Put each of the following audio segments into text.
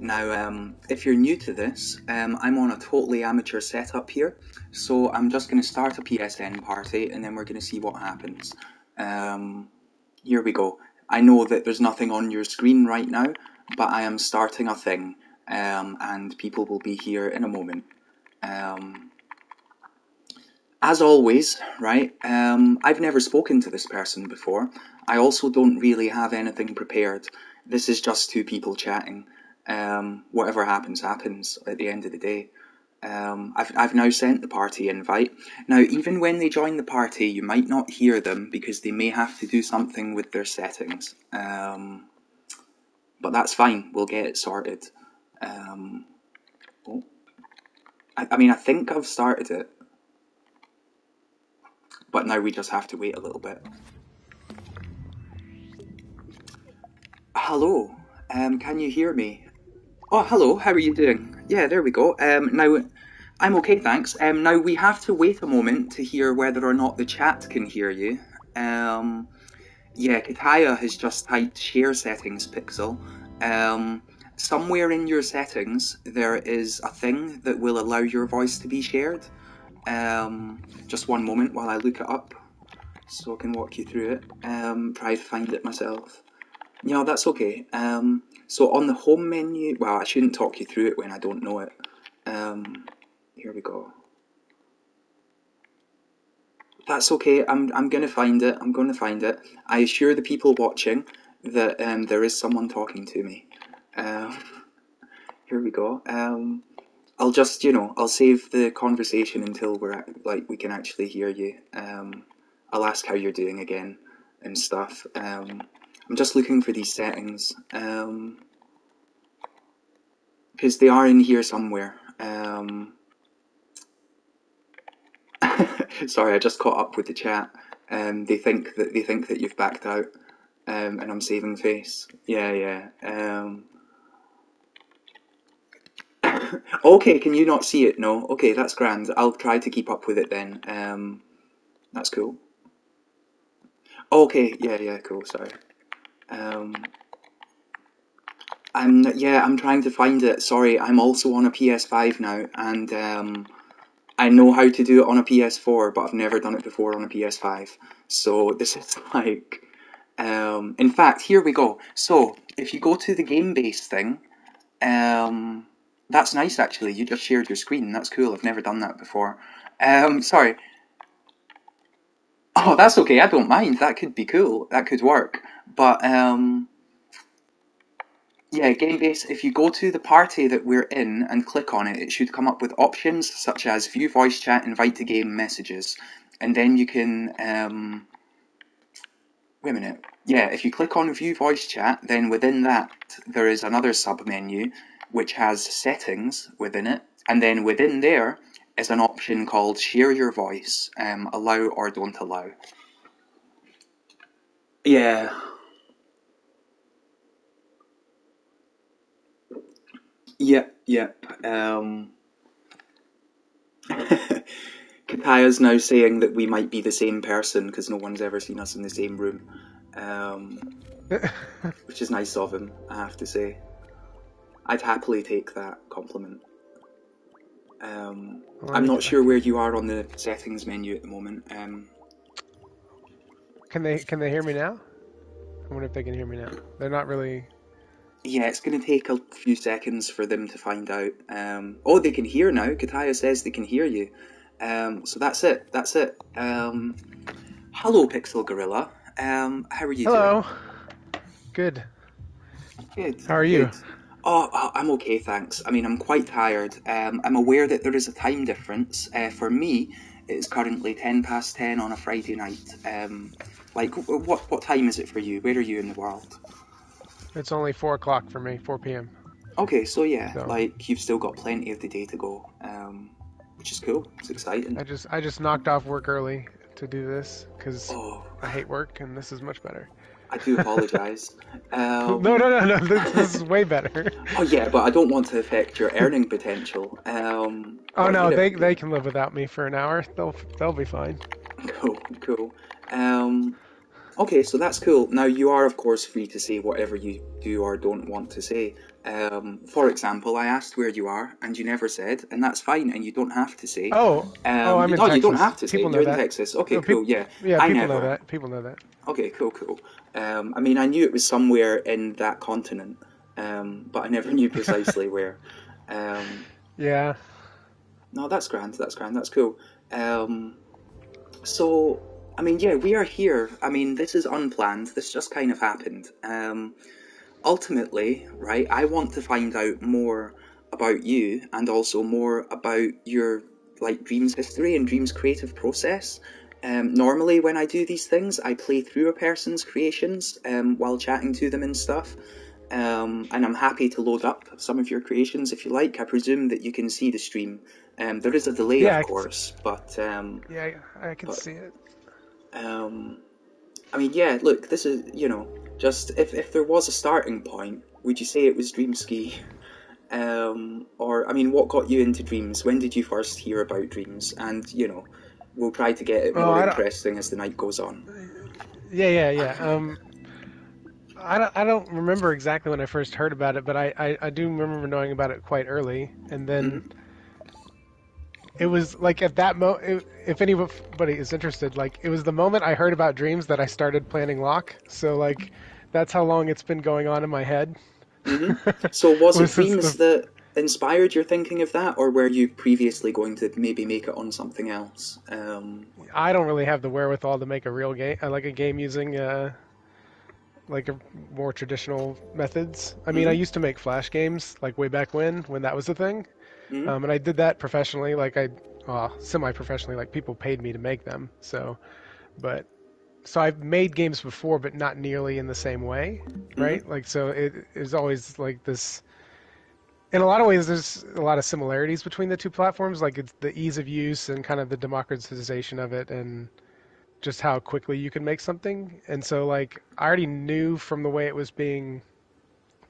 Now, if you're new to this, I'm on a totally amateur setup here, so I'm just going to start a PSN party and then we're going to see what happens. Here we go. I know that there's nothing on your screen right now, but I am starting a thing, and people will be here in a moment. As always, right, I've never spoken to this person before. I also don't really have anything prepared. This is just two people chatting. Whatever happens, happens at the end of the day. I've now sent the party invite. Now, even when they join the party, you might not hear them because they may have to do something with their settings. But that's fine, we'll get it sorted. I mean, I think I've started it. But now we just have to wait a little bit. Hello, can you hear me? Oh, hello, how are you doing? Yeah, there we go. Now, I'm okay, thanks. Now, we have to wait a moment to hear whether or not the chat can hear you. Yeah, Kataya has just typed share settings pixel. Somewhere in your settings, there is a thing that will allow your voice to be shared. Just one moment while I look it up so I can walk you through it. Try to find it myself. Yeah, that's okay. So on the home menu, well, I shouldn't talk you through it when I don't know it. Here we go. That's okay. I'm gonna find it. I'm gonna find it. I assure the people watching that there is someone talking to me. Here we go. I'll just, I'll save the conversation until we're at, we can actually hear you. I'll ask how you're doing again and stuff. I'm just looking for these settings because they are in here somewhere. Sorry, I just caught up with the chat. They think that you've backed out, and I'm saving face. Yeah. Okay, can you not see it? No. Okay, that's grand. I'll try to keep up with it then. That's cool. Okay, yeah, cool. Sorry. I'm trying to find it. Sorry, I'm also on a PS5 now, and I know how to do it on a PS4, but I've never done it before on a PS5. So this is like, in fact, here we go. So if you go to the game-based thing, that's nice actually. You just shared your screen. That's cool. I've never done that before. Sorry. Oh, that's okay. I don't mind. That could be cool. That could work. But yeah, game base, if you go to the party that we're in and click on it, it should come up with options such as view voice chat, invite to game, messages. And then you can, wait a minute. Yeah, if you click on view voice chat, then within that there is another sub-menu which has settings within it. And then within there is an option called share your voice, allow or don't allow. Yeah. Yep. Kataya's now saying that we might be the same person because no one's ever seen us in the same room, which is nice of him, I have to say. I'd happily take that compliment. I'm not sure where you are on the settings menu at the moment. Can they hear me now? I wonder if they can hear me now. They're not really. Yeah, it's going to take a few seconds for them to find out. Oh, they can hear now. Kataya says they can hear you. So that's it. Hello, Pixel Gorilla. How are you doing? Hello. Good. Good. How are you? Oh, I'm okay, thanks. I mean, I'm quite tired. I'm aware that there is a time difference. For me, it's currently 10:10 on a Friday night. What time is it for you? Where are you in the world? It's only 4 o'clock for me, 4 p.m. Okay, so yeah, you've still got plenty of the day to go, which is cool. It's exciting. I just knocked off work early to do this because I hate work, and this is much better. I do apologise. No, this is way better. Oh yeah, but I don't want to affect your earning potential. Oh no, they can live without me for an hour. They'll be fine. Cool. Okay, so that's cool. Now you are of course free to say whatever you do or don't want to say, For example, I asked where you are, and you never said, and that's fine, and you don't have to say. I'm in No, you don't Texas. have to say. People You're know in that. Texas. Okay, No, cool. Yeah, yeah, I people know never. that. People know that. Okay, cool, cool. I mean, I knew it was somewhere in that continent, but I never knew precisely where. Um, Yeah. no, that's grand. That's grand. That's cool. Um, so, I mean, yeah, we are here. I mean, this is unplanned. This just kind of happened. Ultimately, right, I want to find out more about you and also more about your like dreams history and dreams creative process. Normally, when I do these things, I play through a person's creations while chatting to them and stuff. And I'm happy to load up some of your creations if you like. I presume that you can see the stream. There is a delay, Yeah, of course, but yeah, I can but see it. um, I mean, yeah. Look, this is just if there was a starting point, would you say it was Dreamski? Or I mean, what got you into dreams? When did you first hear about dreams? And we'll try to get it Oh, more I don't. interesting as the night goes on. Yeah. I don't remember exactly when I first heard about it, but I do remember knowing about it quite early, and then Mm-hmm. it was like at that moment, if anybody is interested, like it was the moment I heard about dreams that I started planning Locke. So like, that's how long it's been going on in my head. Mm-hmm. So was it Was since dreams the that inspired your thinking of that, or were you previously going to maybe make it on something else? I don't really have the wherewithal to make a real game, like a game using like a more traditional methods. I mean, I Mm-hmm. used to make Flash games like way back when that was a thing, Mm-hmm. and I did that professionally, like semi-professionally, like people paid me to make them. But so I've made games before, but not nearly in the same way, Mm-hmm. right? Like so it is always like this. In a lot of ways, there's a lot of similarities between the two platforms. Like it's the ease of use and kind of the democratization of it, and just how quickly you can make something. And so like I already knew from the way it was being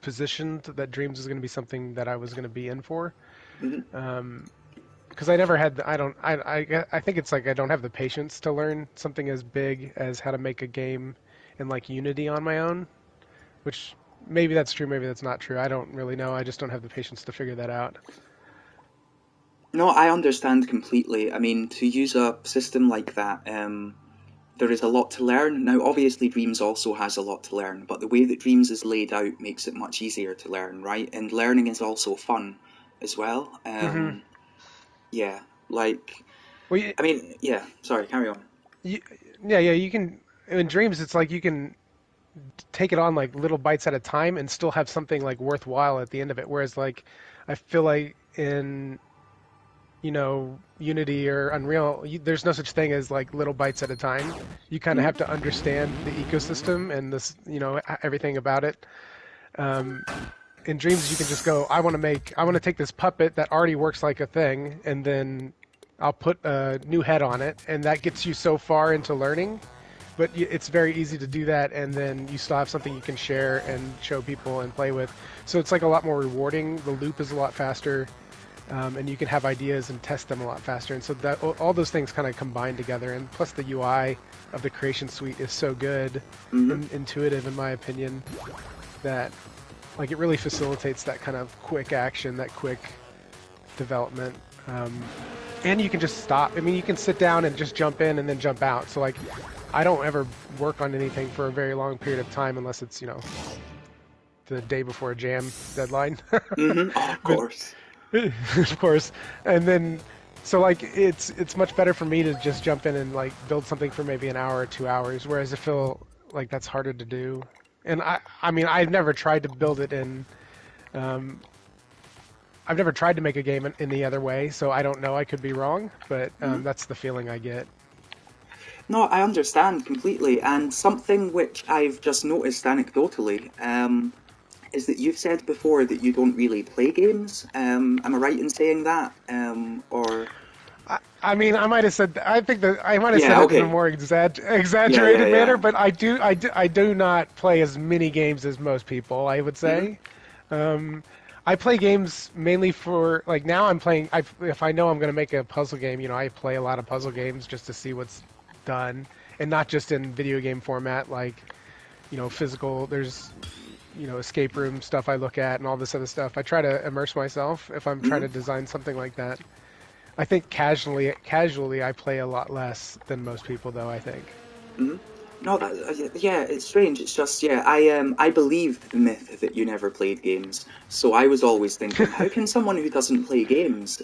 positioned that Dreams was going to be something that I was going to be in for. Mm-hmm. Because I never had, I think it's like I don't have the patience to learn something as big as how to make a game in like Unity on my own, which maybe that's true, maybe that's not true. I don't really know. I just don't have the patience to figure that out. No, I understand completely. I mean, to use a system like that, there is a lot to learn. Now, obviously, Dreams also has a lot to learn, but the way that Dreams is laid out makes it much easier to learn, right? And learning is also fun as well. hmm Yeah, like, Well, I mean, yeah, sorry, carry on. you, yeah. You can in Dreams. It's like you can take it on like little bites at a time and still have something like worthwhile at the end of it. Whereas like I feel like in Unity or Unreal, there's no such thing as like little bites at a time. You kind of have Mm-hmm. to understand the ecosystem and this, everything about it. Um, in Dreams, you can just go, I want to take this puppet that already works like a thing, and then I'll put a new head on it, and that gets you so far into learning. But it's very easy to do that, and then you still have something you can share and show people and play with. So it's like a lot more rewarding. The loop is a lot faster, and you can have ideas and test them a lot faster. And so that all those things kind of combine together. And plus, the UI of the creation suite is so good Mm-hmm. and intuitive, in my opinion, that like it really facilitates that kind of quick action, that quick development. And you can just stop. I mean, you can sit down and just jump in and then jump out. So like, I don't ever work on anything for a very long period of time unless it's the day before a jam deadline. Mm-hmm. Oh, of But course. of course, and then so like it's much better for me to just jump in and like build something for maybe an hour or 2 hours, whereas I feel like that's harder to do. And I mean I've never tried to build it in. Um, I've never tried to make a game in the other way, so I don't know. I could be wrong, but Mm-hmm. that's the feeling I get. No, I understand completely. And something which I've just noticed anecdotally, is that you've said before that you don't really play games. Am I right in saying that? Or I mean, I might have said. I think that I might have said yeah, it in a okay, more yeah, yeah, exaggerated manner, yeah. but I do not play as many games as most people. I would Mm-hmm. say. Um, I play games mainly for like now. I'm playing. If I know I'm going to make a puzzle game, I play a lot of puzzle games just to see what's done, and not just in video game format, like physical. There's escape room stuff I look at and all this other stuff. I try to immerse myself if I'm trying Hmm. to design something like that. I think casually I play a lot less than most people though, I think. Hmm. No, yeah, it's strange. It's just, yeah, I believed the myth that you never played games. So I was always thinking, how can someone who doesn't play games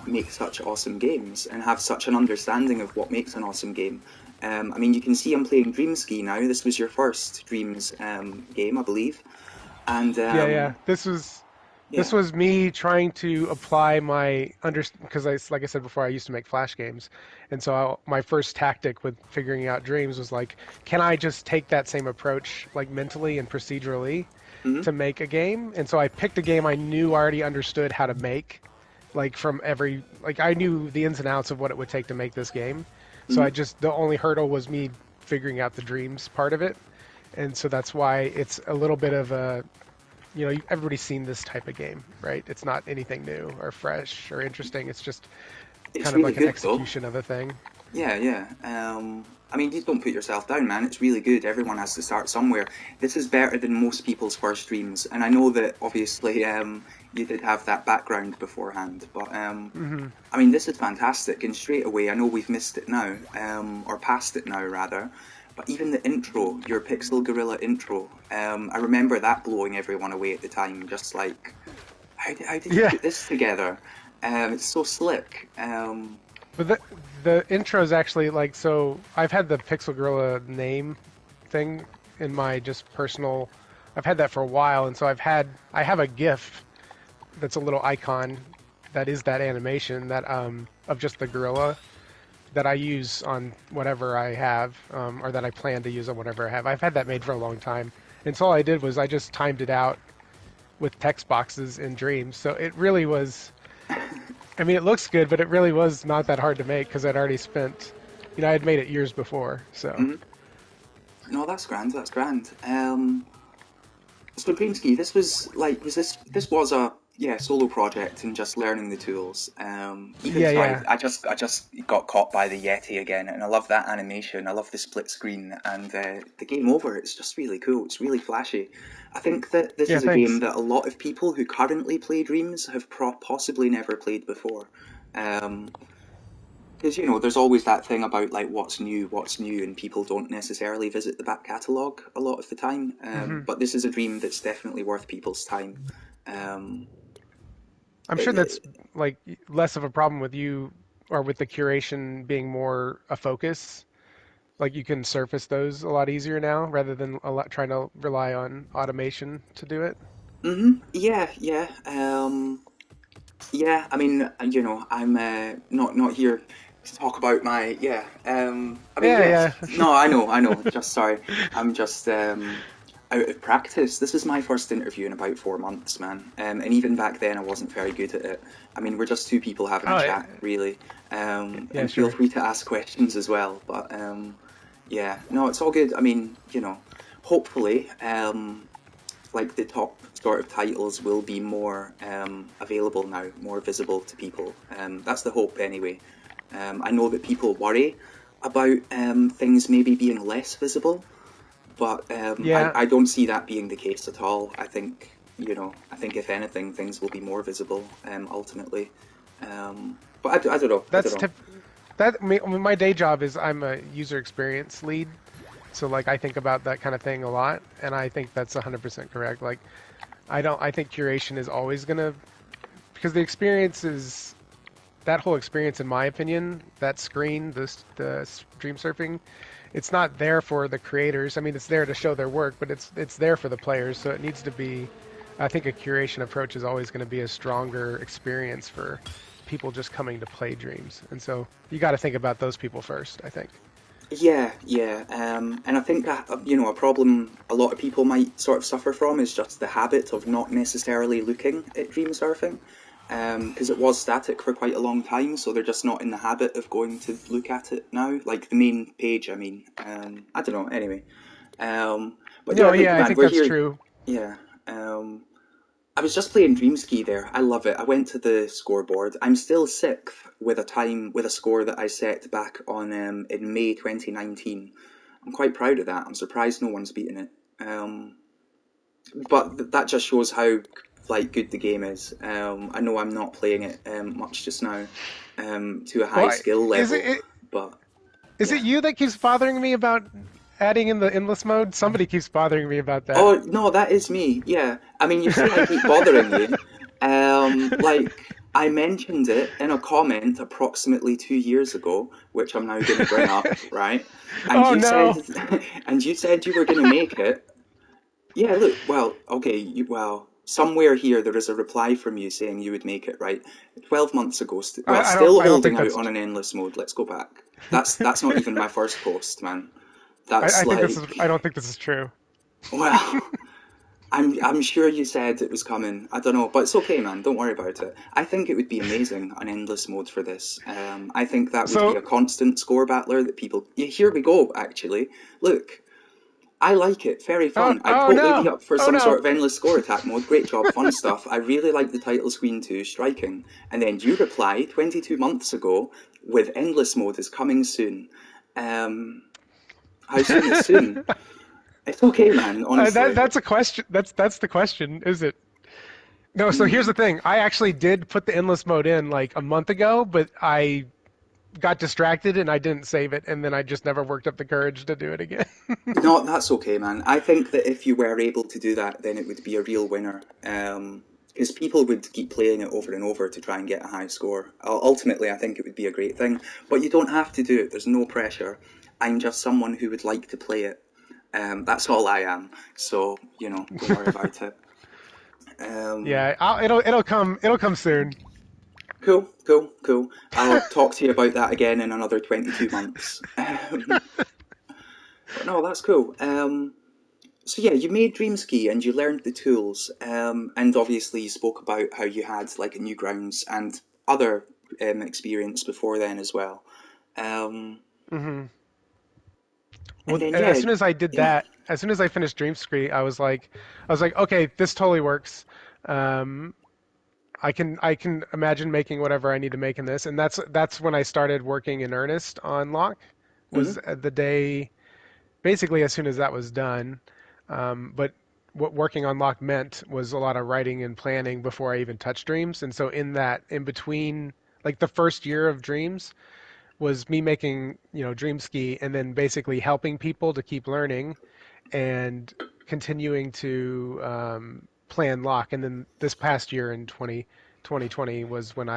make such awesome games and have such an understanding of what makes an awesome game? I mean, you can see I'm playing Dreamski now. This was your first Dreams game, I believe, and Yeah, yeah. This yeah. was me trying to apply my because like I said before, I used to make Flash games, and so my first tactic with figuring out dreams was like, can I just take that same approach, like mentally and procedurally, Hmm. to make a game? And so I picked a game I knew I already understood how to make, like I knew the ins and outs of what it would take to make this game. So Hmm. the only hurdle was me figuring out the dreams part of it, and so that's why it's a little bit of a everybody's seen this type of game, right? It's not anything new or fresh or interesting. It's just It's kind of really like an good though. execution of a thing. Yeah, yeah. I mean, you don't put yourself down, man. It's really good. Everyone has to start somewhere. This is better than most people's first dreams, and I know that obviously you did have that background beforehand, but Hmm. I mean, this is fantastic. And straight away, I know we've missed it now, or passed it now rather. But even the intro, your Pixel Gorilla intro, I remember that blowing everyone away at the time. Just like, how did you Yeah, put this together? It's so slick. but the intro is actually like so. I've had the Pixel Gorilla name thing in my just personal. I've had that for a while, and so I have a GIF that's a little icon that is that animation that of just the gorilla that I use on whatever I have, or that I plan to use on whatever I have. I've had that made for a long time. And so all I did was I just timed it out with text boxes in Dreams. So it really was, I mean, it looks good, but it really was not that hard to make because I'd already spent, I had made it years before. So, Mhm. No, that's grand. That's grand. So Dreamski, this was like, this was a solo project and just learning the tools. Even yeah, sorry, yeah. I just got caught by the Yeti again, and I love that animation. I love the split screen and the game over. It's just really cool. It's really flashy. I think that this Yeah, is a game thanks. that a lot of people who currently play Dreams have possibly never played before. Because there's always that thing about like what's new, and people don't necessarily visit the back catalogue a lot of the time. Hmm. But this is a dream that's definitely worth people's time. Um, I'm sure that's like less of a problem with you or with the curation being more a focus. Like you can surface those a lot easier now rather than a lot trying to rely on automation to do it. yeah, yeah, yeah. I mean, I'm not here to talk about my I mean, Yeah, yes, yeah. no, I know. Just sorry, I'm just out of practice. This is my first interview in about 4 months, man. And even back then, I wasn't very good at it. I mean, we're just two people having a Oh, chat, really. yeah, And feel sure. free to ask questions as well. But yeah, no, it's all good. I mean, hopefully, like the top sort of titles will be more available now, more visible to people. That's the hope, anyway. I know that people worry about things maybe being less visible, but Yeah, I don't see that being the case at all. I think if anything, things will be more visible ultimately. But I don't know. I don't that's know. tip. That my day job is I'm a user experience lead, so like I think about that kind of thing a lot, and I think that's 100% correct. Like I think curation is always gonna because the experience is that whole experience, in my opinion, that screen, the dream surfing, it's not there for the creators. I mean, it's there to show their work, but it's there for the players. So it needs to be. I think a curation approach is always going to be a stronger experience for people just coming to play dreams. And so you got to think about those people first, I think. Yeah, yeah, and I think a problem a lot of people might sort of suffer from is just the habit of not necessarily looking at dream surfing, because it was static for quite a long time, so they're just not in the habit of going to look at it now, like the main page. I mean, I don't know. Anyway, but yeah, No, like yeah, I man, think we're that's here. true. Yeah, I was just playing Dreamski there. I love it. I went to the scoreboard. I'm still sixth with a score that I set back on in May 2019. I'm quite proud of that. I'm surprised no one's beaten it. Um, but that just shows how like good the game is. I know I'm not playing it much just now to a high Well, skill is level, it but is it yeah. you that keeps bothering me about adding in the endless mode? Somebody keeps bothering me about that. Oh no, that is me. Yeah, I mean, you say I keep bothering you. Like I mentioned it in a comment approximately 2 years ago, which I'm now going to bring up, right? And Oh you said, no! and you said you were going to make it. Yeah, look, well, okay, well, somewhere here there is a reply from you saying you would make it, right? 12 months ago, well, still I don't holding think out that's. on an endless mode. Let's go back. That's not even my first post, man. That's I think this like, is. I don't think this is true. well, I'm sure you said it was coming. I don't know, but it's okay, man. Don't worry about it. I think it would be amazing an endless mode for this. I think that would be So, a constant score battler that people. Yeah, here we go. Actually, look, I like it. Very fun. I'd oh totally be no! up for Oh some no! sort of endless score attack mode. Great job, fun stuff. I really like the title screen too, striking. And then you reply 22 months ago with endless mode is coming soon. Um, how soon is soon? It's okay, man. Honestly. That's a question. That's the question, is it? No. So here's Hmm. the thing. I actually did put the endless mode in like a month ago, but I got distracted and I didn't save it, and then I just never worked up the courage to do it again. No, that's okay, man. I think that if you were able to do that, then it would be a real winner. Because people would keep playing it over and over to try and get a high score. Ultimately, I think it would be a great thing. But you don't have to do it. There's no pressure. I'm just someone who would like to play it. That's all I am. So, don't worry about it. Um, Yeah, it'll come soon. cool, cool, cool. I'll talk to you about that again in another 22 months. But no, that's cool. So yeah, you made Dreamski and you learned the tools, and obviously you spoke about how you had like a Newgrounds and other experience before then as well. Um, Hmm. and Well, then as yeah, soon as I did yeah, that, as soon as I finished Dreamscree, I was like, okay, this totally works. Um, I can imagine making whatever I need to make in this, and that's when I started working in earnest on Lock. Was hmm the day basically as soon as that was done. But what working on Lock meant was a lot of writing and planning before I even touched Dreams, and so in that in between, like the first year of Dreams was me making Dream Ski and then basically helping people to keep learning and continuing to plan Lock. And then this past year in 2020 was when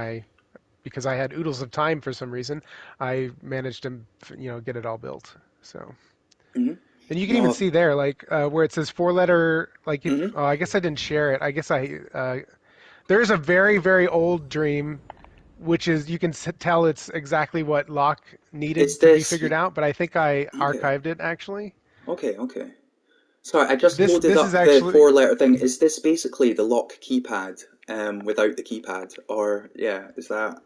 because I had oodles of time for some reason, I managed to get it all built. So hmm and you can even no, see there like where it says four letter like if hmm oh, I guess I didn't share it. I guess I there's a very old dream which is you can tell it's exactly what Locke is needed to be this figured out, but I think I okay? archived it actually. Okay, okay. Sorry, I just loaded This is up the actually four-letter thing. Is this basically the lock keypad, without the keypad, or yeah, is that?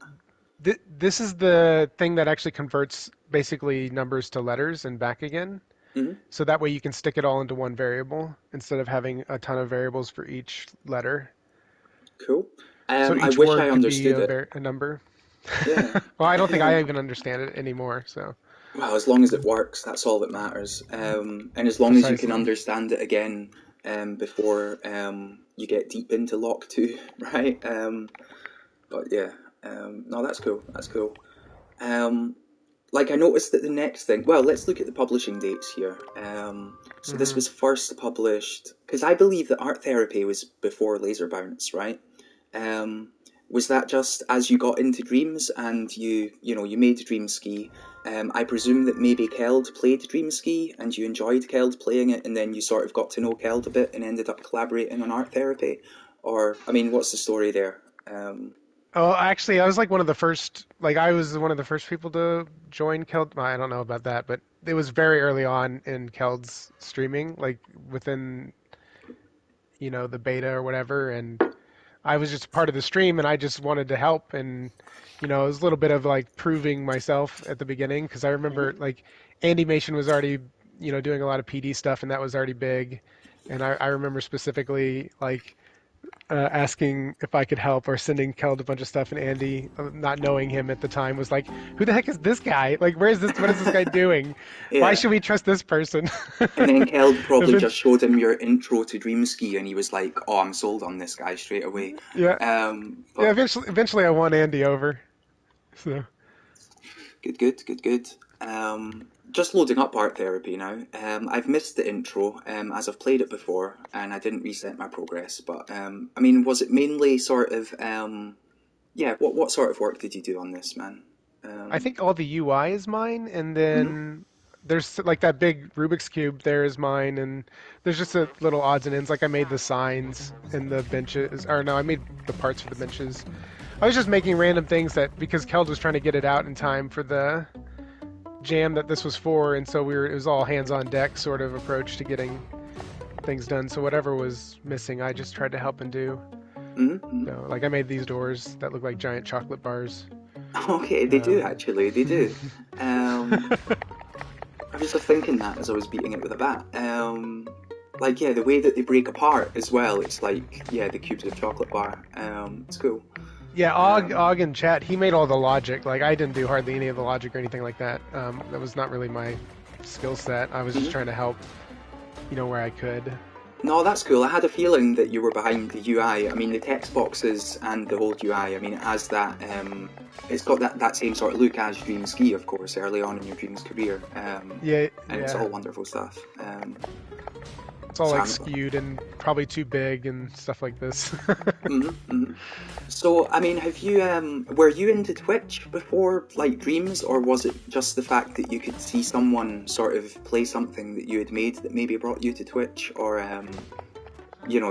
this is the thing that actually converts basically numbers to letters and back again. Hmm. So that way you can stick it all into one variable instead of having a ton of variables for each letter. Cool. So I each wish I word could be understood it. a number. Yeah. Well, I don't think I even understand it anymore. So Well, as long as it works, that's all that matters. And as long as you can precisely. understand it again, before you get deep into Lock 2, right? But yeah, no, that's cool. That's cool. Um, like I noticed that the next thing. Well, let's look at the publishing dates here. So this Hmm. was first published because I believe that Art Therapy was before Laser Bounce, right? Um, was that just as you got into Dreams and you made Dream Ski? I presume that maybe Keld played Dream Ski and you enjoyed Keld playing it, and then you sort of got to know Keld a bit and ended up collaborating on Art Therapy. Or I mean, what's the story there? Oh, actually, I was like one of the first. Like I was one of the first people to join Keld. Well, I don't know about that, but it was very early on in Keld's streaming, like within the beta or whatever, and I was just part of the stream, and I just wanted to help, and it was a little bit of like proving myself at the beginning because I remember Mhm. like Animation was already doing a lot of PD stuff, and that was already big, and I remember specifically like asking if I could help or sending Keld a bunch of stuff, and Andy, not knowing him at the time, was like, "Who the heck is this guy? Like, where is this? What is this guy doing? Why Yeah. should we trust this person?" And then Keld probably Even- just showed him your intro to Dreamski, and he was like, "Oh, I'm sold on this guy straight away." yeah, yeah. But Eventually, I won Andy over. So good, good, good, good. Just loading up art therapy now. I've missed the intro as I've played it before, and I didn't reset my progress. But I mean, was it mainly sort of yeah? What sort of work did you do on this, man? I Um, think all the UI is mine, and mhm. then there's like that big Rubik's cube there is mine, and there's just a little odds and ends. Like I made the signs and the benches, or no, I made the parts for the benches. I was just making random things that because Keld was trying to get it out in time for the jam that this was for, and so it was all hands on deck sort of approach to getting things done. So whatever was missing, I just tried to help and do. Mhm. So like I made these doors that look like giant chocolate bars. Okay, they do Um, actually. They do. I was just thinking that as I was beating it with a bat. Like yeah, the way that they break apart as well. It's like yeah, the cubes of chocolate bar. It's cool. Yeah, Um, Og in chat, he made all the logic. Like I didn't do hardly any of the logic or anything like that. That was not really my skill set. I was just mhm. trying to help, where I could. No, that's cool. I had a feeling that you were behind the UI. I mean, the text boxes and the whole UI. I mean, it has that. It's got that same sort of look as Dream Ski, of course, early on in your Dreams career. Yeah, And it's all yeah. wonderful stuff. It's all So like I'm, skewed and probably too big and stuff like this. mhm, mhm. So, I mean, have you were you into Twitch before, like Dreams, or was it just the fact that you could see someone sort of play something that you had made that maybe brought you to Twitch, or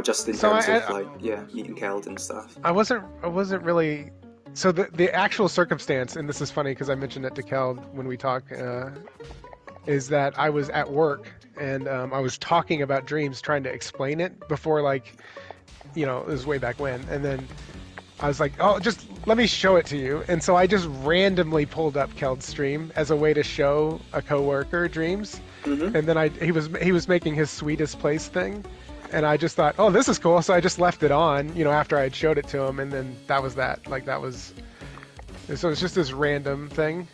just in So terms of like, yeah, meeting Keld and stuff? I wasn't really. So the actual circumstance, and this is funny because I mentioned it to Kel when we talk, is that I was at work and I was talking about dreams, trying to explain it before it was way back when, and then I was like, oh, just let me show it to you, and so I just randomly pulled up Keld's stream as a way to show a coworker dreams, Hmm. and then he was making his sweetest place thing. And I just thought, oh, this is cool. So I just left it on, after I had showed it to him, and then that was that. Like that was, so it's just this random thing,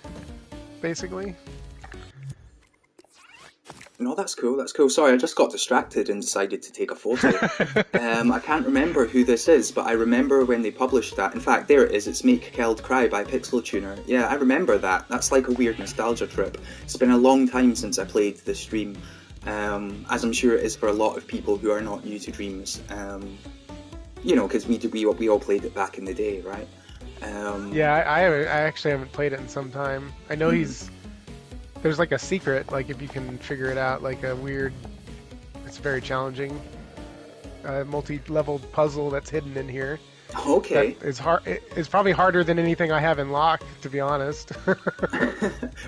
basically. No, that's cool. That's cool. Sorry, I just got distracted and decided to take a photo. I can't remember who this is, but I remember when they published that. In fact, there it is. It's Make Keld Cry by Pixel Tuner. Yeah, I remember that. That's like a weird nostalgia trip. It's been a long time since I played this stream, as I'm sure it is for a lot of people who are not new to Dreams. Because we all played it back in the day, right? Um, Yeah, I actually haven't played it in some time. I know mhm. there's like a secret, like if you can figure it out, like a weird, it's very challenging, multi-level puzzle that's hidden in here. That Okay. is hard. It's probably harder than anything I have in lock, to be honest.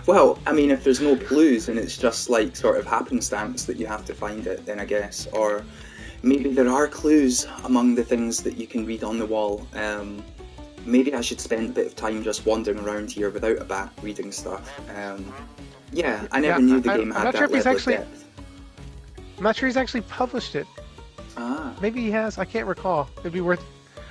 Well, I mean, if there's no clues and it's just like sort of happenstance that you have to find it, then I guess. Or maybe there are clues among the things that you can read on the wall. Maybe I should spend a bit of time just wandering around here without a bat reading stuff. Yeah, I never Yeah, knew the game I'm had not sure that if he's level of actually. depth. I'm not sure he's actually published it. Ah. Maybe he has. I can't recall. It'd be worth.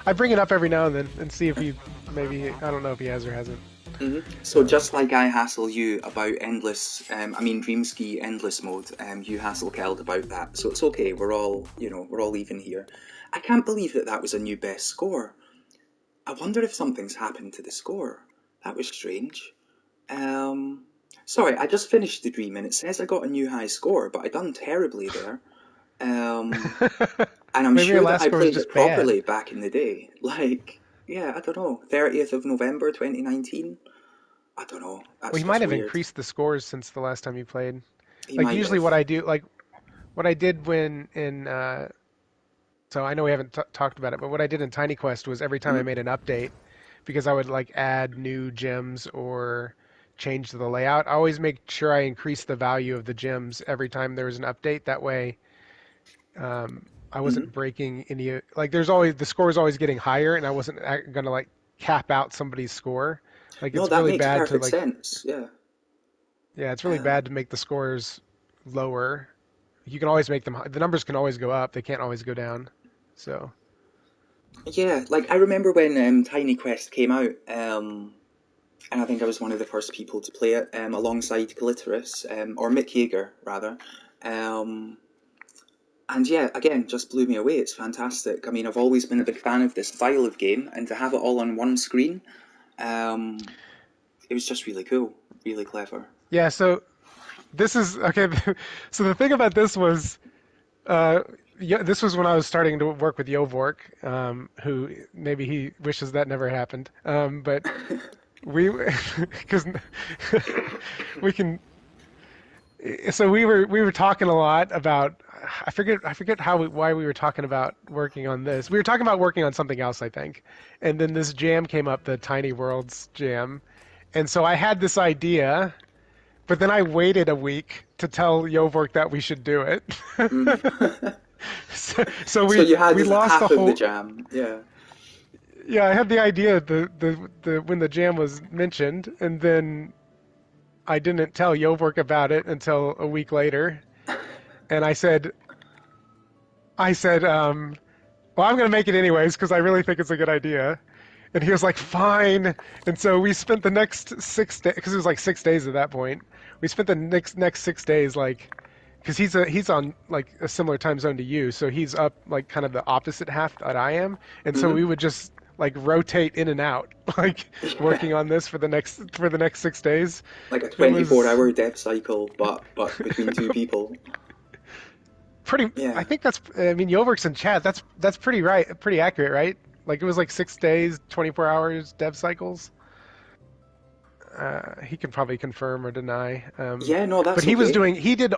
I bring it up every now and then and see if he maybe I don't know if he has or hasn't. So So just like I hassle you about endless, I mean Dreamski endless mode, you hassle Keld about that. So it's okay. We're all even here. I can't believe that that was a new best score. I wonder if something's happened to the score. That was strange. Um, Sorry, I just finished the dream and it says I got a new high score, but I done terribly there. Um, and I'm maybe your sure that last I score was played it just bad. properly back in the day. Like, yeah, I don't know, 30th of November 2019. I don't know. Well, That's he might just have weird. increased the scores since the last time you played. He Like might usually, have. what I do, like what I did when in so I know we haven't talked about it, but what I did in Tiny Quest was every time I Mhm. made an update, because I would like add new gems or change the layout, I always make sure I increase the value of the gems every time there was an update. That way, I Mhm. wasn't breaking any. Like, there's always the score is always getting higher, and I wasn't gonna like cap out somebody's score. Like, No, it's that really makes bad to perfect like, sense. Yeah. yeah, it's really bad Um, to make the scores lower. You can always make them. The numbers can always go up. They can't always go down. So. Yeah, like I remember when Tiny Quest came out, and I think I was one of the first people to play it alongside Glitterous, or Mick Yeager rather. Um, and yeah, again, just blew me away. It's fantastic. I mean, I've always been a big fan of this style of game, and to have it all on one screen, um, it was just really cool, really clever. Yeah, so this is okay. So the thing about this was, uh, yeah, this was when I was starting to work with Yovork, who maybe he wishes that never happened. But we, because we can. So we were talking a lot about. I forget why we were talking about working on this. We were talking about working on something else, I think, and then this jam came up, the Tiny Worlds jam, and so I had this idea. But then I waited a week to tell Yovork that we should do it. Mm. So So you had we lost the half of the whole. jam, yeah. Yeah, I had the idea the when the jam was mentioned, and then I didn't tell Yovork about it until a week later. And I said, well, I'm gonna make it anyways because I really think it's a good idea. And he was like, fine. And so we spent the next 6 days, because it was like 6 days at that point. We spent the next 6 days like, because he's on like a similar time zone to you, so he's up like kind of the opposite half that I am, and so we Hmm. would just like rotate in and out, like Yeah, working on this for the next 6 days. like a It was 24-hour dev cycle, but between two people. pretty. I Yeah. think that's. I mean, Yoverk's in chat. That's pretty right, pretty accurate, right? Like it was like 6 days, 24 hours dev cycles. He can probably confirm or deny. Yeah, no, But that's he was okay. doing he did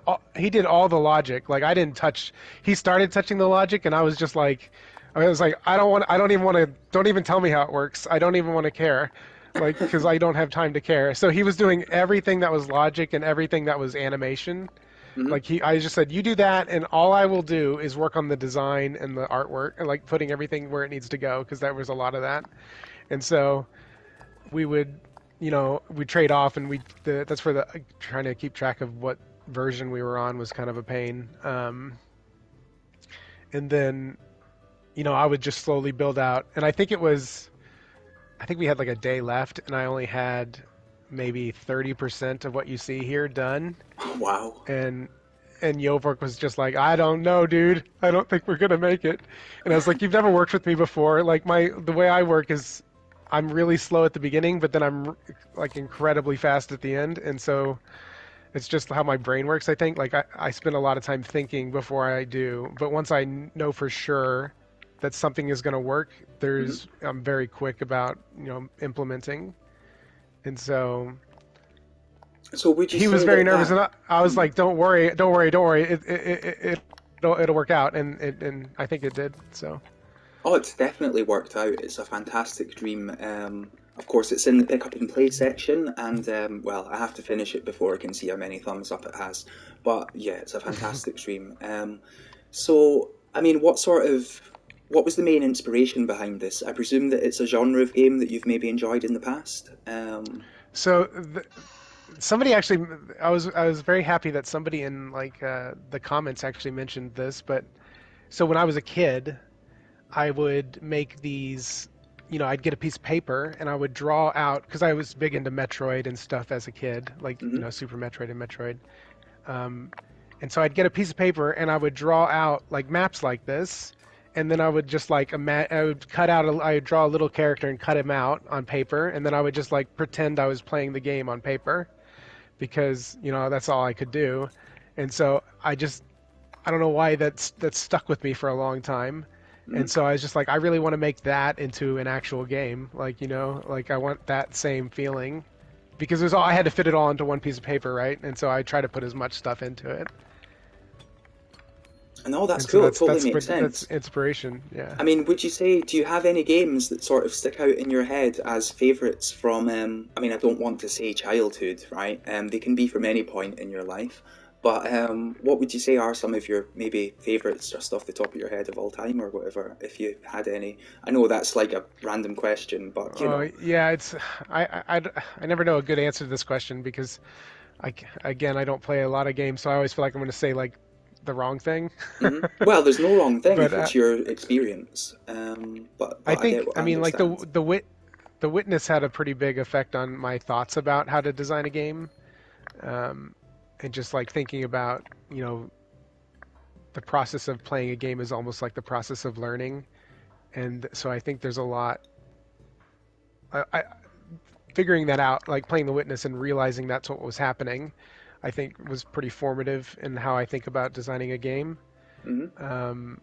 all the logic. Like I didn't touch. He started touching the logic, and I was like, I don't even want to. Don't even tell me how it works. I don't even want to care, like because I don't have time to care. So he was doing everything that was logic and everything that was animation. Hmm. I just said, you do that, and all I will do is work on the design and the artwork, and like putting everything where it needs to go, because there was a lot of that. And so we would, we trade off, and that's where the trying to keep track of what version we were on was kind of a pain. And then, I would just slowly build out, and I think we had like a day left, and I only had maybe 30% of what you see here done, Wow. and Yovork was just like, I don't know, dude. I don't think we're gonna make it. And I was like, you've never worked with me before. Like the way I work is, I'm really slow at the beginning, but then I'm like incredibly fast at the end. And so it's just how my brain works, I think. Like I spend a lot of time thinking before I do, but once I know for sure that something is gonna work, Hmm. I'm very quick about implementing. And so So would you he was say very that nervous, that? and I was Hmm. like, "Don't worry, don't worry, don't worry. It'll work out," and I think it did. So Oh, it's definitely worked out. It's a fantastic dream. Of course, it's in the pick up and play section, and well, I have to finish it before I can see how many thumbs up it has. But yeah, it's a fantastic dream. So, I mean, what was the main inspiration behind this? I presume that it's a genre of game that you've maybe enjoyed in the past. so somebody actually, I was very happy that somebody in like the comments actually mentioned this. But so when I was a kid, I would make these. I'd get a piece of paper and I would draw out, because I was big into Metroid and stuff as a kid, like Hmm. Super Metroid and Metroid. Um, and so I'd get a piece of paper and I would draw out like maps like this, and then I would just like I would I would draw a little character and cut him out on paper, and then I would just like pretend I was playing the game on paper, because that's all I could do. And so I don't know why that's stuck with me for a long time. And Hmm. so I was just like, I really want to make that into an actual game, like like I want that same feeling, because it was all I had to fit it all into one piece of paper, right? And so I try to put as much stuff into it. And oh, that's And so cool. It that's totally that's makes that's sense. inspiration. Yeah. I mean, would you say, do you have any games that sort of stick out in your head as favourites from, I mean, I don't want to say childhood, right? They can be from any point in your life. But what would you say are some of your maybe favourites just off the top of your head of all time or whatever, if you had any? I know that's like a random question, but you Oh know. yeah, I never know a good answer to this question, because again, I don't play a lot of games, so I always feel like I'm going to say like the wrong thing. Well, there's no wrong thing But if it's your experience. I But I get think, what I I mean, like understand. the witness had a pretty big effect on my thoughts about how to design a game, um, and just like thinking about, you know, the process of playing a game is almost like the process of learning, and so I think there's a lot. I figuring that out, like playing the witness and realizing that's what was happening, I think was pretty formative in how I think about designing a game. Hmm. Um,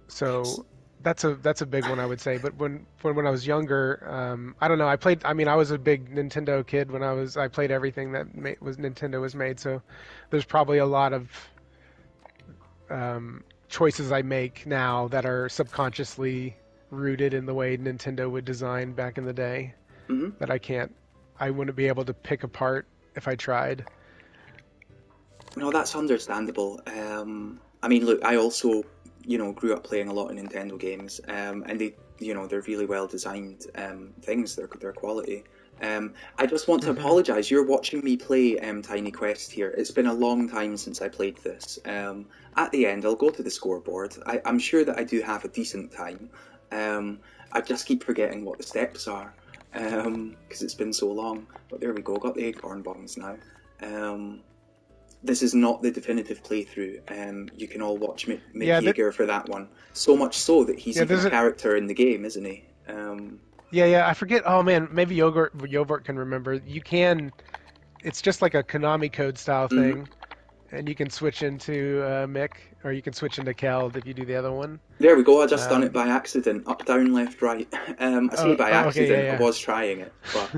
so that's a big one I would say. But when I was younger, I don't know. I played. I mean, I was a big Nintendo kid when I played everything that was Nintendo was made. So there's probably a lot of choices I make now that are subconsciously rooted in the way Nintendo would design back in the day Hmm. that I wouldn't be able to pick apart if I tried. No, that's understandable. I mean, look, I also, grew up playing a lot of Nintendo games, and they're really well designed things. They're quality. I just want to Hmm. apologize. You're watching me play Tiny Quest here. It's been a long time since I played this. At the end, I'll go to the scoreboard. I'm sure that I do have a decent time. Um, I just keep forgetting what the steps are because it's been so long. But there we go. Got the acorn bombs now. Um, this is not the definitive playthrough. You can all watch Mick Yeah, Yeager for that one. So much so that he's yeah. even a There's a character in the game, isn't he? yeah. I forget. Oh man, maybe Yogurt can remember. You can. It's just like a Konami code style Mhm. thing, and you can switch into Mick, or you can switch into Keld if you do the other one. There we go. I just done it Um, by accident. Up, down, left, right. I say by okay, accident. I yeah, was trying it, but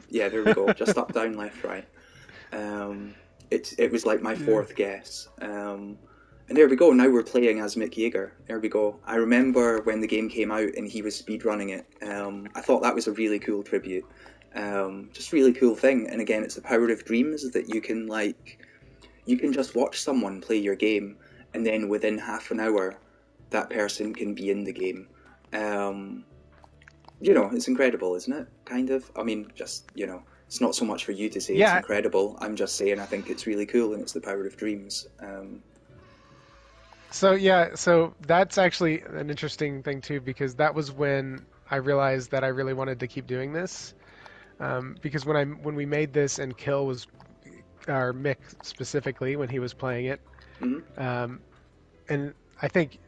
yeah, there we go. Just up, down, left, right. Um, it was like my yeah. fourth guess. And there we go. Now we're playing as Mick Yeager. There we go. I remember when the game came out and he was speedrunning it. I thought that was a really cool tribute. Just really cool thing. And again, it's the power of dreams that you can just watch someone play your game, and then within half an hour, that person can be in the game. Um, it's incredible, isn't it? Kind of. I mean, just it's not so much for you to say it's Yeah. incredible. I'm just saying I think it's really cool, and it's the power of dreams. So that's actually an interesting thing too, because that was when I realized that I really wanted to keep doing this. Because when we made this and Kill was, or Mick specifically, when he was playing it, Mhm. um, and I think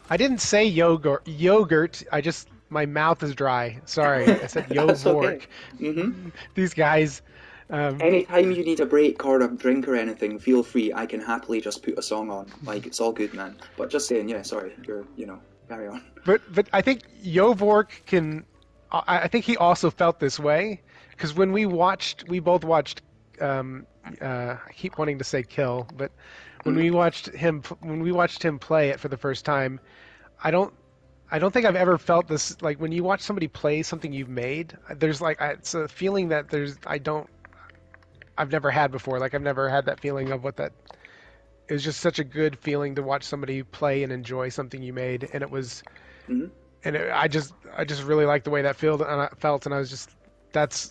I didn't say yogurt. Yogurt. I just my mouth is dry. Sorry, I said That's okay. Yovork. Hmm. These guys. Um, Anytime you need a break or a drink or anything, feel free. I can happily just put a song on. Like it's all good, man. But just saying, yeah, sorry, carry on. but I think Yovork can. I think he also felt this way because when we both watched. I keep wanting to say Kill, but Hmm. when we watched him play it for the first time, I don't I don't think I've ever felt this like when you watch somebody play something you've made. There's like it's a feeling that I've never had before. Like I've never had that feeling of what that. It was just such a good feeling to watch somebody play and enjoy something you made, and Hmm. I just really liked the way that felt, and I was just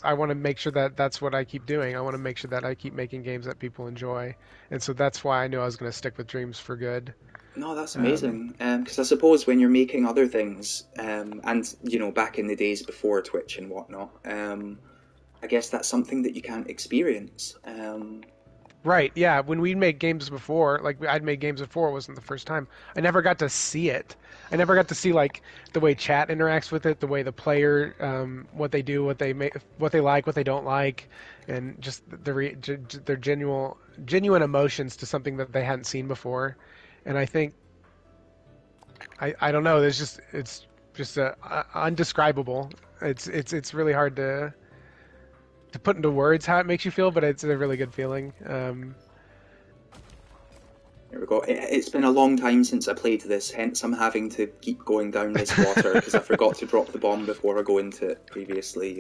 I want to make sure that that's what I keep doing. I want to make sure that I keep making games that people enjoy, and so that's why I knew I was going to stick with Dreams for good. No, that's Um, amazing. Because I suppose when you're making other things, and back in the days before Twitch and whatnot, I guess that's something that you can't experience. Right, yeah. When we made games before, like I'd made games before, it wasn't the first time. I never got to see it. I never got to see like the way chat interacts with it, the way the player, what they do, what they like, what they don't like, and just their genuine emotions to something that they hadn't seen before. And I think I don't know. It's just undescribable. It's really hard to put into words how it makes you feel, but it's a really good feeling. There we go. It's been a long time since I played this, hence I'm having to keep going down this water because I forgot to drop the bomb before I go into it previously.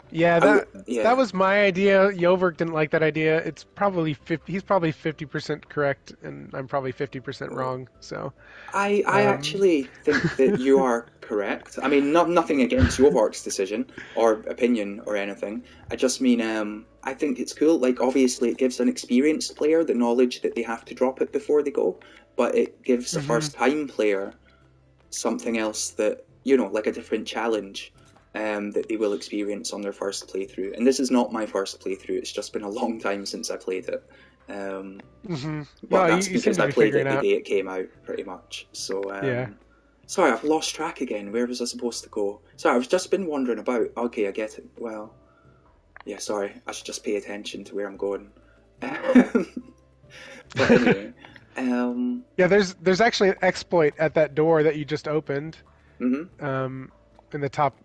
Yeah, Yeah. that was my idea. Yoverk didn't like that idea. It's probably 50, he's probably 50% correct, and I'm probably 50% wrong. So, I um, actually think that you are correct. I mean, nothing against Yovork's decision or opinion or anything. I just mean, I think it's cool. Like, obviously, it gives an experienced player the knowledge that they have to drop it before they go, but it gives a Hmm. first-time player something else that, like a different challenge that they will experience on their first playthrough. And this is not my first playthrough. It's just been a long time since I played it. Um, Hmm. but No, that's you seem because to I be played figuring it the out. day it came out, pretty much. So, Yeah. sorry, I've lost track again. Where was I supposed to go? Sorry, I've just been wandering about. Okay, I get it. Well, yeah, sorry. I should just pay attention to where I'm going. But anyway, um, Yeah, there's actually an exploit at that door that you just opened, mhm. um, in the top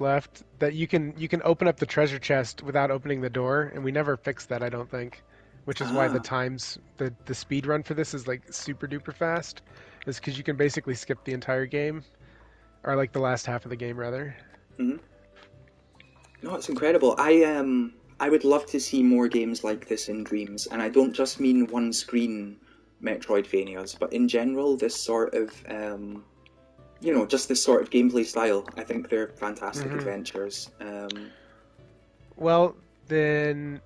left, that you can open up the treasure chest without opening the door, and we never fixed that, I don't think. Which is why Ah, the speed run for this is like super duper fast, is because you can basically skip the entire game, or like the last half of the game rather. mhm. No, it's incredible. I would love to see more games like this in Dreams, and I don't just mean one screen Metroidvanias, but in general, this sort of just this sort of gameplay style. I think they're fantastic Hmm. adventures. Well, then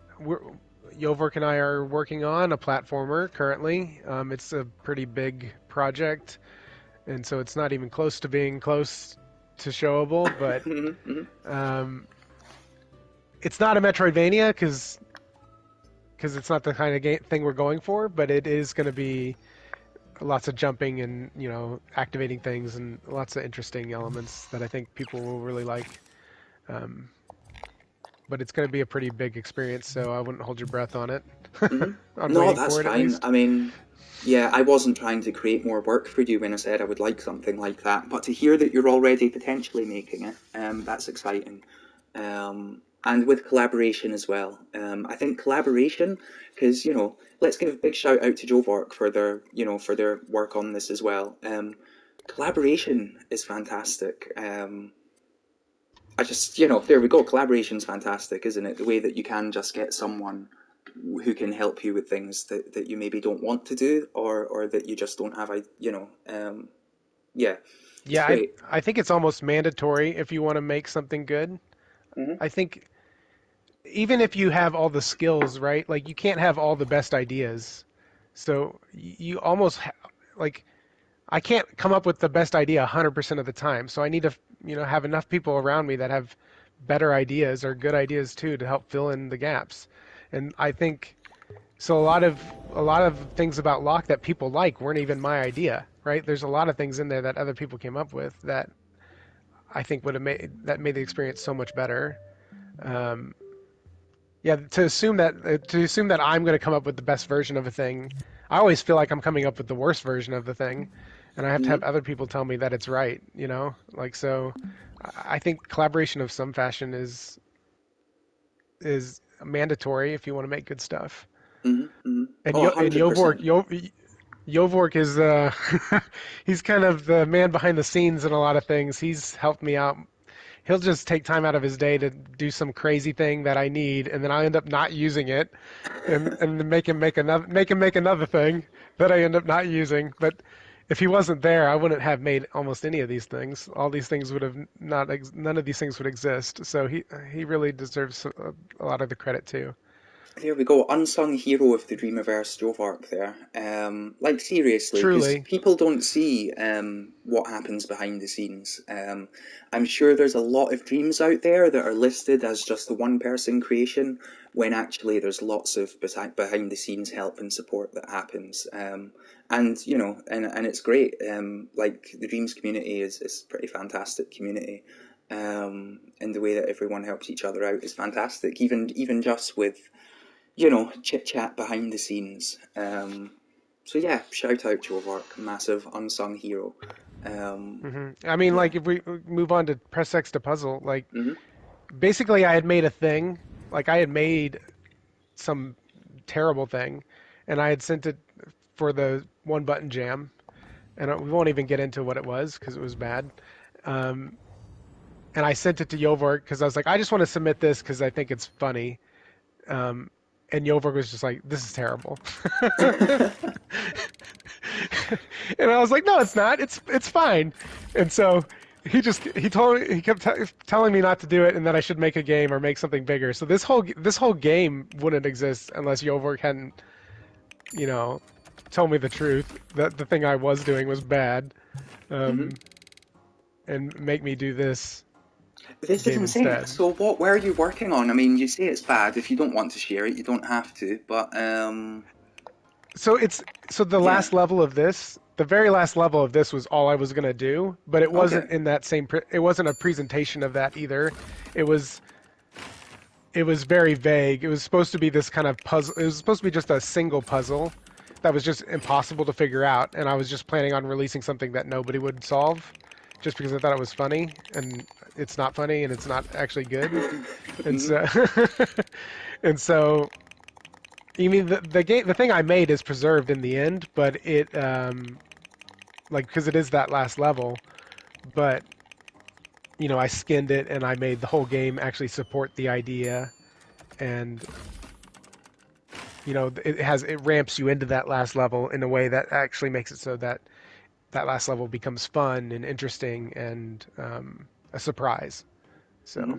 Yovork and I are working on a platformer currently. It's a pretty big project, and so it's not even close to being close to showable. But Mhm, mhm, um, it's not a Metroidvania because it's not the kind of thing we're going for. But it is going to be lots of jumping and activating things and lots of interesting elements that I think people will really like. Um, but it's going to be a pretty big experience, so I wouldn't hold your breath on it. mhm. On No, waiting that's for it, at fine. least. I mean, yeah, I wasn't trying to create more work for you when I said I would like something like that, but to hear that you're already potentially making it, that's exciting. And with collaboration as well. I think collaboration, because let's give a big shout out to Jovork for their work on this as well. Collaboration is fantastic. I just there we go. Collaboration's fantastic, isn't it? The way that you can just get someone who can help you with things that you maybe don't want to do or that you just don't have. Yeah, it's Yeah, great. I think it's almost mandatory if you want to make something good. Hmm. I think even if you have all the skills, right? Like you can't have all the best ideas. So you almost like I can't come up with the best idea 100% of the time. So I need to, have enough people around me that have better ideas or good ideas too to help fill in the gaps. And I think so a lot of things about Locke that people like weren't even my idea, right? There's a lot of things in there that other people came up with that I think would have made the experience so much better. Um, yeah, to assume that I'm going to come up with the best version of a thing, I always feel like I'm coming up with the worst version of the thing, and I have to Hmm. have other people tell me that it's right. Like so. I think collaboration of some fashion is mandatory if you want to make good stuff. Hmm. Hmm. And Oh, Yovork 100%. Yovork is he's kind of the man behind the scenes in a lot of things. He's helped me out. He'll just take time out of his day to do some crazy thing that I need, and then I end up not using it, and then make him make another thing that I end up not using. But if he wasn't there, I wouldn't have made almost any of these things. All these things would have not none of these things would exist. So he really deserves a lot of the credit too. There we go, unsung hero of the Dreamiverse, Joe Vark there. Like seriously, because Truly. people don't see what happens behind the scenes. I'm sure there's a lot of dreams out there that are listed as just the one-person creation, when actually there's lots of behind the scenes help and support that happens. And and it's great. Like the Dreams community is a pretty fantastic community. And the way that everyone helps each other out is fantastic. Even just with chit chat behind the scenes. So yeah, shout out Joe Vark, massive unsung hero. Um, I mean, yeah. like if we move on to press X to puzzle, like Hmm. basically I had made a thing, like I had made some terrible thing, and I had sent it for the one button jam, and we won't even get into what it was because it was bad. Um, and I sent it to Yovork because I was like, I just want to submit this because I think it's funny. Um, and Yovork was just like, this is terrible. And I was like, no, it's not. It's fine. And so he kept telling me not to do it and that I should make a game or make something bigger. So this whole game wouldn't exist unless Yovork hadn't, you know, told me the truth that the thing I was doing was bad, Hmm. um, and make me do this This is game insane. instead. So what were you working on? I mean, you say it's bad. If you don't want to share it, you don't have to. But So it's so the yeah. last level of this, the very last level of this was all I was gonna do, but it Okay. wasn't in that same. It wasn't a presentation of that either. It was it was very vague. It was supposed to be this kind of puzzle. It was supposed to be just a single puzzle that was just impossible to figure out, and I was just planning on releasing something that nobody would solve, just because I thought it was funny, and it's not funny, and it's not actually good, and Hmm. so and so you mean the thing I made is preserved in the end, but it like because it is that last level, but I skinned it and I made the whole game actually support the idea, and it ramps you into that last level in a way that actually makes it so that that last level becomes fun and interesting and a surprise. So Hmm.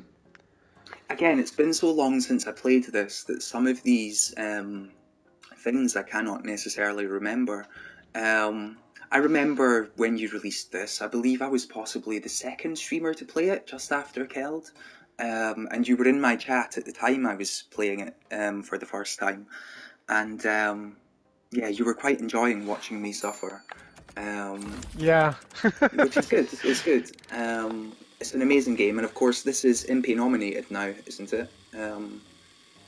Again, it's been so long since I played this that some of these things I cannot necessarily remember. Um, I remember when you released this. I believe I was possibly the second streamer to play it, just after Keld. And you were in my chat at the time I was playing it for the first time. And yeah, you were quite enjoying watching me suffer, um, yeah, which is good. It's good. It's an amazing game, and of course, this is Impy nominated now, isn't it?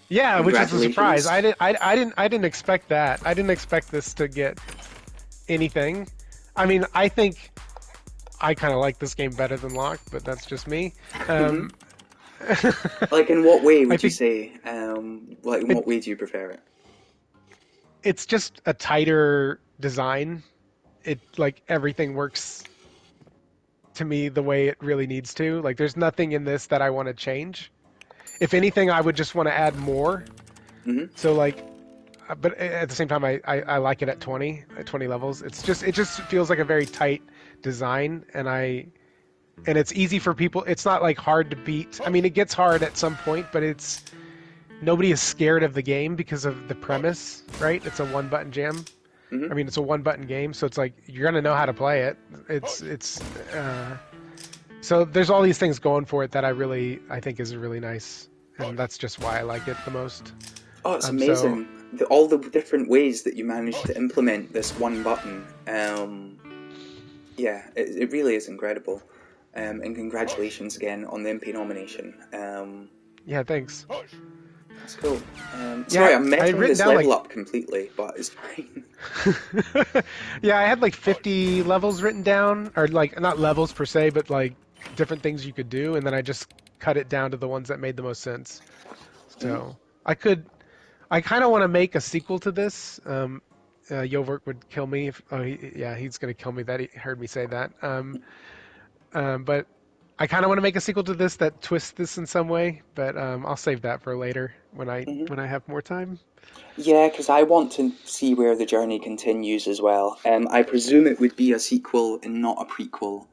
yeah, which is a surprise. Congratulations. I didn't expect that. I didn't expect this to get anything. I mean, I think I kind of like this game better than Lock, but that's just me. Hmm. Um, Like, in what way I would you think say? Like, in it what way do you prefer it? it's just a tighter design. It like everything works to me the way it really needs to. Like there's nothing in this that I want to change. If anything, I would just want to add more. Hmm. So like, but at the same time, I like it at 20 levels. It just feels like a very tight design, and it's easy for people. It's not like hard to beat. I mean, it gets hard at some point, but it's nobody is scared of the game because of the premise, right? It's a one button jam. Hmm. I mean, it's a one button game, so it's like you're gonna know how to play it. It's so there's all these things going for it that I think is really nice, and that's just why I like it the most. Oh, it's So amazing. All the different ways that you managed to implement this one button. Yeah, it really is incredible. And congratulations again on the MP nomination. yeah, thanks. That's cool. Yeah, Sorry, I'm I had messing written this down level like up completely, but it's fine. yeah, I had like 50 levels written down, or like not levels per se, but like different things you could do, and then I just cut it down to the ones that made the most sense. Hmm. So I kind of want to make a sequel to this. Yovert would kill me if, yeah, he's gonna kill me that he heard me say that. But I kind of want to make a sequel to this that twists this in some way, but I'll save that for later Hmm. when I have more time. Yeah, because I want to see where the journey continues as well. I presume it would be a sequel and not a prequel.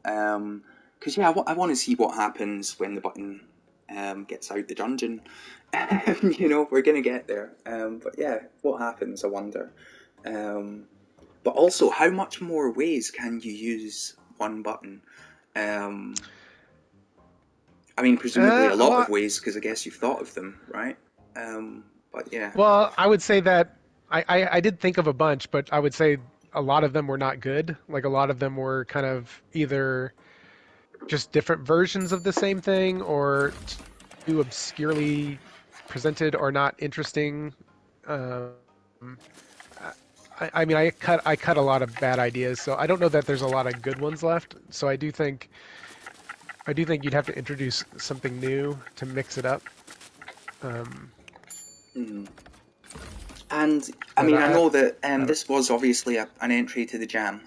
Because yeah, I want to see what happens when the button gets out the dungeon. We're gonna get there. But yeah, what happens? I wonder. Um, but also, how much more ways can you use one button? Um, I mean, presumably a lot of Well, ways, because I guess you've thought of them, right? But yeah. I would say that I did think of a bunch, but I would say a lot of them were not good. Like a lot of them were kind of either just different versions of the same thing or too obscurely presented or not interesting. Um, I mean, I cut a lot of bad ideas, so I don't know that there's a lot of good ones left. So I do think you'd have to introduce something new to mix it up. Um, Hmm. And I but mean, I know that I don't. this was obviously an entry to the jam,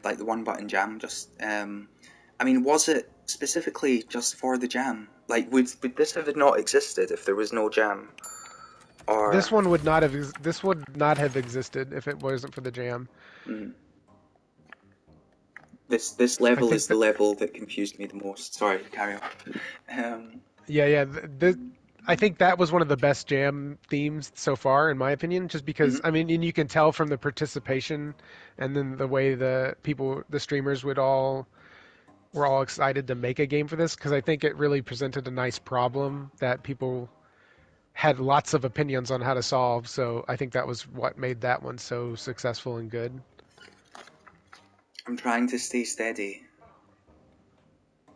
like the one button jam. Just, I mean, was it specifically just for the jam? Like, would this have not existed if there was no jam? Or, This would not have existed if it wasn't for the jam. mm, This I level is think the that level that confused me the most. Sorry, carry on. yeah. I think that was one of the best jam themes so far, in my opinion. Just because Mhm. I mean, and you can tell from the participation, and then the way the streamers were all excited to make a game for this, because I think it really presented a nice problem that people had lots of opinions on how to solve. So I think that was what made that one so successful and good. I'm trying to stay steady.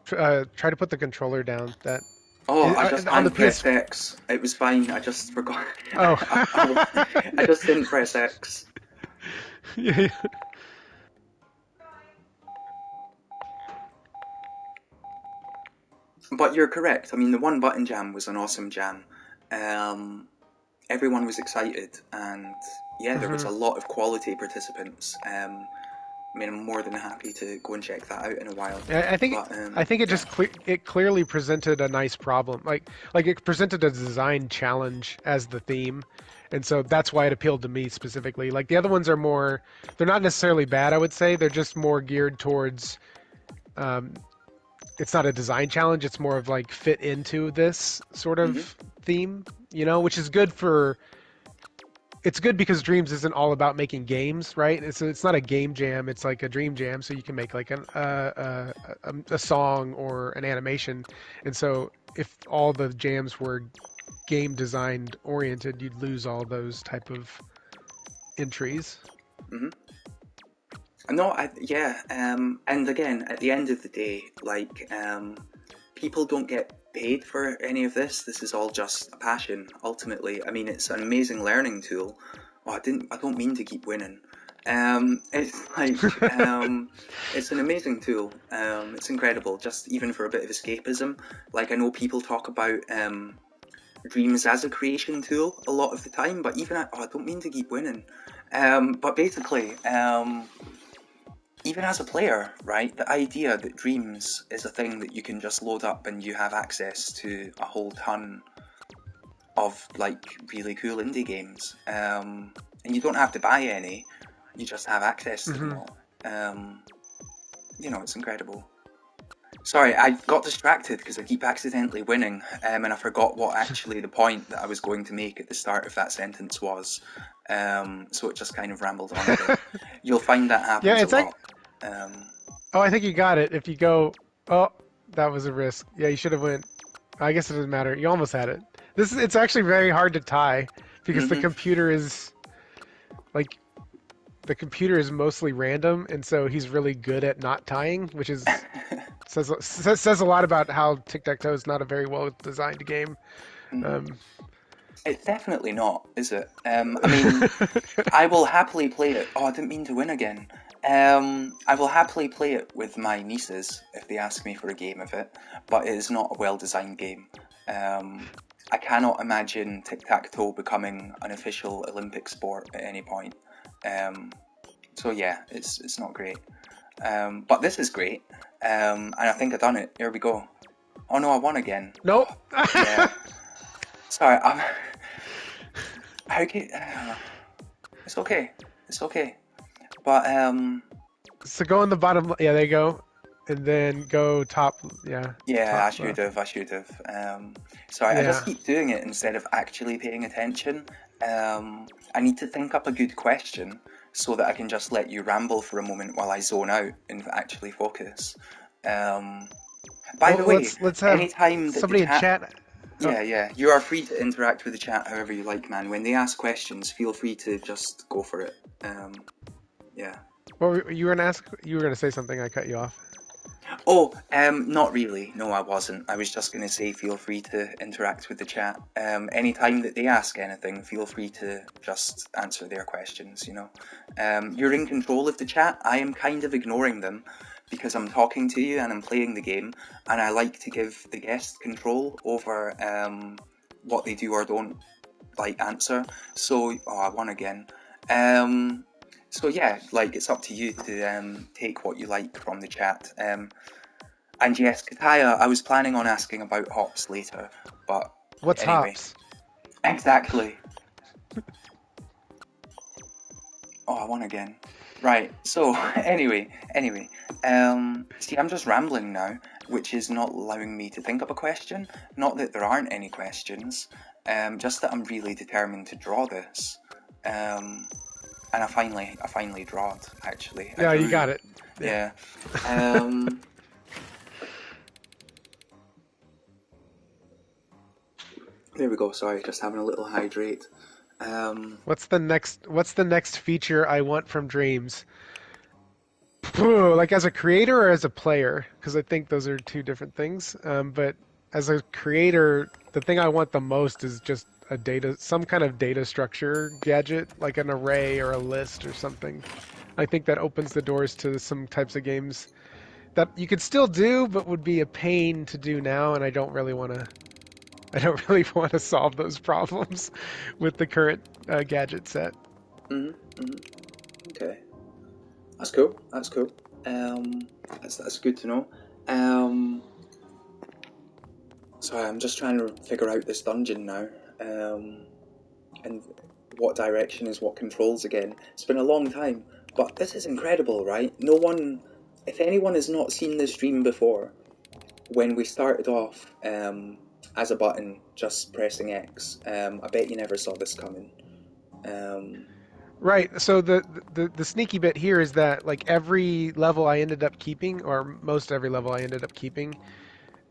Try to put the controller down. That Oh, I just on the hadn't PS. pressed X. It was fine. I just forgot. Oh, I just didn't press X. yeah, yeah. But you're correct. I mean, the one button jam was an awesome jam. Um, Everyone was excited, and yeah, there was Hmm. a lot of quality participants. I mean, I'm more than happy to go and check that out in a while. I think But it yeah. just it clearly presented a nice problem. Like it presented a design challenge as the theme, and so that's why it appealed to me specifically. Like the other ones are more, they're not necessarily bad. I would say they're just more geared towards. Um, it's not a design challenge. It's more of like fit into this sort Hmm. of theme, which is good for. It's good because Dreams isn't all about making games, right? It's not a game jam. It's like a dream jam, so you can make like a song or an animation. And so if all the jams were game designed oriented, you'd lose all those type of entries. Hmm. No, yeah, and again, at the end of the day, people don't get paid for any of this. This is all just a passion, ultimately. I mean, it's an amazing learning tool. Oh, I don't mean to keep winning. It's it's an amazing tool. It's incredible, just even for a bit of escapism. Like, I know people talk about, Dreams as a creation tool a lot of the time, but I don't mean to keep winning. But basically, even as a player, right, the idea that Dreams is a thing that you can just load up and you have access to a whole ton of like really cool indie games, and you don't have to buy any, you just have access to them Hmm. all. It's incredible. Sorry, I got distracted because I keep accidentally winning, and I forgot what actually the point that I was going to make at the start of that sentence was. So it just kind of rambled on a bit. You'll find that Yeah, happens a it's like, lot. Um, oh, I think you got it. If you go, oh, that was a risk. Yeah, you should have went. I guess it doesn't matter. You almost had it. It's actually very hard to tie because mhm. like the computer is mostly random, and so he's really good at not tying, which is says a lot about how Tic Tac Toe is not a very well designed game. Mhm. Um, It's definitely not, is it? I mean, I will happily play it. Oh, I didn't mean to win again. I will happily play it with my nieces if they ask me for a game of it, but it is not a well-designed game. Um, I cannot imagine tic-tac-toe becoming an official Olympic sport at any point. Um, so yeah, it's not great. But this is great, and I think I've done it. Here we go. Oh no, I won again. nope. Oh, yeah. Sorry, how can, it's okay. It's okay. But So go on the bottom. Yeah, there you go, and then go top. Yeah, yeah, top I should left. have. I should have. Sorry, I just Yeah. keep doing it instead of actually paying attention. I need to think up a good question so that I can just let you ramble for a moment while I zone out and actually focus. Um, by the Well, way, let's have anytime that the somebody in chat, chat. Oh, yeah, you are free to interact with the chat however you like, man. When they ask questions, feel free to just go for it. Yeah. you were gonna ask? You were gonna say something. I cut you off. Oh, not really. No, I wasn't. I was just going to say feel free to interact with the chat. Anytime that they ask anything, feel free to just answer their questions. You're in control of the chat. I am kind of ignoring them because I'm talking to you and I'm playing the game, and I like to give the guest control over what they do or don't like answer. So, oh, I won again. Um, so yeah, like it's up to you to take what you like from the chat. And yes, Kataya, I was planning on asking about hops later, but What's anyway. hops? Exactly. Oh, I won again. Right. So anyway, see, I'm just rambling now, which is not allowing me to think of a question. Not that there aren't any questions, just that I'm really determined to draw this. And I finally drawed, actually. I Yeah, you got drew. it. Yeah. Um, there we go. Sorry, just having a little hydrate. What's the next feature I want from Dreams? Like as a creator or as a player? Because I think those are two different things. But as a creator, the thing I want the most is just some kind of data structure gadget, like an array or a list or something. I think that opens the doors to some types of games that you could still do, but would be a pain to do now, and I don't really want to. I don't really want to solve those problems with the current gadget set. Okay. That's cool. That's cool. That's good to know. Sorry, I'm just trying to figure out this dungeon now, and what direction is what controls again. It's been a long time, but this is incredible, right? No one, if anyone has not seen this stream before, when we started off as a button, just pressing X, I bet you never saw this coming. Right. So the sneaky bit here is that like every level I ended up keeping, or most every level I ended up keeping,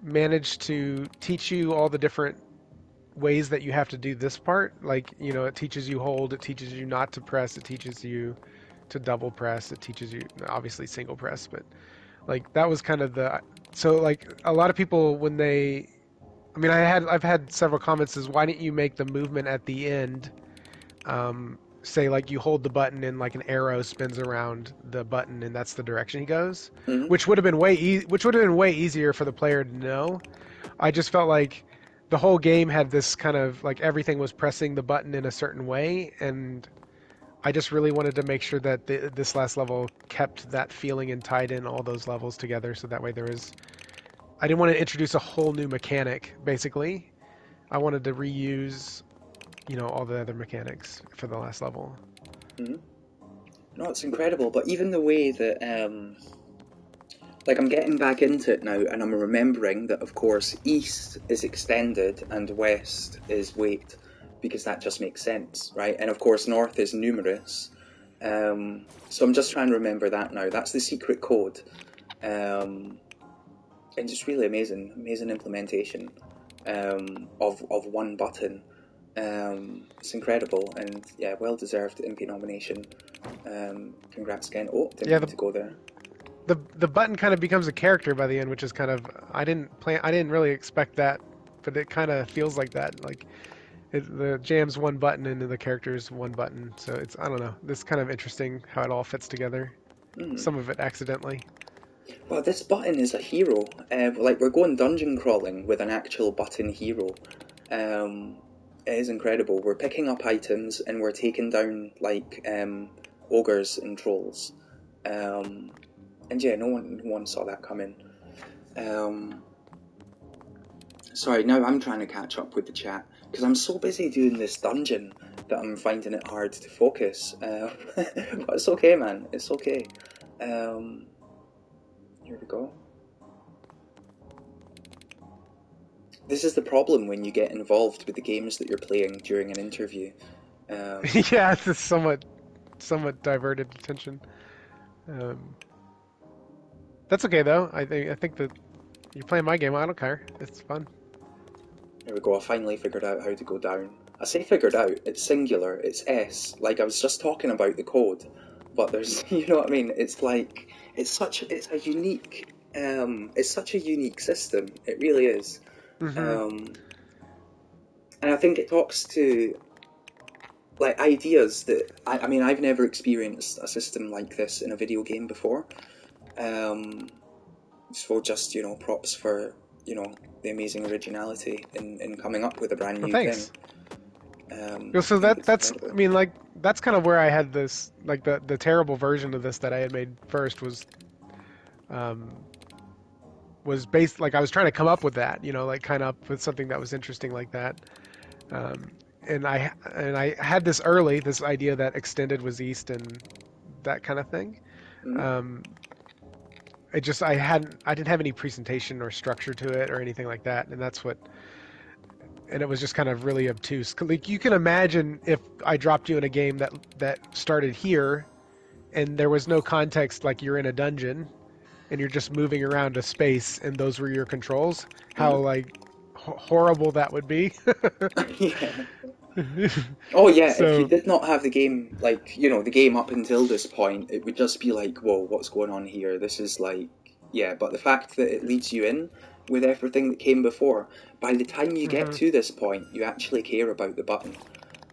managed to teach you all the different ways that you have to do this part. Like, it teaches you hold, it teaches you not to press, it teaches you to double press, it teaches you obviously single press, but like that was kind of so like a lot of people when I've had several comments is why didn't you make the movement at the end say like you hold the button and like an arrow spins around the button and that's the direction he goes, Mm-hmm. which would have been way easier for the player to know. I just felt like the whole game had this kind of like everything was pressing the button in a certain way, and I just really wanted to make sure that this last level kept that feeling and tied in all those levels together, so that way I didn't want to introduce a whole new mechanic. Basically, I wanted to reuse all the other mechanics for the last level. Mm-hmm. No, it's incredible. But even the way that, like, I'm getting back into it now, and I'm remembering that, of course, east is extended and west is weight, because that just makes sense, right? And of course, north is numerous. So I'm just trying to remember that now. That's the secret code. And just really amazing implementation of one button. It's incredible, and yeah, well-deserved Impy nomination. Congrats again. Oh, didn't mean to go there. The button kind of becomes a character by the end, which is kind of I didn't really expect that, but it kind of feels like that. Like the jam's one button and the character's one button, so I don't know. This is kind of interesting how it all fits together. Some of it accidentally. Well, this button is a hero. Like we're going dungeon crawling with an actual button hero. It is incredible. We're picking up items and we're taking down like ogres and trolls. And yeah, no one saw that coming. Sorry, now I'm trying to catch up with the chat because I'm so busy doing this dungeon that I'm finding it hard to focus. But it's okay, man. It's okay. Here we go. This is the problem when you get involved with the games that you're playing during an interview. Yeah, it's somewhat diverted attention. That's okay though. I think that you're playing my game. I don't care. It's fun. There we go. I finally figured out how to go down. I say figured out. It's singular. It's S. Like I was just talking about the code, but there's, you know what I mean. It's like it's such a unique system. It really is. Mm-hmm. And I think it talks to like ideas that I mean I've never experienced a system like this in a video game before. So just props for the amazing originality in coming up with a brand new thing. So that's I mean like that's kind of where I had this like the terrible version of this that I had made first was based like I was trying to come up with that like kind of up with something that was interesting like that. And I had this idea that extended was east and that kind of thing. Mhm. Um, I didn't have any presentation or structure to it or anything like that, and and it was just kind of really obtuse. Like you can imagine if I dropped you in a game that started here and there was no context, like you're in a dungeon and you're just moving around a space and those were your controls, how Mhm. like horrible that would be. Yeah. Oh yeah, if you So, did not have the game, like, the game up until this point, it would just be like, whoa, what's going on here? This is like, yeah, but the fact that it leads you in with everything that came before, by the time you get hmm to this point, you actually care about the button.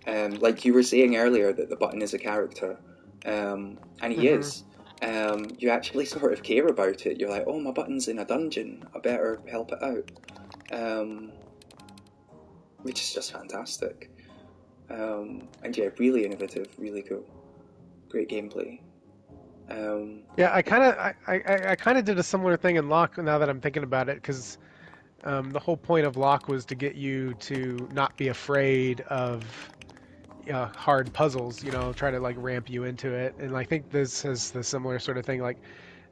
Like you were saying earlier that the button is a character, and he hmm is. You actually sort of care about it. You're like, oh, my button's in a dungeon. I better help it out. Um, which is just fantastic. And yeah, really innovative, really cool, great gameplay. Um, yeah, I kind of did a similar thing in Lock now that I'm thinking about it, because the whole point of Lock was to get you to not be afraid of hard puzzles, try to like ramp you into it. And I think this is the similar sort of thing, like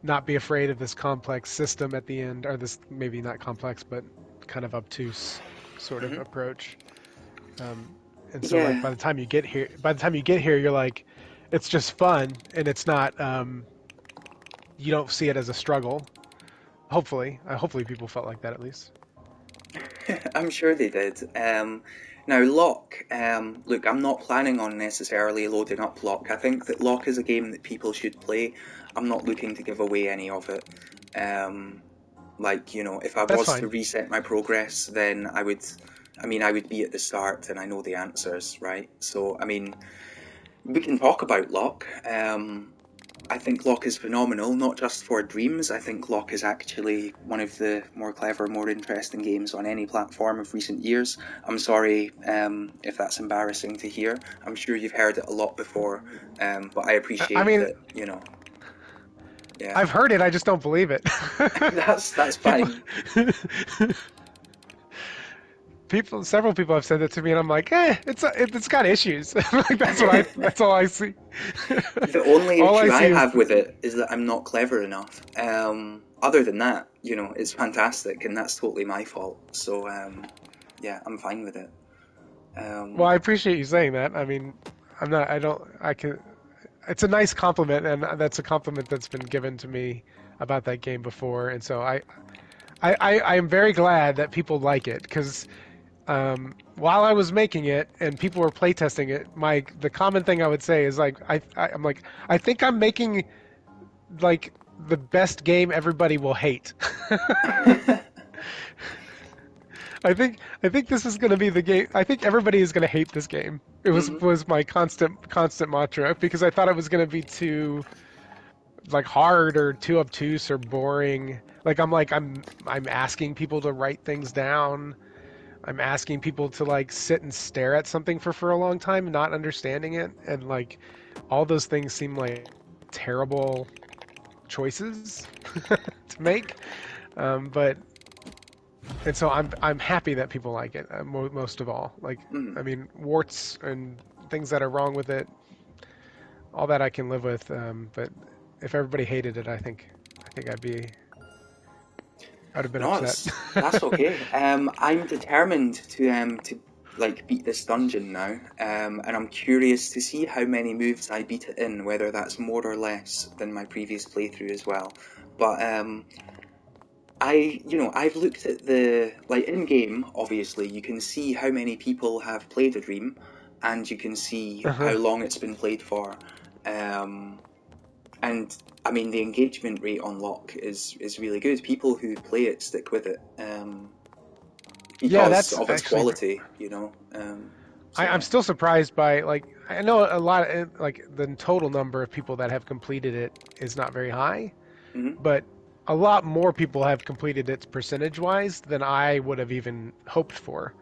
not be afraid of this complex system at the end, or this maybe not complex, but kind of obtuse sort of mhm. approach. Um, and so like Yeah, by the time you get here, you're like, it's just fun, and it's not. You don't see it as a struggle. Hopefully people felt like that at least. I'm sure they did. Now, Lock, look, I'm not planning on necessarily loading up Lock. I think that Lock is a game that people should play. I'm not looking to give away any of it. Um, like, if I That's was to fine. reset my progress, then I would be at the start and I know the answers, right? So, we can talk about Lock. I think Lock is phenomenal, not just for Dreams. I think Lock is actually one of the more clever, more interesting games on any platform of recent years. I'm sorry if that's embarrassing to hear. I'm sure you've heard it a lot before, but I I appreciate mean, that, yeah. I've heard it. I just don't believe it. That's people, fine. several people have said that to me, and I'm like, it's got issues. Like that's all I see. The only All I issue I see is, have with it is that I'm not clever enough. Other than that, it's fantastic, and that's totally my fault. So, yeah, I'm fine with it. well, Um, I appreciate you saying that. I mean, I'm not, I don't, I can. It's a nice compliment, and that's a compliment that's been given to me about that game before, and so I am very glad that people like it because while I was making it and people were playtesting it, the common thing I would say is like I'm like I think I'm making like the best game everybody will hate. I think this is going to be the game. I think everybody is going to hate this game. It mhm. was my constant mantra because I thought it was going to be too like hard or too obtuse or boring. Like I'm asking people to write things down. I'm asking people to like sit and stare at something for a long time, not understanding it, and like all those things seem like terrible choices to make. But and so I'm happy that people like it most of all. Like Mhm. I mean, warts and things that are wrong with it, all that I can live with. But if everybody hated it, I think I'd have been No, upset. that's okay. I'm determined to like beat this dungeon now, and I'm curious to see how many moves I beat it in, whether that's more or less than my previous playthrough as well. But I've looked at the like in game. Obviously, you can see how many people have played a dream, and you can see how Uh-huh. long it's been played for. Um, and the engagement rate on Lock is really good. People who play it stick with it Yeah, because that's of its actually quality. So I'm yeah. still surprised by like I know a lot like the total number of people that have completed it is not very high, Hmm. but a lot more people have completed it percentage wise than I would have even hoped for,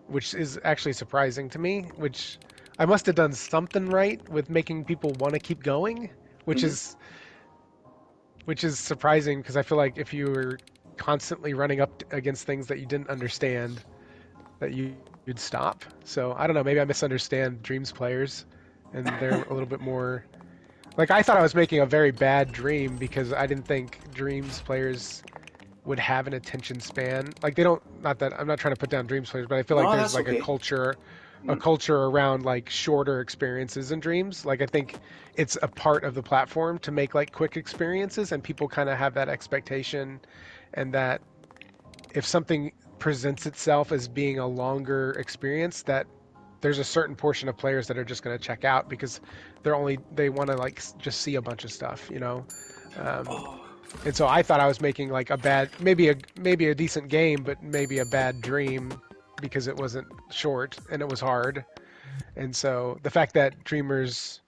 which is actually surprising to me. Which I must have done something right with making people want to keep going, which Hmm. is which is surprising because I feel like if you were constantly running up against things that you didn't understand, that you'd stop. So I don't know. Maybe I misunderstand Dreams players, and they're a little bit more Like I thought I was making a very bad dream because I didn't think dreams players would have an attention span. Like they don't. Not that I'm not trying to put down dreams players, but I feel like No, there's that's like okay. a Mm. culture around like shorter experiences in dreams. Like I think it's a part of the platform to make like quick experiences, and people kind of have that expectation, and that if something presents itself as being a longer experience, that there's a certain portion of players that are just going to check out because they want to like just see a bunch of stuff, you know. Um, Oh, and so I thought I was making like a bad, maybe a decent game, but maybe a bad dream because it wasn't short and it was hard. And so the fact that dreamers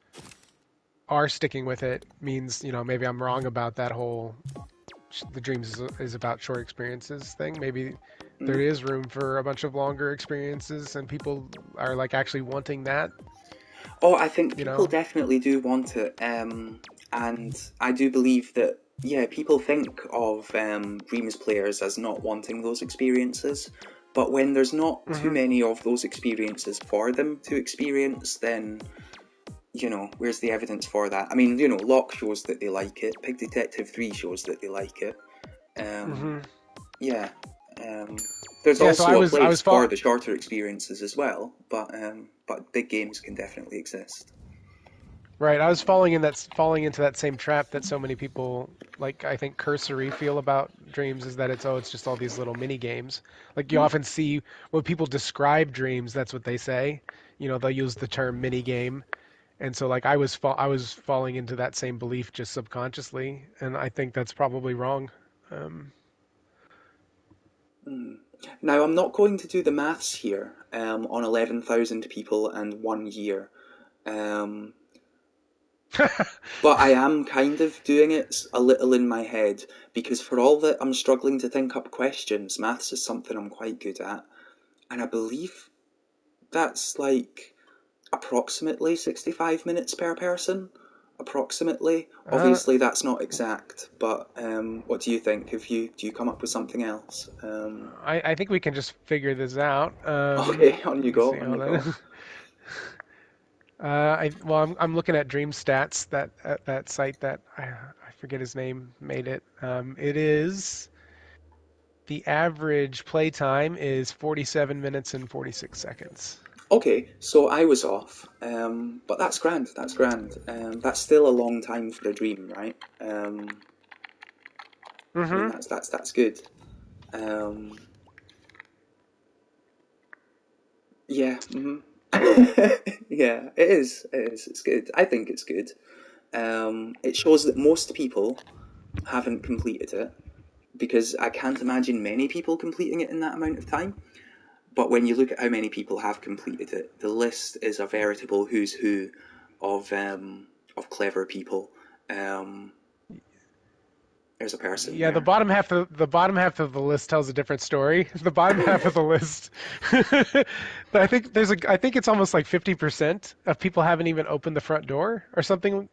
are sticking with it means, you know, maybe I'm wrong about that whole the dreams is about short experiences thing. Maybe there mm. is room for a bunch of longer experiences and people are like actually wanting that, Oh, I think you people know. definitely do want it, and I do believe that, yeah, people think of Dreams players as not wanting those experiences, but when there's not too Hmm. many of those experiences for them to experience, then, where's the evidence for that? I mean, Locke shows that they like it, Pig Detective 3 shows that they like it. Um, Hmm. yeah. Um, there's Yeah, so also a I place was for fall the shorter experiences as well, but big games can definitely exist. right. I was falling into that same trap that so many people like I think cursory feel about dreams is that it's just all these little mini games. Like you Mm. often see when people describe dreams, that's what they say. You know, they'll use the term mini game. And so like I was falling into that same belief just subconsciously, and I think that's probably wrong. Um, Mm. Now, I'm not going to do the maths here on 11,000 people and 1 year, um, but I am kind of doing it a little in my head because for all that I'm struggling to think up questions, maths is something I'm quite good at, and I believe that's like approximately 65 minutes per person. Approximately. uh, Obviously, that's not exact, but what do you think? Do you come up with something else? I think we can just figure this out. Okay, on Let you me go, see. on you Hold go. on. I'm looking at Dream Stats that site that I forget his name made it. It is the average play time is 47 minutes and 46 seconds. Okay, so I was off, but that's grand. That's grand. That's still a long time for a dream, right? I mean, Mm-hmm. that's good. Um, yeah, yeah, it is. It is. It's good. I think it's good. It shows that most people haven't completed it because I can't imagine many people completing it in that amount of time. But when you look at how many people have completed it, the list is a veritable who's who of clever people. Um, there's a person Yeah, there. the bottom half of the list tells a different story. The bottom half of the list, I think it's almost like 50% of people haven't even opened the front door or something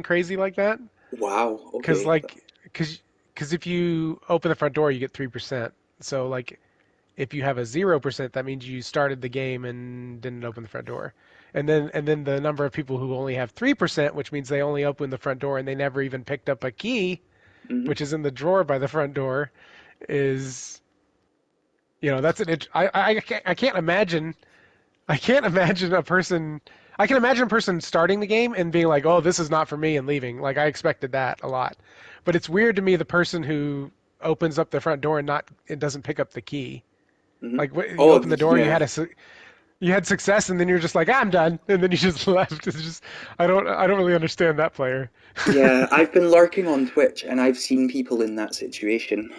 crazy like that. Wow. Because Okay. like because because if you open the front door, you get 3%. So like if you have a 0%, that means you started the game and didn't open the front door. And then the number of people who only have 3%, which means they only opened the front door and they never even picked up a key Hmm. which is in the drawer by the front door, is that's I can't imagine a person. I can imagine a person starting the game and being like, "Oh, this is not for me," and leaving. Like I expected that a lot, but it's weird to me the person who opens up the front door and not it doesn't pick up the key. Hmm. Like you Oh, open the door, yeah. you had success, and then you're just like, "I'm done," and then you just left. It's just I don't really understand that player. Yeah, I've been lurking on Twitch and I've seen people in that situation.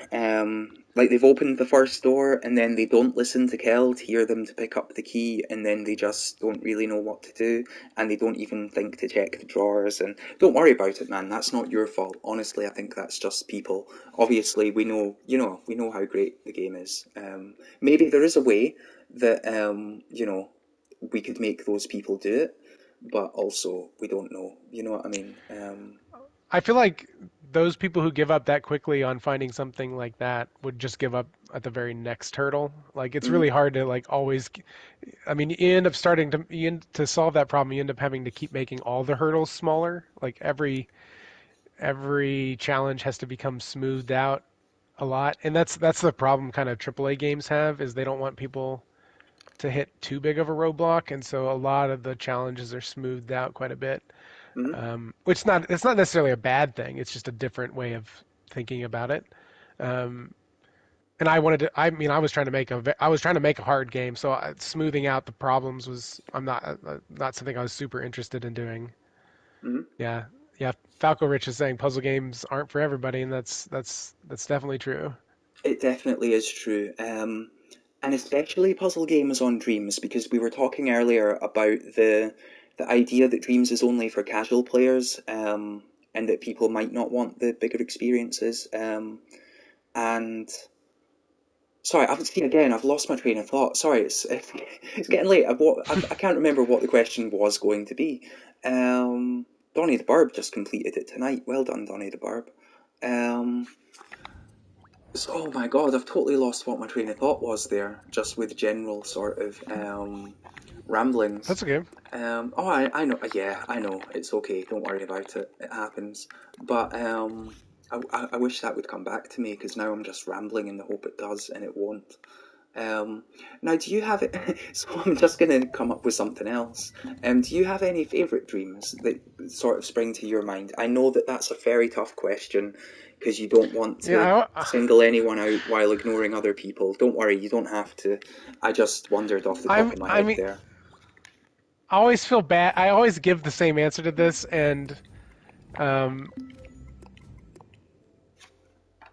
Like they've opened the first door and then they don't listen to Kel to hear them to pick up the key and then they just don't really know what to do and they don't even think to check the drawers and don't worry about it, man. That's not your fault. Honestly, I think that's just people. Obviously, we know how great the game is. Maybe there is a way that we could make those people do it, but also we don't know. You know what I mean? I feel like those people who give up that quickly on finding something like that would just give up at the very next hurdle. Like it's Mm-hmm. really hard to like always. I mean, to solve that problem, you end up having to keep making all the hurdles smaller. Like every challenge has to become smoothed out a lot, and that's the problem kind of AAA games have is they don't want people to hit too big of a roadblock, and so a lot of the challenges are smoothed out quite a bit. Mm-hmm. Which not it's not necessarily a bad thing. It's just a different way of thinking about it. Um, and I wanted to. I mean, I was trying to make a hard game, so smoothing out the problems was not something I was super interested in doing. Mm-hmm. Yeah, yeah. Falco Rich is saying puzzle games aren't for everybody, and that's definitely true. It definitely is true. And especially puzzle games on Dreams, because we were talking earlier about the idea that Dreams is only for casual players, and that people might not want the bigger experiences. And sorry, I've see again. I've lost my train of thought. Sorry, it's getting late. I can't remember what the question was going to be. Donny the Burb just completed it tonight. Well done, Donny the Burb. Um, oh my god, I've totally lost what my train of thought was there, just with general sort of ramblings. That's okay. I know, yeah, I know, it's okay, don't worry about it, it happens. But I wish that would come back to me, because now I'm just rambling in the hope it does, and it won't. Um, Now, do you have it? So I'm just going to come up with something else. Do you have any favourite dreams that sort of spring to your mind? I know that that's a very tough question because you don't want to Yeah, single anyone out while ignoring other people. Don't worry, you don't have to. I just wondered off the top of my I head mean, there. I always feel bad. I always give the same answer to this, and um,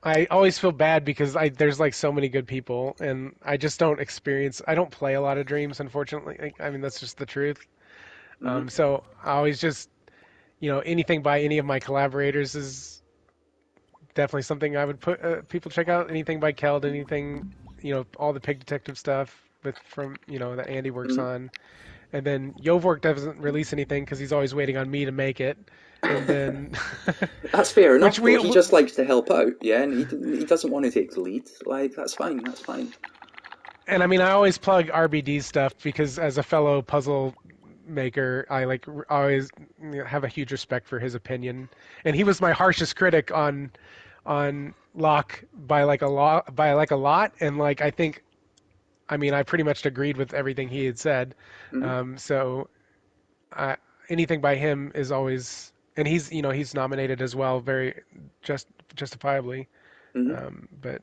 I always feel bad because there's like so many good people, and I just don't experience. I don't play a lot of dreams, unfortunately. I mean, that's just the truth. Hmm. So I always just, anything by any of my collaborators is definitely something I would put people check out. Anything by Keld, anything, all the Pig Detective stuff from that Andy works Hmm. on, and then Yovork doesn't release anything because he's always waiting on me to make it, and then That's fair which enough, though. He just likes to help out, yeah, and he doesn't want to take the lead. Like, that's fine, that's fine. and I mean I always plug RBD stuff because as a fellow puzzle maker, I like always have a huge respect for his opinion, and he was my harshest critic on Locke by like a lot, and like I mean I pretty much agreed with everything he had said, Hmm. so I, anything by him is always, and he's nominated as well, very justifiably. Hmm. But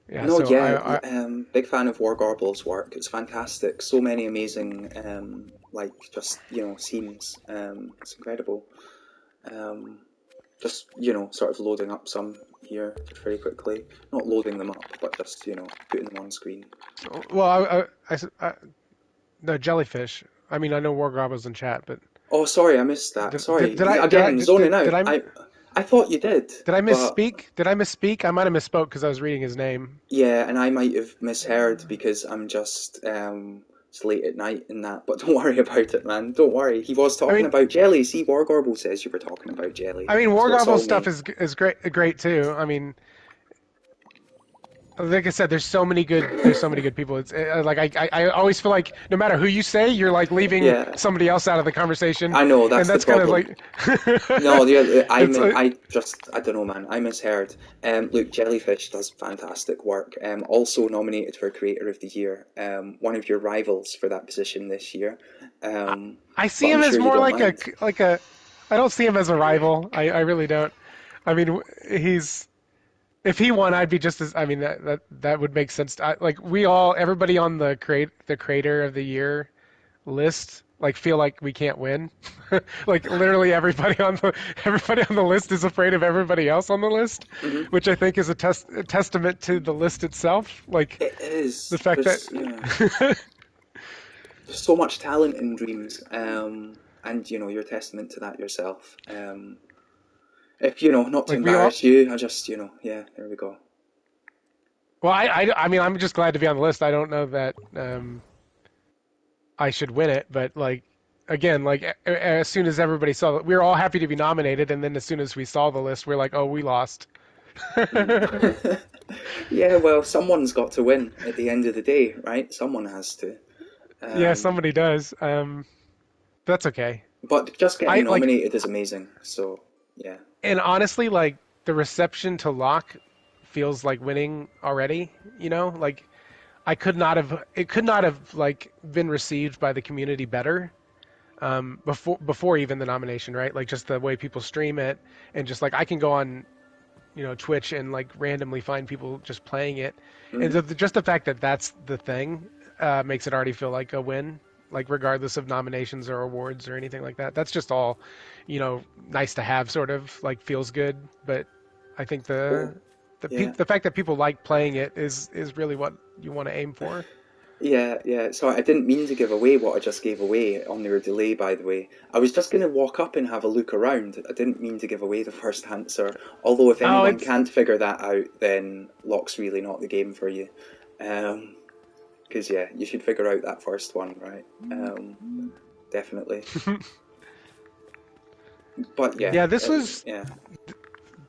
yeah, No, so yeah, I big fan of Wargarble's work. It's fantastic. So many amazing, like just scenes. It's incredible. Um, just sort of loading up some here just very quickly. Not loading them up, but just putting them on screen. well the jellyfish. I mean I know War was in chat, but Oh, sorry, I missed that. did, did, Sorry, did I did I again, did, zoning did, out. did I I thought you did, did I but misspeak? Did I misspeak? I might have misspoke because I was reading his name. yeah, and I might have misheard because I'm just it's late at night and that. But don't worry about it, man. Don't worry. He was I talking mean, about jelly. See, Wargorble says you were talking about jelly, I mean, so it's War all stuff me. is great too. I mean, like I said, there's so many good people. It's like I always feel like no matter who you say, you're like leaving Yeah, somebody else out of the conversation, I know and that's the that's kind of problem. like No, it's I don't know, man. I misheard. Look, Jellyfish does fantastic work. Also nominated for Creator of the Year. One of your rivals for that position this year. I But see I'm him as sure you more don't like a mind. like a. I don't see him as a rival. I really don't. I mean, he's if he won, I'd be just as. I mean, that would make sense. Like everybody on the creator of the year list, like feel like we can't win. Like literally everybody on the list is afraid of everybody else on the list, Hmm. which I think is a testament to the list itself. Like It the is. fact that There's so much talent in Dreams. And you're a testament to that yourself. If not to like we all. embarrass you, I just yeah, there we go. Well, I mean, I'm just glad to be on the list. I don't know that I should win it, but like again, like as soon as everybody saw it, we were all happy to be nominated, and then as soon as we saw the list, we're like, oh, we lost. Yeah, well, someone's got to win at the end of the day, right? Someone has to. Yeah, Um, somebody does. That's okay. but just getting I like, nominated is amazing. So, yeah. and honestly, like the reception to Locke feels like winning already. You know, like it could not have like been received by the community better before even the nomination, right? Like just the way people stream it, and just like I can go on Twitch and like randomly find people just playing it, and Hmm. just the fact that that's the thing makes it already feel like a win, like regardless of nominations or awards or anything like that. That's just all nice to have, sort of like feels good. But I think Cool. Yeah. the fact that people like playing it is really what you want to aim for. Yeah, yeah. So I didn't mean to give away what I just gave away on your delay, by the way. I was just going to walk up and have a look around. I didn't mean to give away the first answer. Although if Oh, anyone it's can't figure that out, then Lock's really not the game for you. Because yeah, you should figure out that first one, right? Definitely. But yeah, yeah. yeah.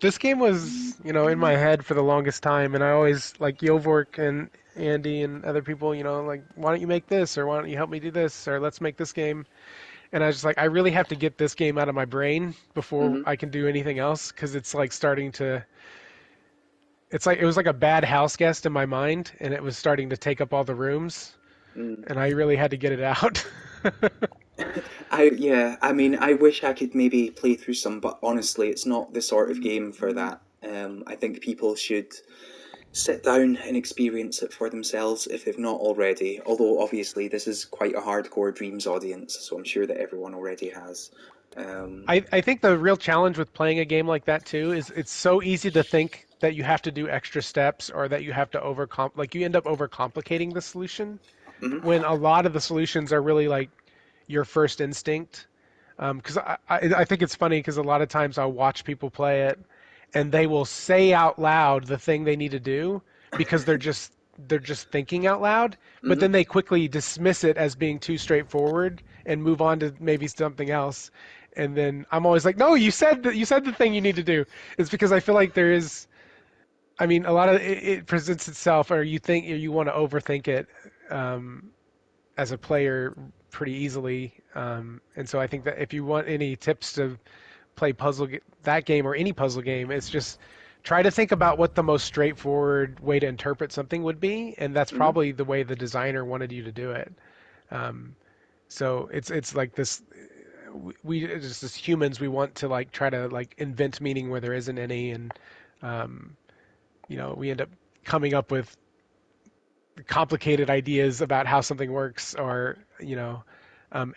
This game was in my head for the longest time, and I always like Yovork and Andy and other people, like, why don't you make this, or why don't you help me do this, or let's make this game. And I was just like, I really have to get this game out of my brain before Hmm. I can do anything else, because it's like starting to. It's like it was like a bad house guest in my mind, and it was starting to take up all the rooms, Mm. and I really had to get it out. Yeah, I mean, I wish I could maybe play through some, but honestly, it's not the sort of game for that. I think people should sit down and experience it for themselves if they've not already. Although obviously this is quite a hardcore Dreams audience, so I'm sure that everyone already has. Um, I think the real challenge with playing a game like that too is it's so easy to think that you have to do extra steps, or that you have to like you end up overcomplicating the solution, mhm, when a lot of the solutions are really like your first instinct. Because I think it's funny because a lot of times I'll watch people play it, and they will say out loud the thing they need to do because they're just thinking out loud, but mhm. then they quickly dismiss it as being too straightforward and move on to maybe something else. And then I'm always like, no, you said the thing you need to do. It's because I feel like there is. I mean, a lot of it presents itself, or you think, or you want to overthink it um, as a player pretty easily. And so I think that if you want any tips to play that game, or any puzzle game, it's just try to think about what the most straightforward way to interpret something would be, and that's Mhm. probably the way the designer wanted you to do it. Um, so it's like this. We just as humans, we want to like try to like invent meaning where there isn't any, and um, we end up coming up with complicated ideas about how something works, or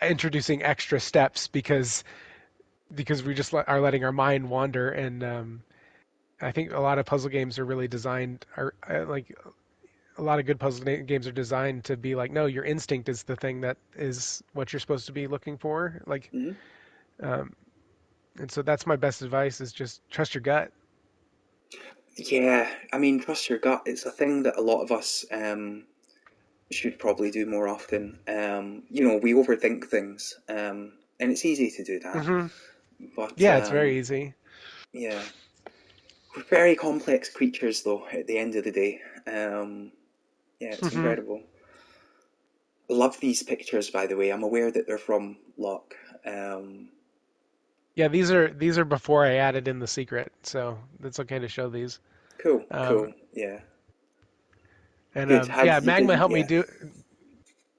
introducing extra steps because we just are letting our mind wander. And I think a lot of puzzle games are really designed, are like a lot of good games are designed to be like, no, your instinct is the thing that is what you're supposed to be looking for. Like, Mhm. um, and so that's my best advice: is just trust your gut. Yeah, I mean, trust your gut. It's a thing that a lot of us should probably do more often. We overthink things, and it's easy to do that. Hmm. But Yeah, it's very easy. yeah, we're very complex creatures, though. At the end of the day, yeah, it's Hmm. incredible. I love these pictures, by the way. I'm aware that they're from Locke. Yeah, these are before I added in the secret, so it's okay to show these. Cool, Um, cool. Yeah, and good. Have yeah, you Magma been? helped me Yeah, do.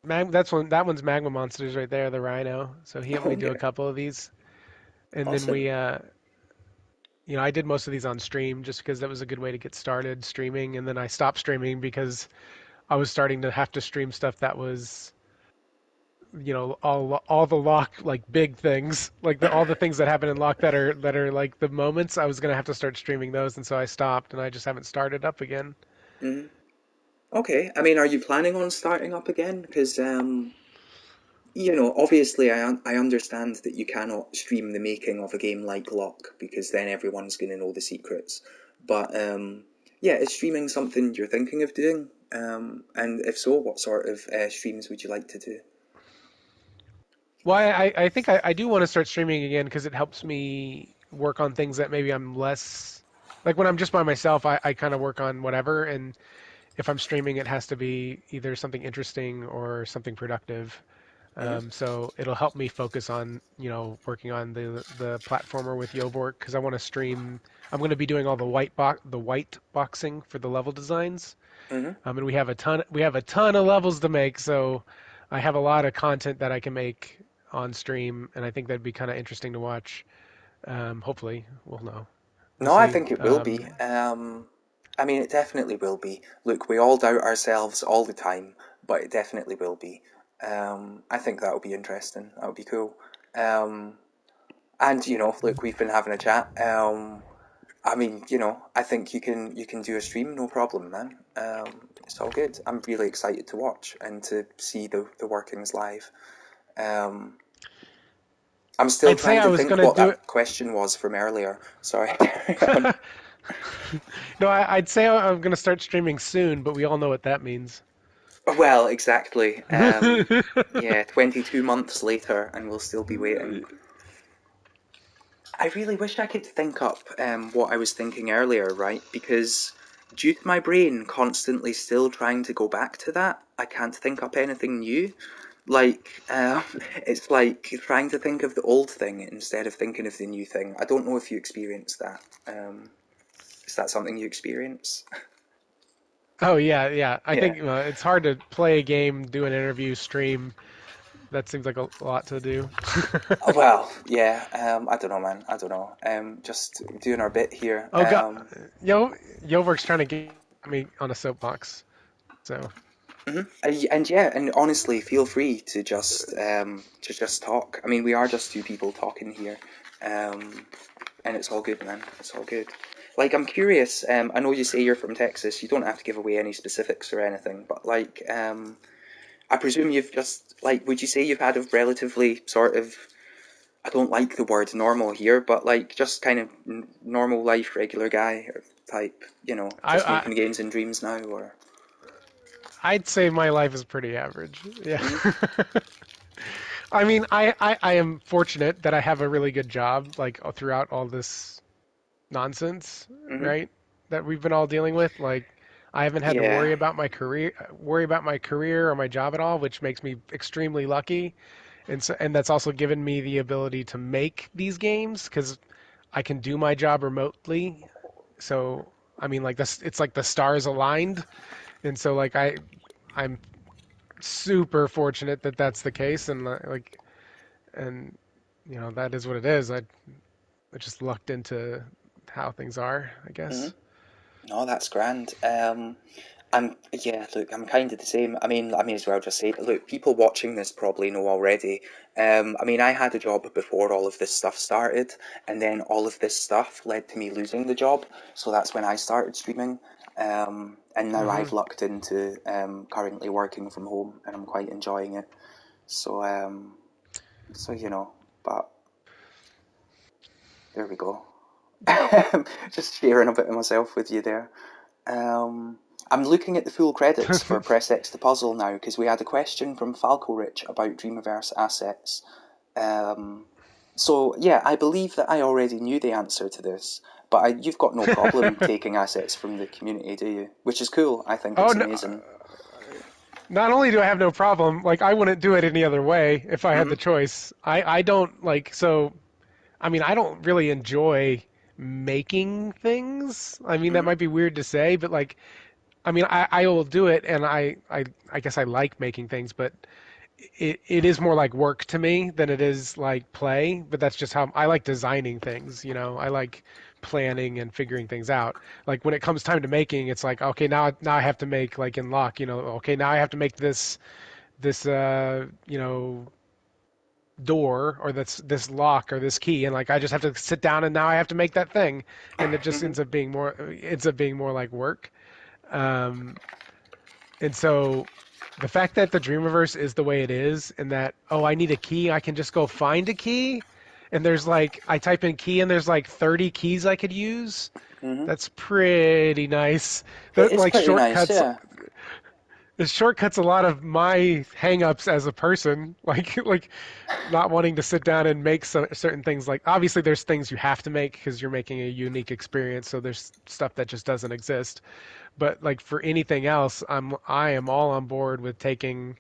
That one's Magma Monsters right there, the Rhino. So he helped me oh do a yeah, couple of these, and then awesome. I did most of these on stream just because that was a good way to get started streaming, and then I stopped streaming because I was starting to have to stream stuff that was, all the lock, like big things, like all the things that happen in lock that are like the moments. I was gonna have to start streaming those, and so I stopped, and I just haven't started up again. Hmm. Okay, I mean, are you planning on starting up again? Because obviously, I understand that you cannot stream the making of a game like Lock because then everyone's going to know the secrets. But yeah, is streaming something you're thinking of doing? And if so, what sort of streams would you like to do? Well, I think I do want to start streaming again because it helps me work on things that maybe I'm less like when I'm just by myself. I kind of work on whatever, and if I'm streaming, it has to be either something interesting or something productive. Hmm. So it'll help me focus on, working on the platformer with Yovork because I want to stream. I'm going to be doing all the white boxing for the level designs. Hmm. And we have a ton of levels to make, so I have a lot of content that I can make on stream, and I think that'd be kind of interesting to watch. Hopefully, we'll know. We'll No, I see. think it will be. I mean, it definitely will be. Look, we all doubt ourselves all the time, but it definitely will be. I think that will be interesting. That would be cool. Um, and look, we've been having a chat. I mean, I think you can do a stream, no problem, man. It's all good. I'm really excited to watch and to see the workings live. Um, I'm still I'd say trying I to was think gonna what do that question was from earlier. Sorry. it. No, I'd say I'm gonna start streaming soon, but we all know what that means. Well, exactly. Yeah, 22 months later, and we'll still be waiting. I really wish I could think up what I was thinking earlier, right? Because due to my brain constantly still trying to go back to that, I can't think up anything new. Like, it's like trying to think of the old thing instead of thinking of the new thing. I don't know if you experience that. Is that something you experience? Oh yeah, yeah. I Yeah. think it's hard to play a game, do an interview, stream. That seems like a lot to do. Well, yeah. I don't know, man. I don't know. Just doing our bit here. Oh god, Yoverk's trying to get me on a soapbox. So Mhm. And yeah, and honestly, feel free to just talk. I mean, we are just two people talking here, um, and it's all good, man. It's all good. Like, I'm curious. I know you say you're from Texas. You don't have to give away any specifics or anything, but like, I presume you've just like, would you say you've had a relatively sort of, I don't like the word normal here, but like just kind of normal life, regular guy type, I, just I making games and dreams now, or. I'd say my life is pretty average. Yeah. Mhm. I mean, I am fortunate that I have a really good job, like throughout all this nonsense, Mhm. right? That we've been all dealing with. Like, I haven't had to Yeah. worry about my career or my job at all, which makes me extremely lucky. And that's also given me the ability to make these games because I can do my job remotely. So, I mean, like this, it's like the stars aligned, and so like I'm super fortunate that that's the case, and and that is what it is. I just lucked into how things are, I Mhm. guess. No, that's grand. Yeah, look, I'm kind of the same. I mean, I may as well just say, look, people watching this probably know already. I mean, I had a job before all of this stuff started, and then all of this stuff led to me losing the job. So that's when I started streaming. And now Hmm. I've lucked into currently working from home, and I'm quite enjoying it. So, but there we go. Just sharing a bit of myself with you there. Um, I'm looking at the full credits for Press X the Puzzle now because we had a question from Falco Rich about Dreamiverse assets. Um, so yeah, I believe that I already knew the answer to this, but you've got no problem taking assets from the community, do you? Which is cool. I think Oh it's no! amazing. Not only do I have no problem, like I wouldn't do it any other way if I had Hmm. the choice. I don't like so. I mean, I don't really enjoy making things. I mean, that Hmm. might be weird to say, but like, I mean, I will do it, and I guess I like making things, but it is more like work to me than it is like play. But that's just how I like designing things. I like planning and figuring things out. Like when it comes time to making, it's like okay, now I have to make like in lock. Okay, now I have to make this door or this lock or this key, and like I just have to sit down and now I have to make that thing, and it just Hmm. ends up being more like work. Um, and so the fact that the Dreamiverse is the way it is, and that, oh, I need a key, I can just go find a key, and there's like, I type in key and there's like 30 keys I could use, Hmm. that's pretty nice. It is Like pretty nice, shortcuts, yeah. it shortcuts a lot of my hang-ups as a person, like not wanting to sit down and make certain things. Like obviously there's things you have to make because you're making a unique experience, so there's stuff that just doesn't exist. But like for anything else, I am all on board with taking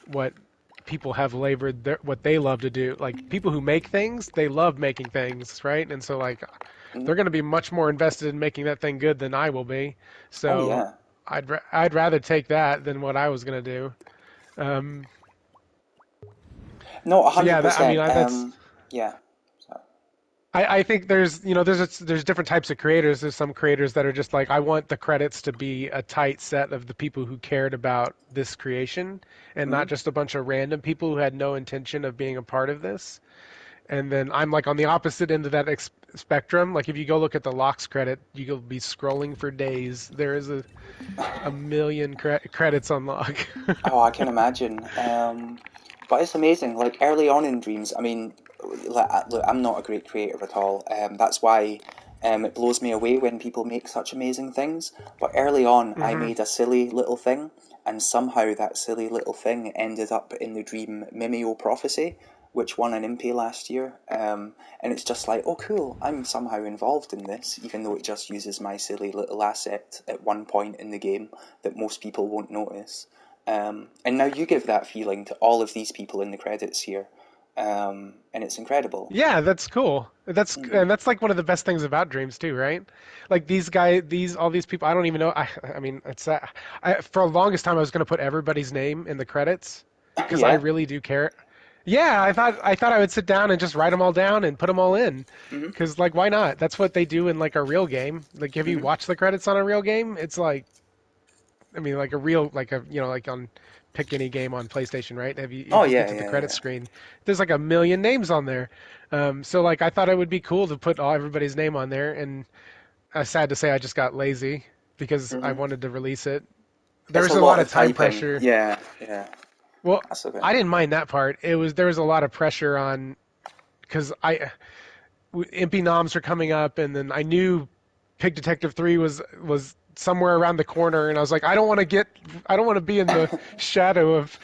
what people have labored what they love to do. Like people who make things, they love making things, right? And so like Mhm. they're going to be much more invested in making that thing good than I will be. Oh So yeah. I'd rather take that than what I was going to do. Um, No, a so hundred yeah, percent. that's Yeah. So, I think there's there's different types of creators. There's some creators that are just like I want the credits to be a tight set of the people who cared about this creation and mhm. not just a bunch of random people who had no intention of being a part of this. And then I'm like on the opposite end of that spectrum. Like if you go look at the locks credit, you'll be scrolling for days. There is a million credits on lock. Oh, I can imagine. But it's amazing. Like early on in Dreams, I mean, look, I'm not a great creator at all. That's why it blows me away when people make such amazing things. But early on, I Hmm. made a silly little thing, and somehow that silly little thing ended up in the Dream Mimeo Prophecy, which won an Impy last year. And it's just like, oh, cool, I'm somehow involved in this, even though it just uses my silly little asset at one point in the game that most people won't notice. And now you give that feeling to all of these people in the credits here, and it's incredible. Yeah, that's cool. Mm. And that's like one of the best things about Dreams too, right? Like these guys, these all these people. I don't even know. I mean, it's for the longest time I was going to put everybody's name in the credits because I Yeah. really do care. Yeah, I thought I would sit down and just write them all down and put them all in, Hmm. because like why not? That's what they do in like a real game. Like have you Hmm. watched the credits on a real game? It's like I mean like a real like a like on pick any game on PlayStation, right? Have you Oh if you yeah, get to the yeah, credits yeah. screen, there's like a million names on there. So like I thought it would be cool to put everybody's name on there, and sad to say I just got lazy because I Hmm. wanted to release it. It's a There's a lot lot of of time typing. pressure. Yeah, yeah. Well, That's okay. I didn't mind that part. There was a lot of pressure on because Impy Noms are coming up, and then I knew Pig Detective 3 was somewhere around the corner, and I was like, I don't want to be in the shadow of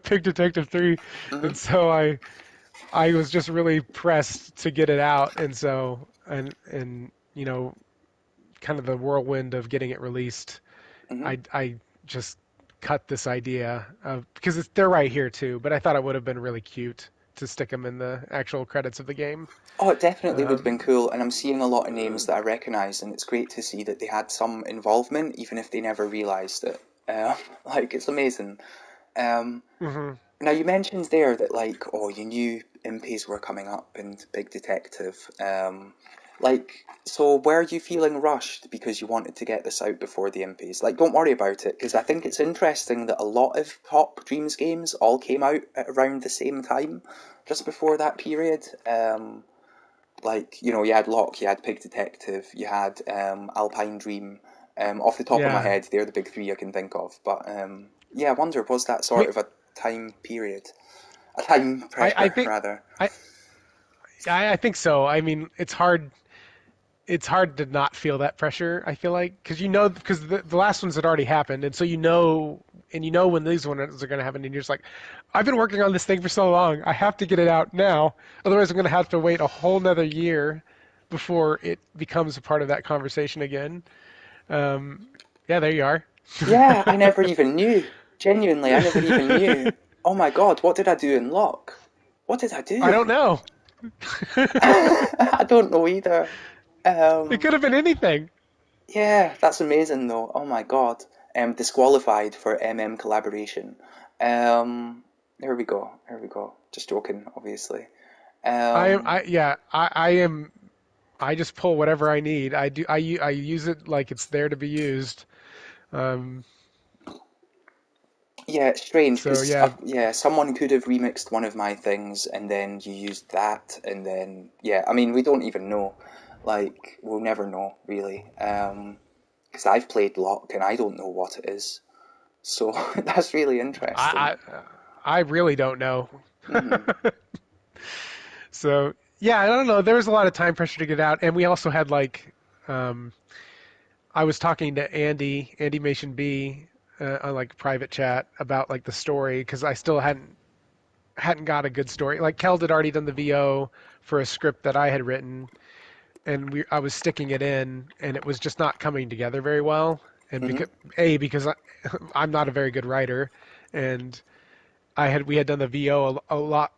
Pig Detective 3, Hmm. and so I was just really pressed to get it out, and so and kind of the whirlwind of getting it released, Hmm. I just cut this idea of because they're right here too, but I thought it would have been really cute to stick them in the actual credits of the game. Oh, it definitely would have been Um, cool, and I'm seeing a lot of names that I recognise, and it's great to see that they had some involvement, even if they never realised it. Like, it's amazing. Um, mhm. Now you mentioned there that like, oh, you knew Impies were coming up and Big Detective. So were you feeling rushed because you wanted to get this out before the Impies? Like, don't worry about it because I think it's interesting that a lot of top Dreams games all came out at around the same time, just before that period. Like you had Locke, you had Pig Detective, you had Alpine Dream. Off the top of my Yeah. head, they're the big three I can think of. But yeah, I wonder, was that I sort mean, of a time period? A time I pressure, think rather. I I think so. I mean, it's hard to not feel that pressure. I feel like because because the last ones had already happened, and so you know when these ones are going to happen, and you're just like, I've been working on this thing for so long, I have to get it out now, otherwise I'm going to have to wait a whole nother year before it becomes a part of that conversation again. Um, yeah, there you are. Yeah, I never even knew. Genuinely, I never even knew. Oh my god, what did I do in Lock? What did I I do? don't know. I don't know either. It Um, could have been anything. yeah, that's amazing though. Oh my god. Disqualified for MM collaboration. There we go. There we go. Just joking, obviously. Um, I yeah, I am. I just pull whatever I need. I use it like it's there to be used. Um, Yeah, it's strange so because yeah, yeah, someone could have remixed one of my things and then you used that and then yeah, I mean we don't even know. Like we'll never know really. Because I've played Lock and I don't know what it is. So that's really interesting. I I really don't know. Hmm. So yeah, I don't know. There was a lot of time pressure to get out, and we also had like, um, I was talking to Andy Mation B, on like private chat about like the story because I still hadn't got a good story. Like Keld had already done the VO for a script that I had written, and I was sticking it in, and it was just not coming together very well. And Hmm. because I'm not a very good writer, and we had done the VO a lot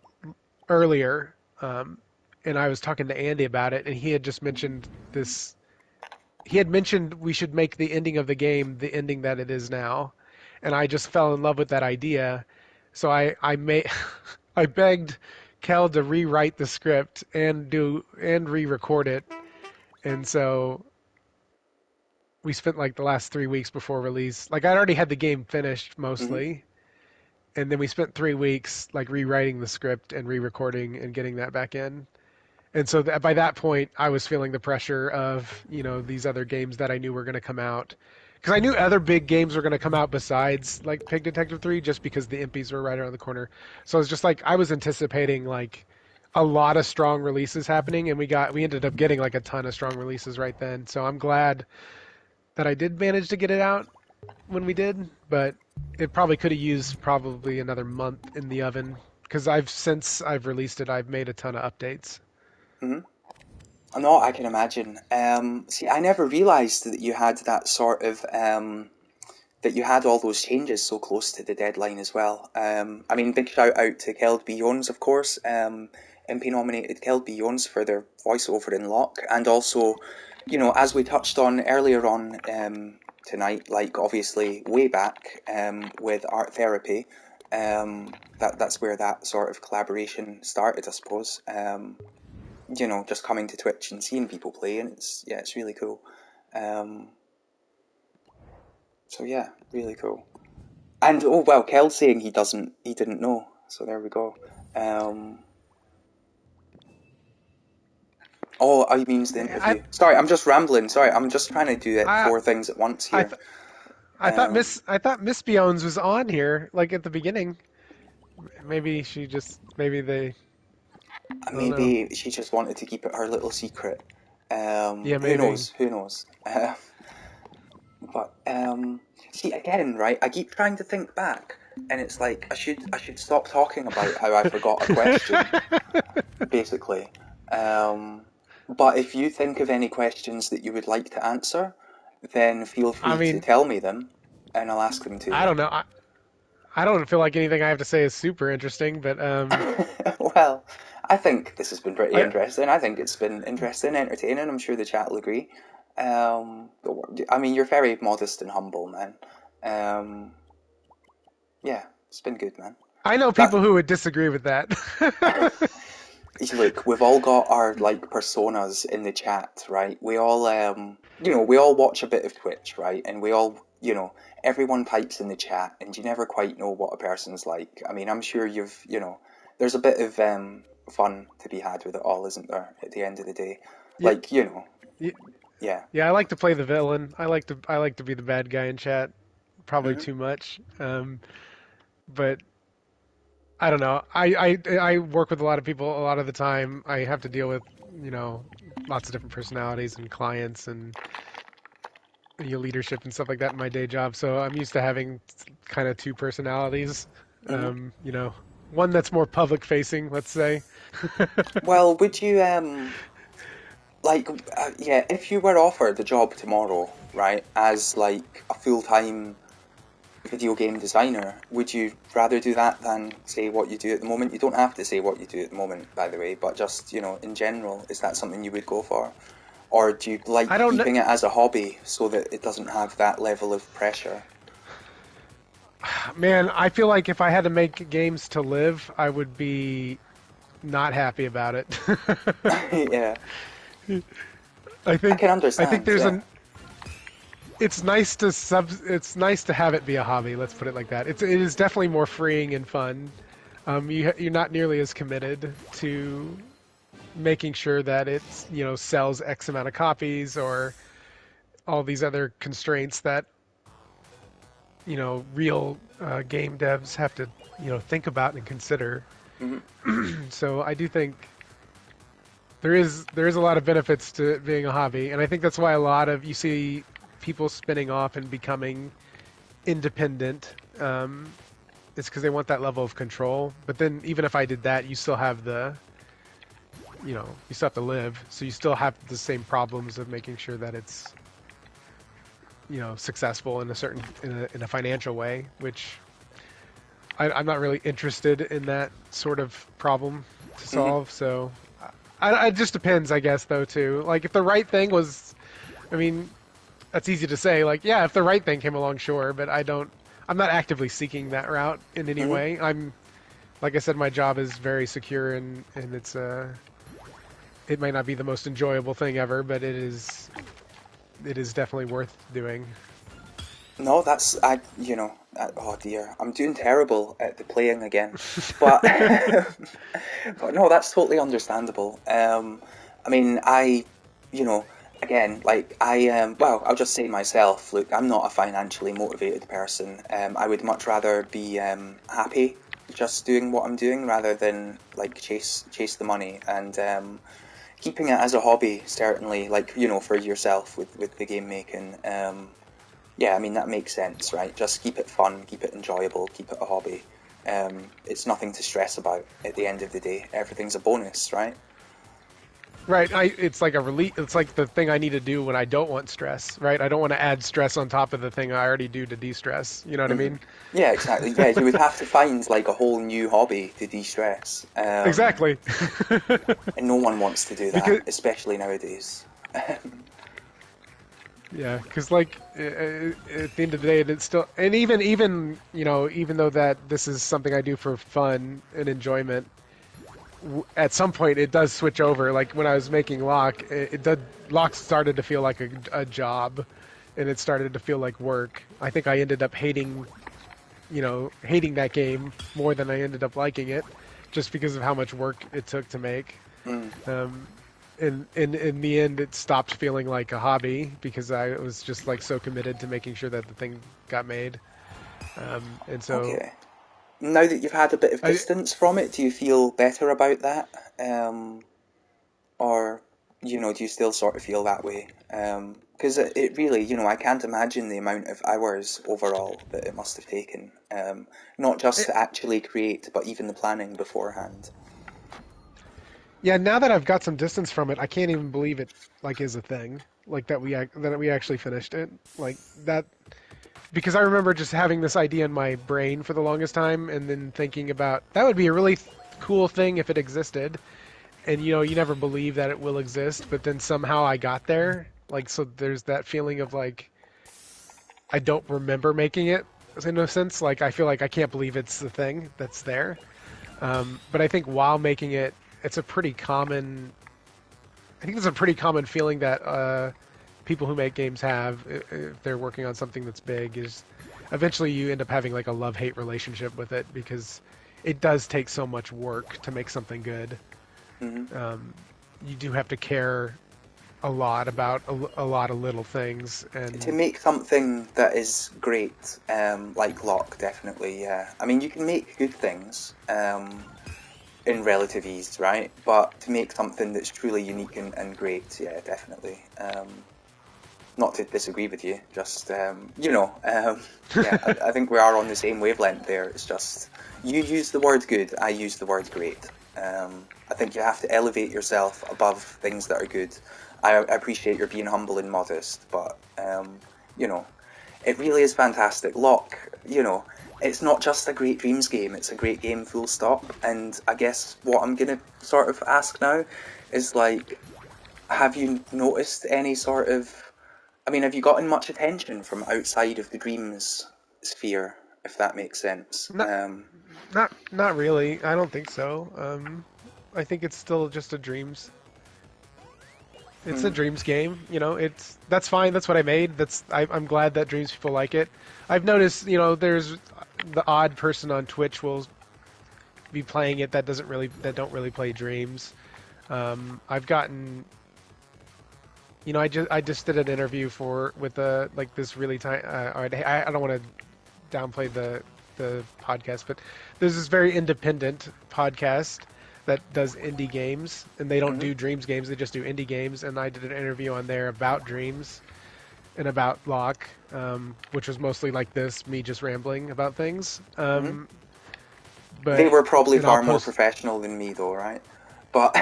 earlier, and I was talking to Andy about it, and he had just mentioned this. He had mentioned we should make the ending of the game the ending that it is now, and I just fell in love with that idea. So I made I begged Kel to rewrite the script and re-record it, and so we spent like the last 3 weeks before release. Like I already had the game finished Hmm. mostly, and then we spent 3 weeks like rewriting the script and re-recording and getting that back in. And so by that point, I was feeling the pressure of these other games that I knew were going to come out, because I knew other big games were going to come out besides like Pig Detective 3, just because the Impies were right around the corner. So I was just like I was anticipating like a lot of strong releases happening, and we ended up getting like a ton of strong releases right then. So I'm glad that I did manage to get it out when we did, but it probably could have used probably another month in the oven because since I've released it, I've made a ton of updates. Hmm. No, I can imagine. See, I never realised that you had that sort of that you had all those changes so close to the deadline as well. I mean, big shout out to Keld B. Jones, of course. MP nominated Keld B. Jones for their voiceover in Lock, and also, as we touched on earlier on tonight, like obviously way back with Art Therapy, that's where that sort of collaboration started, I suppose. Just coming to Twitch and seeing people play, and it's really cool. Um, so yeah, really cool. And oh well, Kel's saying he didn't know. So there we go. Um, oh, he means the I interview. Sorry, I'm just rambling. Sorry, I'm just trying to do it I four things at once I here. th- I thought Um, Miss Biones was on here like at the beginning. Maybe they I don't know. maybe she just wanted to keep it her little secret. Yeah, Who maybe. knows? Who knows? But see again, right? I keep trying to think back, and it's like I should stop talking about how I forgot a question, basically. Um, but if you think of any questions that you would like to answer, then feel I free to mean, tell me them, and I'll ask them to I you. don't know. I don't feel like anything I have to say is super interesting, but Well, I think this has been pretty I interesting. I think it's been interesting, entertaining. I'm sure the chat will agree. I mean, you're very modest and humble, man. Um, yeah, it's been good, man. I know That people who would disagree with that. Look, we've all got our like personas in the chat, right? We all, we all watch a bit of Twitch, right? And we all, everyone types in the chat, and you never quite know what a person's like. I mean, I'm sure there's a bit of fun to be had with it all, isn't there? At the end of the day, Yeah, like, yeah. yeah, I like to play the villain. I like to be the bad guy in chat. Probably Hmm. too much. But I don't know. I work with a lot of people a lot of the time. I have to deal with, you know, lots of different personalities and clients and leadership and stuff like that in my day job. So I'm used to having kind of two personalities. Hmm. You know, one that's more public facing, let's say. Well, would you like yeah, if you were offered the job tomorrow, right, as like a full-time video game designer, would you rather do that than say what you do at the moment? You don't have to say what you do at the moment, by the way, but just, in general, is that something you would go for? Or do you like I don't know. keeping it as a hobby so that it doesn't have that level of pressure? Man, I feel like if I had to make games to live, I would be not happy about it. Yeah, I I think can I think understand, there's yeah. an it's nice to have it be a hobby. Let's put it like that. It is definitely more freeing and fun. You're not nearly as committed to making sure that it's sells X amount of copies or all these other constraints that real game devs have to think about and consider. Hmm. So I do think there is a lot of benefits to it being a hobby, and I think that's why a lot of you see people spinning off and becoming independent. It's because they want that level of control. But then even if I did that, you still have you still have to live. So you still have the same problems of making sure that it's, successful in a financial way, which I'm not really interested in that sort of problem to solve. So it just depends, I guess, though, too. Like, if the right thing was, I mean, that's easy to say. Like, yeah, if the right thing came along, sure, but I'm not actively seeking that route in any way. Like I said, my job is very secure, and it might not be the most enjoyable thing ever, but it is definitely worth doing. No, oh dear, I'm doing terrible at the playing again, but but no, that's totally understandable. I mean, you know, again, like well, I'll just say myself. Look, I'm not a financially motivated person. I would much rather be happy just doing what I'm doing rather than like chase the money, and keeping it as a hobby, certainly, like, for yourself with the game making. Yeah, I mean, that makes sense, right? Just keep it fun, keep it enjoyable, keep it a hobby. It's nothing to stress about at the end of the day. Everything's a bonus, right? Right. It's like a relief. It's like the thing I need to do when I don't want stress, right? I don't want to add stress on top of the thing I already do to de-stress. You know what I mean? Yeah, exactly. Yeah, you would have to find like a whole new hobby to de-stress. Exactly. And no one wants to do that, Because especially nowadays. yeah, because like at the end of the day, it's still, and even even though that this is something I do for fun and enjoyment, at some point it does switch over. Like when I was making Lock, Lock started to feel like a job, and it started to feel like work. I think I ended up hating that game more than I ended up liking it, just because of how much work it took to make. And in the end, it stopped feeling like a hobby because I was just like so committed to making sure that the thing got made. And so Okay. Now that you've had a bit of I, distance from it, do you feel better about that? Or, do you still sort of feel that way? Because it really, I can't imagine the amount of hours overall that it must have taken. Not just to actually create, but even the planning beforehand. yeah, now that I've got some distance from it, I can't even believe it like is a thing like that we actually finished it like that, because I remember just having this idea in my brain for the longest time, and then thinking about that would be a really cool thing if it existed, and you never believe that it will exist, but then somehow I got there. Like, so there's that feeling of like I don't remember making it in a sense. Like, I feel like I can't believe it's the thing that's there. But I think while making it, it's a pretty common. I think it's a pretty common feeling that people who make games have if they're working on something that's big, is eventually you end up having like a love-hate relationship with it, because it does take so much work to make something good. You do have to care a lot about a lot of little things, To and make something that is great, like Locke, definitely, yeah. I mean, you can make good things in relative ease, right? But to make something that's truly unique and great, yeah, definitely. Not to disagree with you, just, yeah, I think we are on the same wavelength there. It's just, you use the word good, I use the word great. I think you have to elevate yourself above things that are good. I appreciate your being humble and modest, but, it really is fantastic. Locke, it's not just a great Dreams game, it's a great game full stop. And I guess what I'm going to sort of ask now is, like, have you noticed any sort of, I mean, have you gotten much attention from outside of the Dreams sphere, if that makes sense? not not really. I don't think so. I think it's still just a dreams. It's a Hmm. dreams game. That's fine. That's what I made. I'm glad that dreams people like it. I've noticed, there's the odd person on Twitch will be playing it that don't really play dreams. I've gotten, I just did an interview with like this really tiny. I don't want to downplay the podcast, but there's this very independent podcast that does indie games, and they don't Hmm. do dreams games. They just do indie games. And I did an interview on there about dreams, and about Locke, which was mostly like this, me just rambling about things. Hmm. They But were probably and I'll far more post. professional than me, though, right? But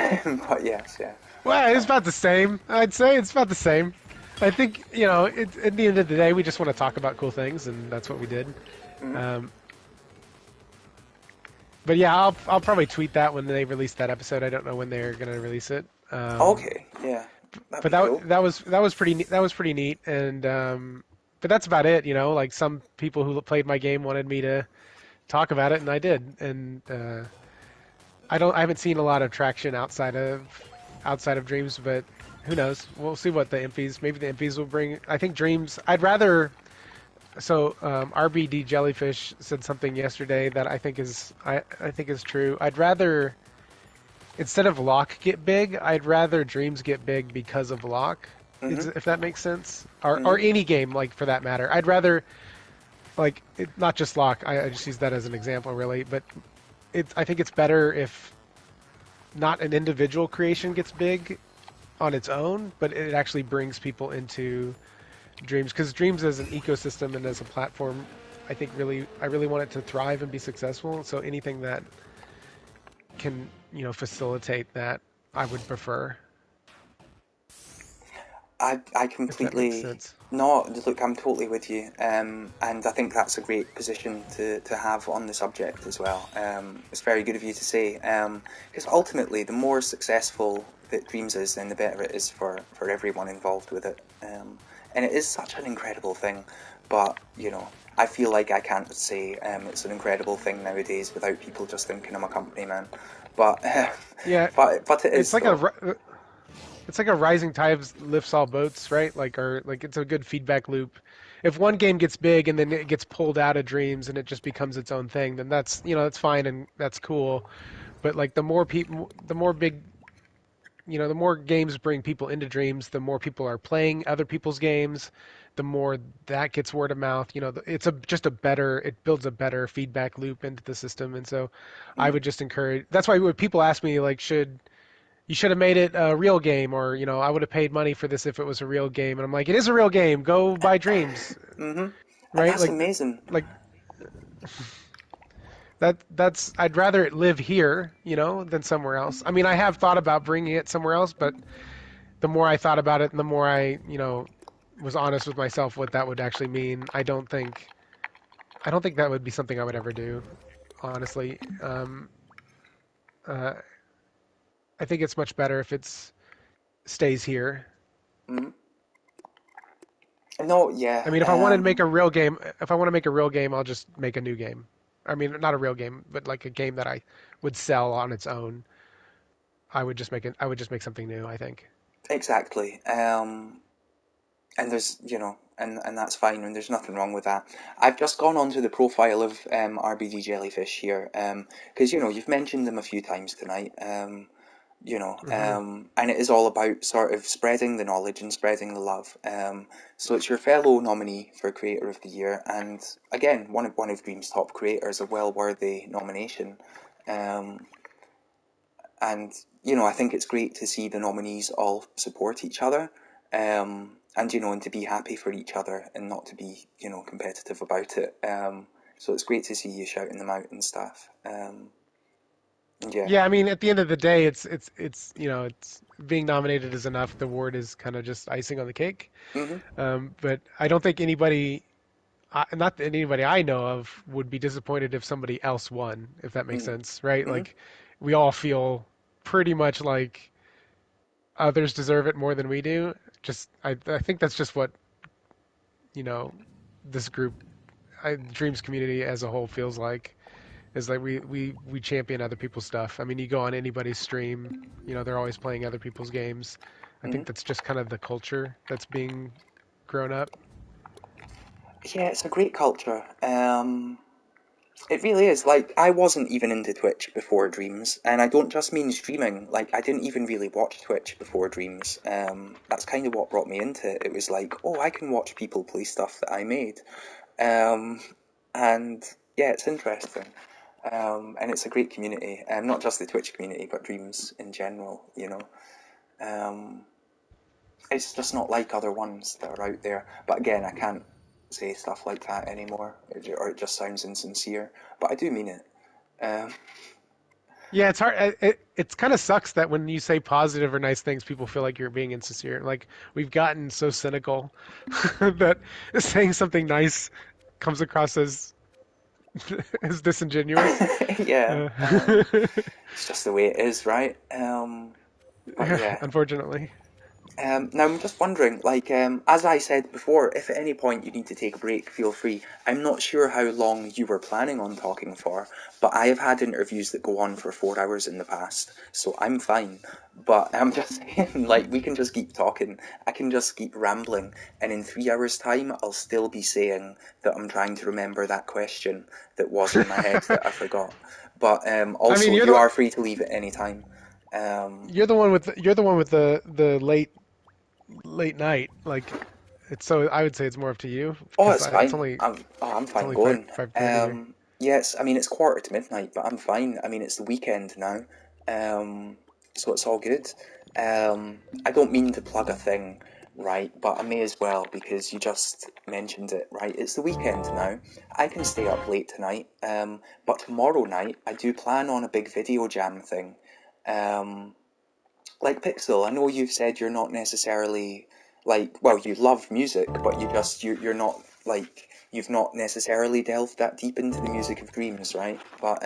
but yes, yeah. Well, it's Uh, about the same. I'd say it's about the same. I think at the end of the day, we just want to talk about cool things, and that's what we did. mhm. Um, but yeah, I'll probably tweet that when they release that episode. I don't know when they're gonna release it. Okay, yeah, that'd But be cool. that was pretty that was pretty neat. And but that's about it. Like some people who played my game wanted me to talk about it, and I did. And I haven't seen a lot of traction outside of Dreams, but who knows? We'll see what the Impies. Maybe the Impies will bring. I think Dreams. I'd rather. So RBD Jellyfish said something yesterday that I think is true. I'd rather instead of Lock get big, I'd rather Dreams get big because of Lock. Hmm. If that makes sense, or Hmm. any game like for that matter. I'd rather not just Lock. I just use that as an example, really. But I think it's better if not an individual creation gets big on its own, but it actually brings people into Dreams, because Dreams as an ecosystem and as a platform, I really want it to thrive and be successful. So anything that can facilitate that, I would prefer, I if that makes completely sense. no. Look, I'm totally with you, and I think that's a great position to have on the subject as well. It's very good of you to say, because ultimately, the more successful that Dreams is, then the better it is for everyone involved with it. And it is such an incredible thing, but I feel like I can't say it's an incredible thing nowadays without people just thinking I'm a company man. But Yeah, but it it's is like though. it's like a rising tide lifts all boats, right? Like it's a good feedback loop. If one game gets big and then it gets pulled out of Dreams and it just becomes its own thing, then that's fine and that's cool. But like the more big, the more games bring people into Dreams, the more people are playing other people's games, the more that gets word of mouth. It's it builds a better feedback loop into the system. And so I Mm, would just encourage. That's why when people ask me like, you should have made it a real game, or I would have paid money for this if it was a real game. And I'm like, it is a real game. Go buy Dreams, mm-hmm. And right? that's amazing. Like that's I'd rather it live here, than somewhere else. I mean, I have thought about bringing it somewhere else, but the more I thought about it, and the more I, was honest with myself what that would actually mean, I don't think that would be something I would ever do, honestly. Uh, I think it's much better if it's stays here. Mm. No, I yeah. mean, if I want to make a real game, I'll just make a new game. I mean, not a real game, but like a game that I would sell on its own. I would just make something new, I think. Exactly. And there's, and that's fine, and there's nothing wrong with that. I've just gone onto the profile of RBD Jellyfish here, because you've mentioned them a few times tonight. Hmm. And it is all about sort of spreading the knowledge and spreading the love. So it's your fellow nominee for Creator of the Year, and again, one of Dream's top creators, a well worthy nomination. Um, and I think it's great to see the nominees all support each other, and to be happy for each other and not to be competitive about it. So it's great to see you shouting them out and stuff. And yeah. Yeah, I mean, at the end of the day, it's being nominated is enough. The award is kind of just icing on the cake. Hmm. But I don't think not that anybody I know of, would be disappointed if somebody else won, if that makes Hmm. sense, right? Hmm. Like, we all feel pretty much like others deserve it more than we do. I think that's just what, you know, this Dreams community as a whole feels like. Is like we champion other people's stuff. I mean, you go on anybody's stream, they're always playing other people's games. I Hmm. think that's just kind of the culture that's being grown up. Yeah, it's a great culture. It really is. Like, I wasn't even into Twitch before Dreams, and I don't just mean streaming. Like, I didn't even really watch Twitch before Dreams. That's kind of what brought me into it. It was like, oh, I can watch people play stuff that I made. Um, and yeah, it's interesting. And it's a great community. Not just the Twitch community, but Dreams in general. Um, It's just not like other ones that are out there. But again, I can't say stuff like that anymore, or it just sounds insincere. But I do mean it. Um, Yeah, it's hard. It's kind of sucks that when you say positive or nice things, people feel like you're being insincere. Like we've gotten so cynical that saying something nice comes across as as disingenuous. yeah, Uh, it's just the way it is, right? But yeah, unfortunately. now I'm just wondering, like, as I said before, if at any point you need to take a break, feel free. I'm not sure how long you were planning on talking for, but I have had interviews that go on for 4 hours in the past, so I'm fine. But I'm just saying, like, we can just keep talking. I can just keep rambling, and in 3 hours' time, I'll still be saying that I'm trying to remember that question that was in my head that I forgot. But I mean, also, you are free to leave at any time. Um, you're the one with the late night. Like it's so I would say it's more up to you Oh, because it's it's fine. only I'm it's fine only going. 5:30 here. Yes, I mean it's quarter to midnight, but I'm fine. I mean it's the weekend now, um, so it's all good. I don't mean to plug a thing, right? But I may as well because you just mentioned it, right? It's the weekend now. I can stay up late tonight, but tomorrow night I do plan on a big video jam thing. Um, like Pixel, I know you've said you're not necessarily like, well, you love music, but you're not like you've not necessarily delved that deep into the music of dreams, right? But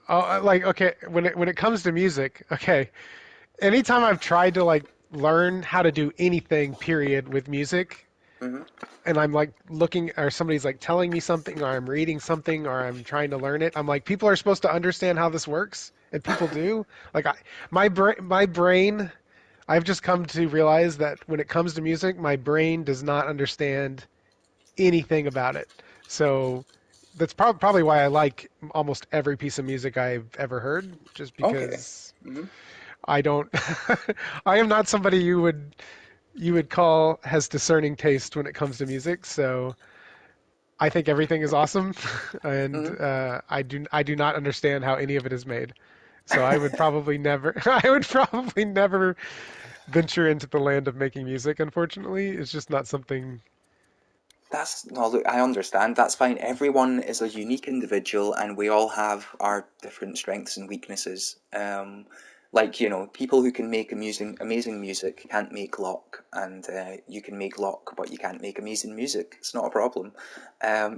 Oh, like okay, when it comes to music, okay. Anytime I've tried to like learn how to do anything, period, with music, mhm. and I'm like looking, or somebody's like telling me something, or I'm reading something, or I'm trying to learn it, I'm like, people are supposed to understand how this works, and people do. Like my brain, I've just come to realize that when it comes to music, my brain does not understand anything about it. So that's probably why I like almost every piece of music I've ever heard, just Okay. because Hmm. I don't. I am not somebody you would call has discerning taste when it comes to music. So I think everything is awesome, and Hmm. I do not understand how any of it is made. So I would probably never I would probably never venture into the land of making music. Unfortunately, it's just not something. That's no, look, I understand. That's fine. Everyone is a unique individual, and we all have our different strengths and weaknesses. Like people who can make amazing music can't make lock, and you can make lock, but you can't make amazing music. It's not a problem.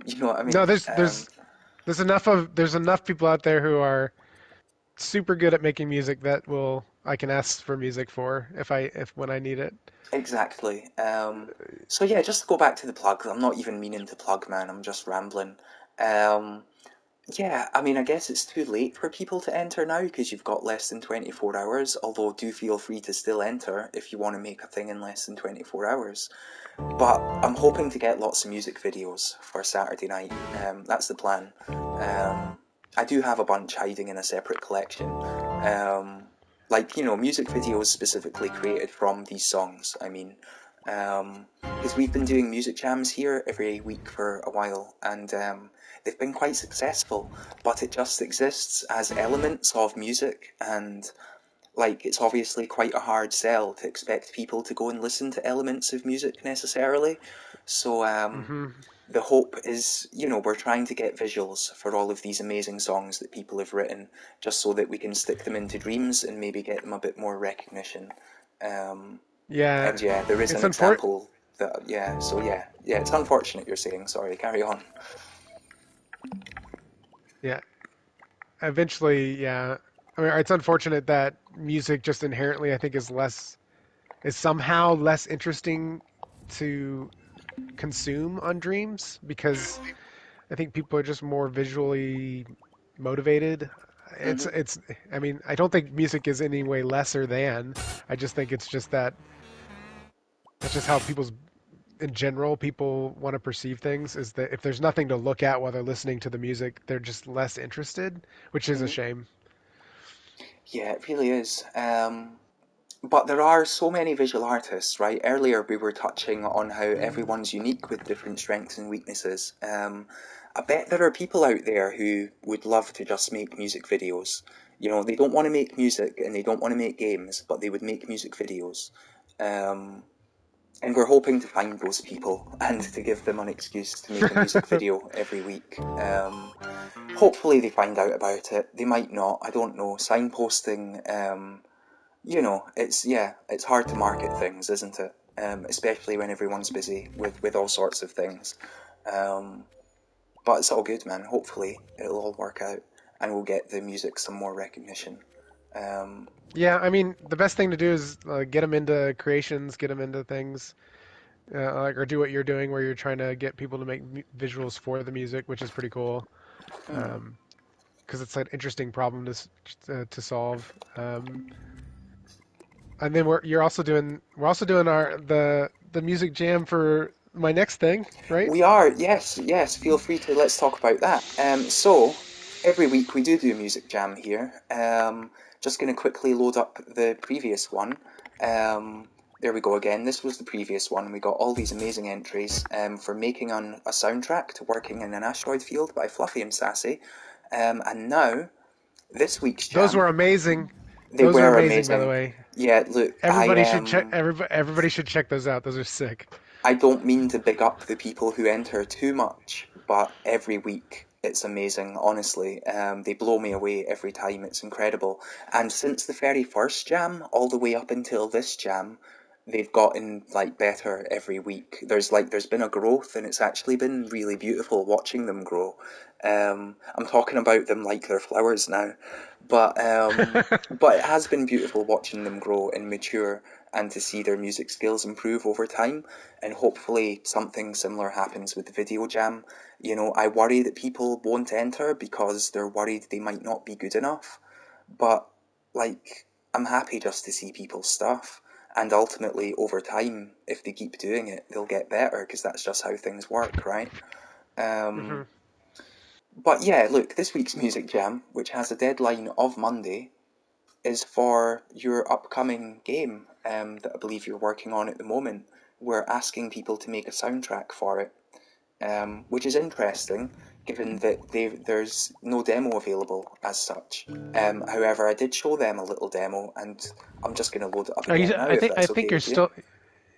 You know what I No, mean? there's enough people out there who are super good at making music that will I can ask for music for if when I need it. Exactly. So yeah, just to go back to the plug. I'm not even meaning to plug, man. I'm just rambling. Um, Yeah, I mean, I guess it's too late for people to enter now because you've got less than 24 hours, although do feel free to still enter if you want to make a thing in less than 24 hours. But I'm hoping to get lots of music videos for Saturday night. That's the plan. I do have a bunch hiding in a separate collection. Like, music videos specifically created from these songs, I mean. Because we've been doing music jams here every week for a while, and they've been quite successful, but it just exists as elements of music, and like it's obviously quite a hard sell to expect people to go and listen to elements of music necessarily. So Hmm. the hope is, we're trying to get visuals for all of these amazing songs that people have written, just so that we can stick them into Dreams and maybe get them a bit more recognition. Um, Yeah, and yeah, there is it's an unfor- example that yeah, it's unfortunate you're saying. Sorry, carry on. Yeah, eventually, yeah. I mean, it's unfortunate that music just inherently, I think, is somehow less interesting to consume on Dreams because I think people are just more visually motivated. It's Hmm. it's I mean, I don't think music is any way lesser than. I just think it's just that that's just how people's in general people want to perceive things is that if there's nothing to look at while they're listening to the music, they're just less interested, which is a Hmm. shame. Yeah, it really is. But there are so many visual artists, right? Earlier we were touching on how everyone's unique with different strengths and weaknesses. I bet there are people out there who would love to just make music videos. They don't want to make music and they don't want to make games, but they would make music videos. Um, And we're hoping to find those people and to give them an excuse to make a music video every week. Hopefully they find out about it. They might not. I don't know. Signposting, it's hard to market things, isn't it? Especially when everyone's busy with all sorts of things. But it's all good, man. Hopefully it'll all work out and we'll get the music some more recognition. Yeah, I mean, the best thing to do is get them into creations, get them into things, or do what you're doing, where you're trying to get people to make visuals for the music, which is pretty cool, because it's an interesting problem to solve. And then we're also doing the music jam for my next thing, right? We are, yes, yes. Feel free to let's talk about that. So every week we do a music jam here. Just going to quickly load up the previous one. There we go again. This was the previous one. We got all these amazing entries for making on a soundtrack to Working in an Asteroid Field by Fluffy and Sassy. And now this week's jam. Those were amazing. They Those are were amazing, by the amazing. way. Yeah, look, Everybody should check. Everybody should check those out. Those are sick. I don't mean to big up the people who enter too much, but every week it's amazing, honestly. They blow me away every time, it's incredible. And since the very first jam, all the way up until this jam, they've gotten like better every week. There's been a growth, and it's actually been really beautiful watching them grow. I'm talking about them like they're flowers now, but but it has been beautiful watching them grow and mature, and to see their music skills improve over time. And hopefully something similar happens with the video jam. You know, I worry that people won't enter because they're worried they might not be good enough. But like, I'm happy just to see people's stuff. And ultimately, over time, if they keep doing it, they'll get better, because that's just how things work, right? Hmm. But yeah, look, this week's Music Jam, which has a deadline of Monday, is for your upcoming game that I believe you're working on at the moment. We're asking people to make a soundtrack for it, which is interesting, given that there's no demo available as such. However, I did show them a little demo, and I'm just going to load it up Are you? again now, if I that's think okay you're with you. still.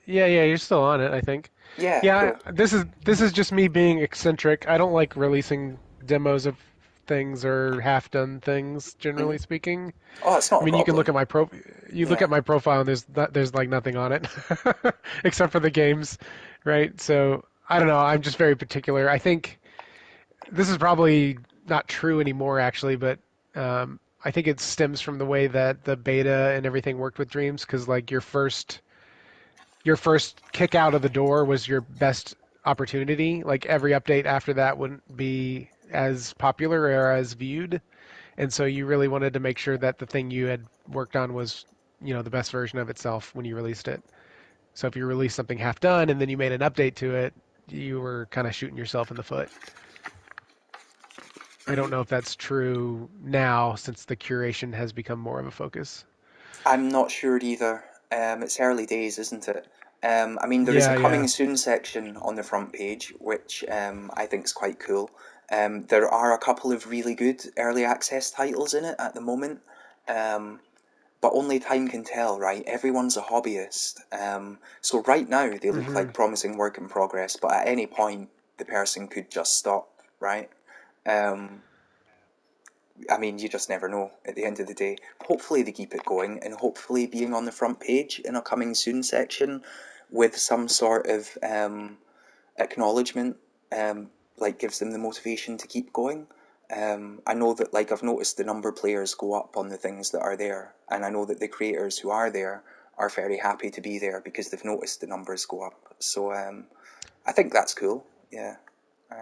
Yeah, yeah, you're still on it, I think. Yeah, Yeah, cool. this is just me being eccentric. I don't like releasing demos of things or half-done things, Hmm. generally speaking. Oh, it's not I a mean, you can look problem. at you look Yeah. at my profile and there's like nothing on it except for the games, right? So, I don't know, I'm just very particular. I think this is probably not true anymore actually, but I think it stems from the way that the beta and everything worked with Dreams, because like your first kick out of the door was your best opportunity. Like every update after that wouldn't be as popular or as viewed, and so you really wanted to make sure that the thing you had worked on was, the best version of itself when you released it. So if you released something half done and then you made an update to it, you were kind of shooting yourself in the foot. I don't Hmm. know if that's true now since the curation has become more of a focus. I'm not sure either. It's early days, isn't it? I mean, there is a Yeah, coming yeah. soon section on the front page, which I think is quite cool. There are a couple of really good early access titles in it at the moment, um, but only time can tell, right? Everyone's a hobbyist. So right now they look Hmm. like promising work in progress, but at any point the person could just stop, right? Um, I mean, you just never know at the end of the day. Hopefully, they keep it going, and hopefully, being on the front page in a coming soon section with some sort of acknowledgement, like gives them the motivation to keep going. I know that, like, I've noticed the number of players go up on the things that are there, and I know that the creators who are there are very happy to be there because they've noticed the numbers go up. So, I think that's cool. Yeah.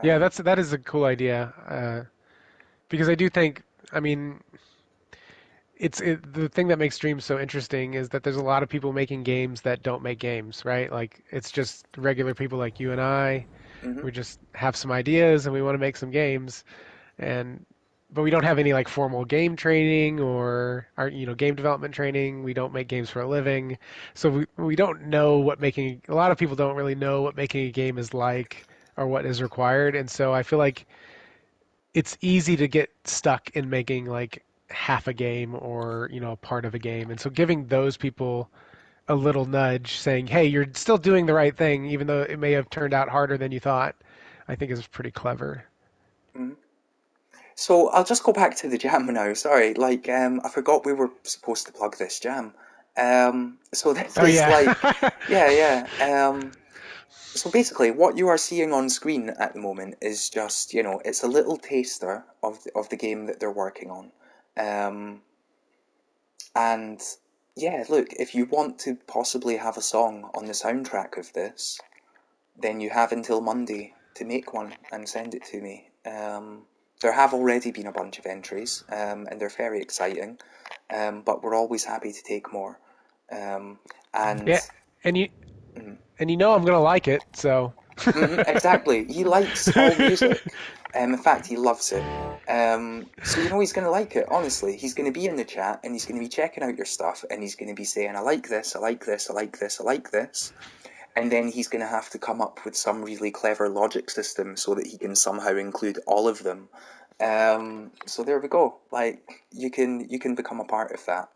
Yeah, Um, that is a cool idea. Because I do think, I mean, the thing that makes streams so interesting is that there's a lot of people making games that don't make games, right? Like it's just regular people like you and I. mhm. We just have some ideas and we want to make some games, and but we don't have any like formal game training or our game development training. We don't make games for a living, so we don't know what making. A lot of people don't really know what making a game is like or what is required, and so I feel like it's easy to get stuck in making like half a game or part of a game, and so giving those people a little nudge saying, "Hey, you're still doing the right thing, even though it may have turned out harder than you thought," I think is pretty clever. Mhm. So I'll just go back to the jam now. Sorry, like I forgot we were supposed to plug this jam. So this Oh is yeah. like, yeah, yeah. So basically, what you are seeing on screen at the moment is just, it's a little taster of the game that they're working on. Um, and yeah, look, if you want to possibly have a song on the soundtrack of this, then you have until Monday to make one and send it to me. There have already been a bunch of entries, and they're very exciting, but we're always happy to take more. Um, and Yeah, and you mm, and you know I'm gonna like it, so. exactly, he likes all music. In fact, he loves it. So he's going to like it. Honestly, he's going to be in the chat and he's going to be checking out your stuff and he's going to be saying, "I like this, I like this, I like this, I like this." And then he's going to have to come up with some really clever logic system so that he can somehow include all of them. So there we go. Like you can become a part of that.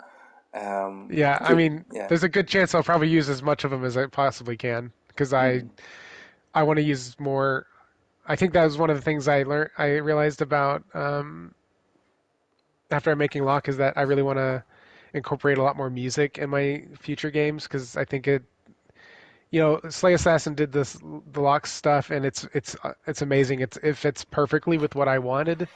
Yeah, I Good. mean, Yeah. there's a good chance I'll probably use as much of them as I possibly can because Mm, I want to use more. I think that was one of the things I realized about after making Lock is that I really want to incorporate a lot more music in my future games because I think Slay Assassin did the Lock stuff and it's amazing. It fits perfectly with what I wanted,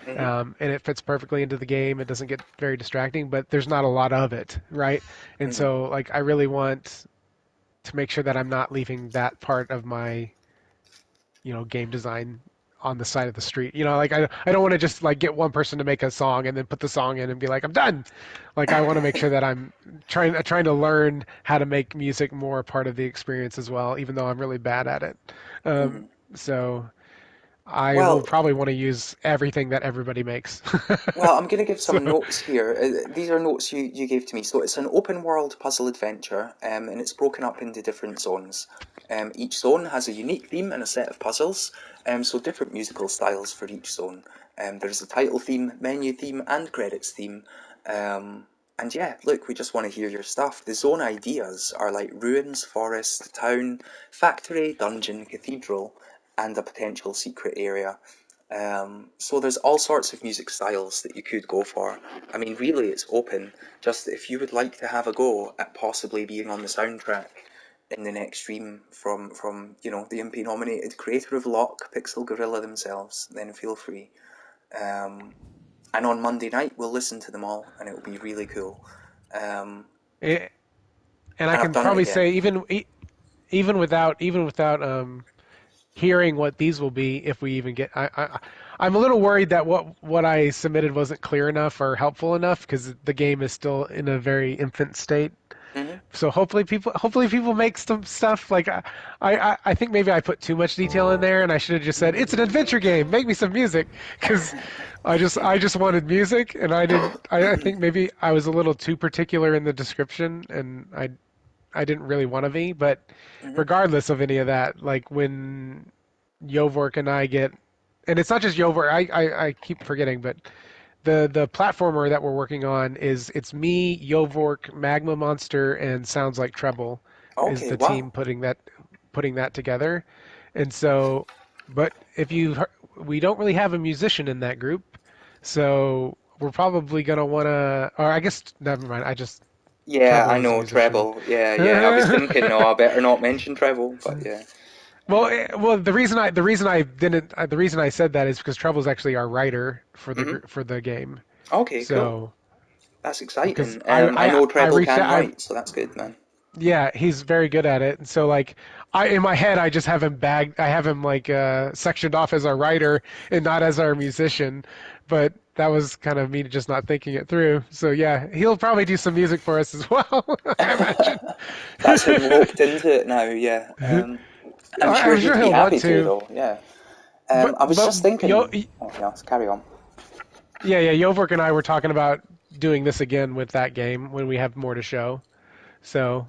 mm-hmm, and it fits perfectly into the game. It doesn't get very distracting, but there's not a lot of it, right? And mm-hmm, so like I really want to make sure that I'm not leaving that part of my game design on the side of the street. Like I don't want to just like get one person to make a song and then put the song in and be like I'm done. Like I want to make sure that I'm trying to learn how to make music more a part of the experience as well, even though I'm really bad at it. mm-hmm. So I will Well, probably want to use everything that everybody makes. Well, I'm going to give So some notes here. These are notes you gave to me. So it's an open world puzzle adventure, and it's broken up into different zones. Each zone has a unique theme and a set of puzzles, so different musical styles for each zone. There's a title theme, menu theme, and credits theme. And yeah, look, we just want to hear your stuff. The zone ideas are like ruins, forest, town, factory, dungeon, cathedral, and a potential secret area. So there's all sorts of music styles that you could go for. I mean, really, it's open. Just if you would like to have a go at possibly being on the soundtrack in the next stream from the Impy nominated creator of Lock, Pixel Gorilla themselves, then feel free. Um, and on Monday night, we'll listen to them all, and it will be really cool. Um, and I and I've can done it probably again. say even without hearing what these will be if we even get I'm a little worried that what I submitted wasn't clear enough or helpful enough because the game is still in a very infant state. Hmm. So hopefully people make some stuff like I think maybe I put too much detail in there and I should have just said it's an adventure game, make me some music because I just wanted music and I didn't I think maybe I was a little too particular in the description and I didn't really want to be, but Hmm. regardless of any of that, like when Yovork and I get, and it's not just Yovork, I keep forgetting, but the platformer that we're working on it's me, Yovork, Magma Monster, and Sounds Like Treble is Okay, the wow. team putting that together, and so, but if we don't really have a musician in that group, so we're probably gonna wanna, or I guess never mind, I just Yeah, I Treble is a know, musician. treble. Yeah, yeah. I was thinking, no, I better not mention treble, but yeah. Well, the reason I said that is because Treble's actually our writer for the Hmm. for the game. Okay, cool. So That's because exciting. I know I treble reached can out, write, so that's good, man. yeah, he's very good at it. And so like I in my head I just have him I have him like sectioned off as our writer and not as our musician, but that was kind of me just not thinking it through. So yeah, he'll probably do some music for us as well, I imagine. That's him roped into it now, yeah. I'm sure I'm he'd sure be he'll want happy to, to, though, yeah. but I was but just yo, thinking. Oh, yeah, carry on. yeah, Yovork and I were talking about doing this again with that game when we have more to show. So,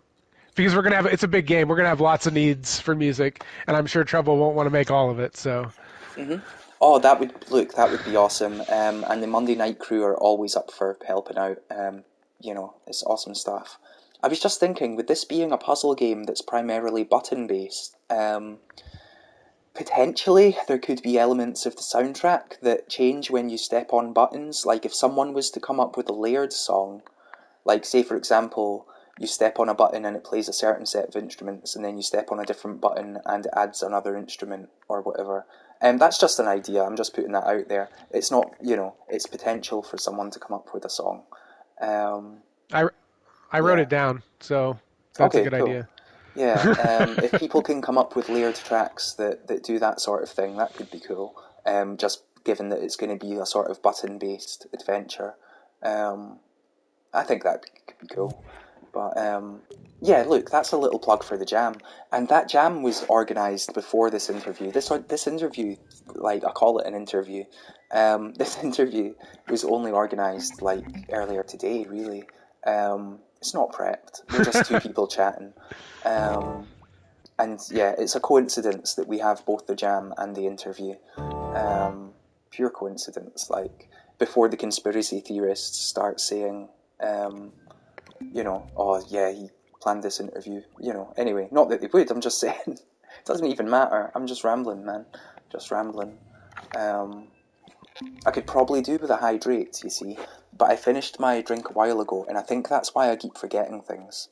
because it's a big game, we're gonna have lots of needs for music, and I'm sure Trouble won't want to make all of it. So, Hmm. Oh, that would be awesome. And the Monday night crew are always up for helping out. It's awesome stuff. I was just thinking, with this being a puzzle game that's primarily button-based, potentially there could be elements of the soundtrack that change when you step on buttons. Like if someone was to come up with a layered song, like say for example, you step on a button and it plays a certain set of instruments, and then you step on a different button and it adds another instrument or whatever. That's just an idea. I'm just putting that out there. It's not, it's potential for someone to come up with a song. Um, I I wrote yeah. it down, so that's a Okay, good cool. idea. Yeah, if people can come up with layered tracks that do that sort of thing, that could be cool. Just given that it's going to be a sort of button-based adventure, um, I think that could be cool. But yeah, look, that's a little plug for the jam, and that jam was organised before this interview. This interview, like I call it an interview. This interview was only organised like earlier today, really. It's not prepped. We're just two people chatting. Um, and yeah, it's a coincidence that we have both the jam and the interview. Pure coincidence. Like before the conspiracy theorists start saying, oh yeah, he planned this interview. Anyway, not that they would. I'm just saying, it doesn't even matter. I'm just rambling, man. Just rambling. I could probably do with a hydrate, you see, but I finished my drink a while ago, and I think that's why I keep forgetting things.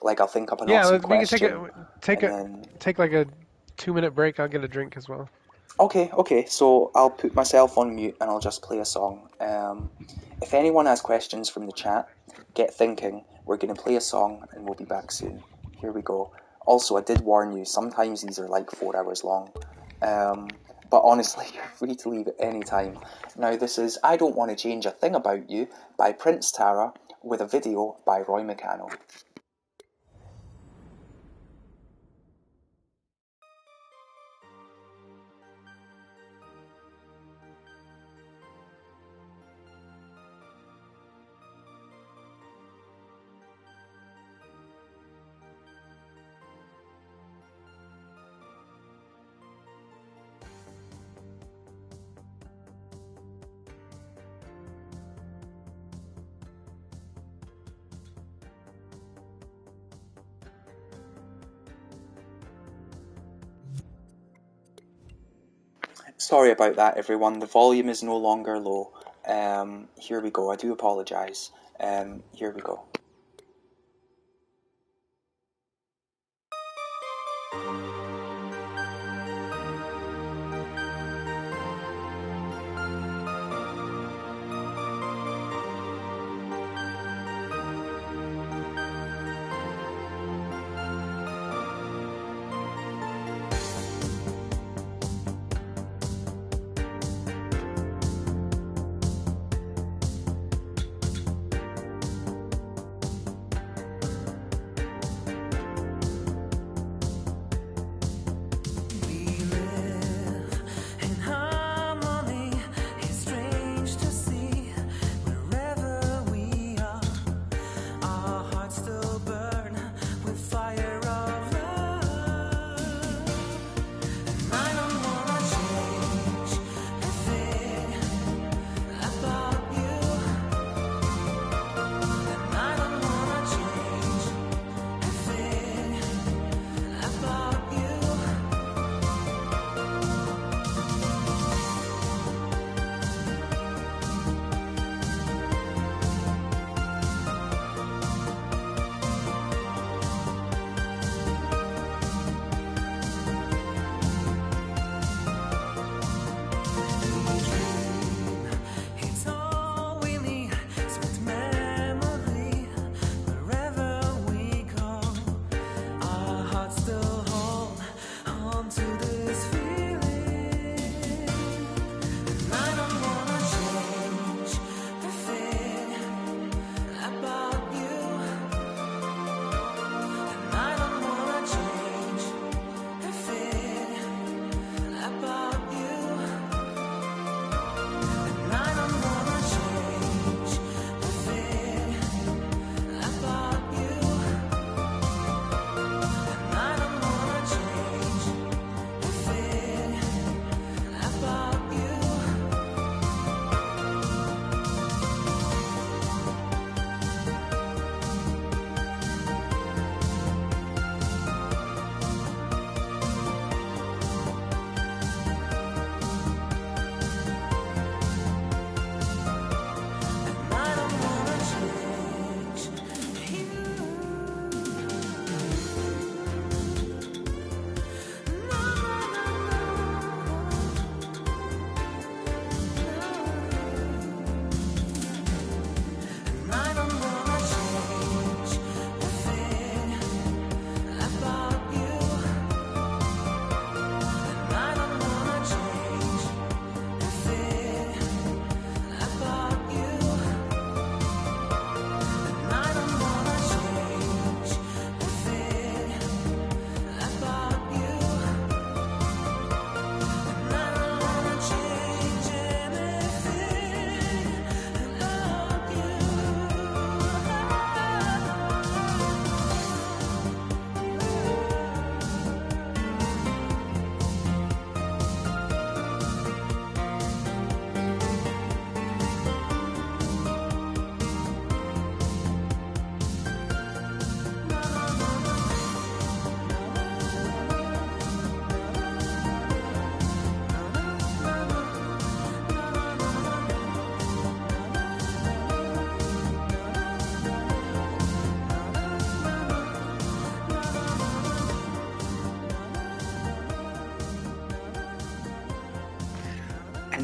Like I'll think of an Yeah, awesome we can question, take and a then take like a 2 minute break. I'll get a drink as well. okay. So I'll put myself on mute and I'll just play a song. If anyone has questions from the chat, get thinking. We're gonna play a song, and we'll be back soon. Here we go. Also, I did warn you. Sometimes these are like 4 hours long. But honestly, you're free to leave at any time. Now, this is I Don't Want to Change a Thing About You by Prince Tara with a video by Roy McCannell. Sorry about that, everyone. The volume is no longer low. Here we go. I do apologise. Here we go.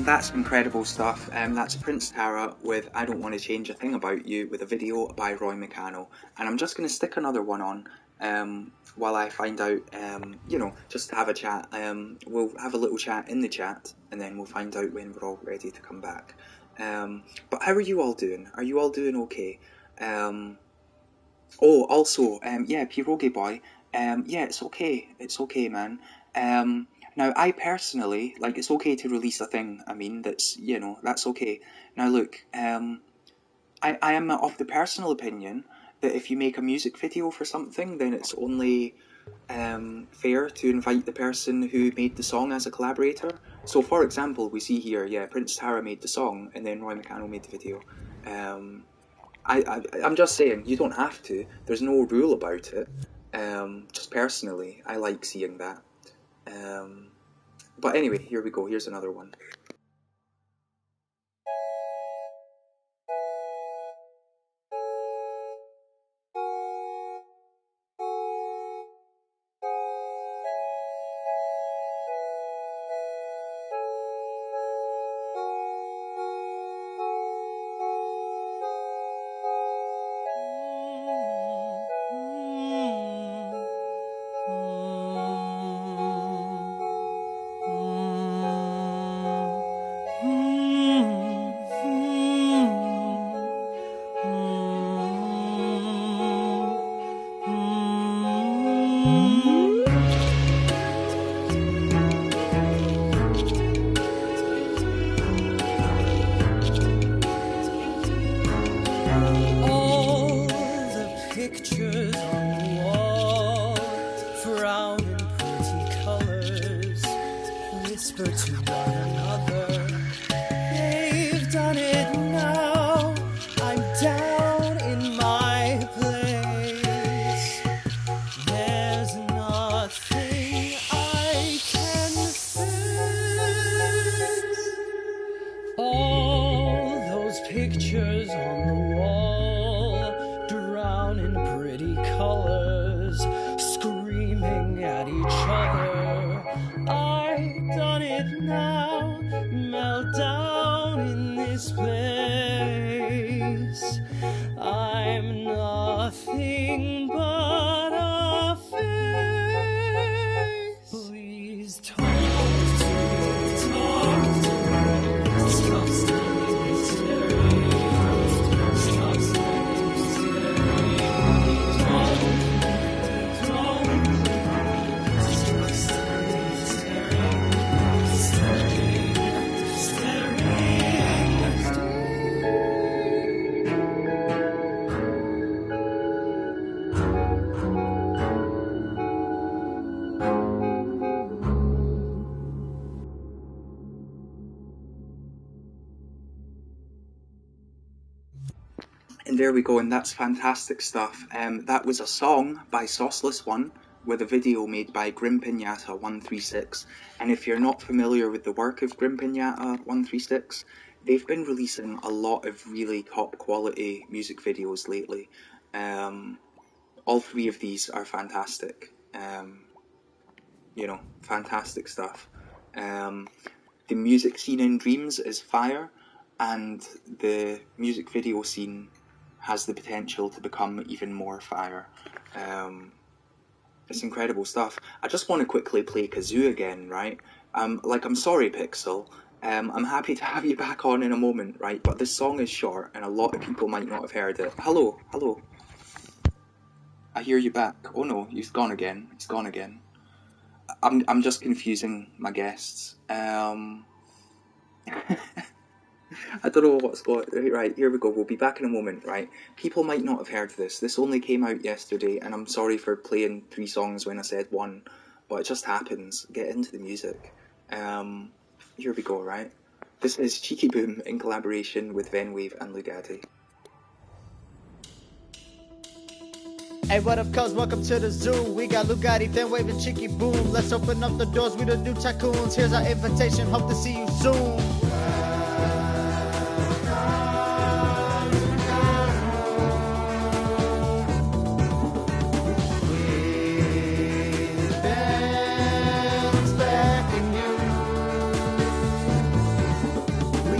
That's incredible stuff. That's Prince Tara with I Don't Want to Change a Thing About You with a video by Roy McCannell. And I'm just going to stick another one on while I find out, just to have a chat. We'll have a little chat in the chat and then we'll find out when we're all ready to come back. But how are you all doing? Are you all doing okay? Pierogi Boy. Yeah, it's okay. It's okay, man. Now, I personally, it's okay to release a thing, that's okay. Now, look, I am of the personal opinion that if you make a music video for something, then it's only fair to invite the person who made the song as a collaborator. So, for example, we see here, Prince Tara made the song, and then Roy McCannell made the video. I'm just saying, you don't have to. There's no rule about it. Just personally, I like seeing that. But anyway, here we go. Here's another one. And there we go, and that's fantastic stuff. That was a song by Sauceless One with a video made by Grim Pinata 136. And if you're not familiar with the work of Grim Pinata 136, they've been releasing a lot of really top quality music videos lately. All three of these are fantastic. Fantastic stuff. The music scene in Dreams is fire, and the music video scene has the potential to become even more fire. It's incredible stuff. I just want to quickly play Kazoo again, right? I'm sorry, Pixel. I'm happy to have you back on in a moment, right? But this song is short, and a lot of people might not have heard it. Hello. I hear you back. Oh no, he's gone again. I'm just confusing my guests. I don't know what's going on. Right, here we go. We'll be back in a moment, right? People might not have heard this. This only came out yesterday, and I'm sorry for playing 3 songs when I said 1, but it just happens. Get into the music. Here we go, right? This is Cheeky Boom in collaboration with Venwave and Lugatti. Hey, what up, cuz? Welcome to the zoo. We got Lugatti, Venwave, and Cheeky Boom. Let's open up the doors, we the new tycoons. Here's our invitation, hope to see you soon.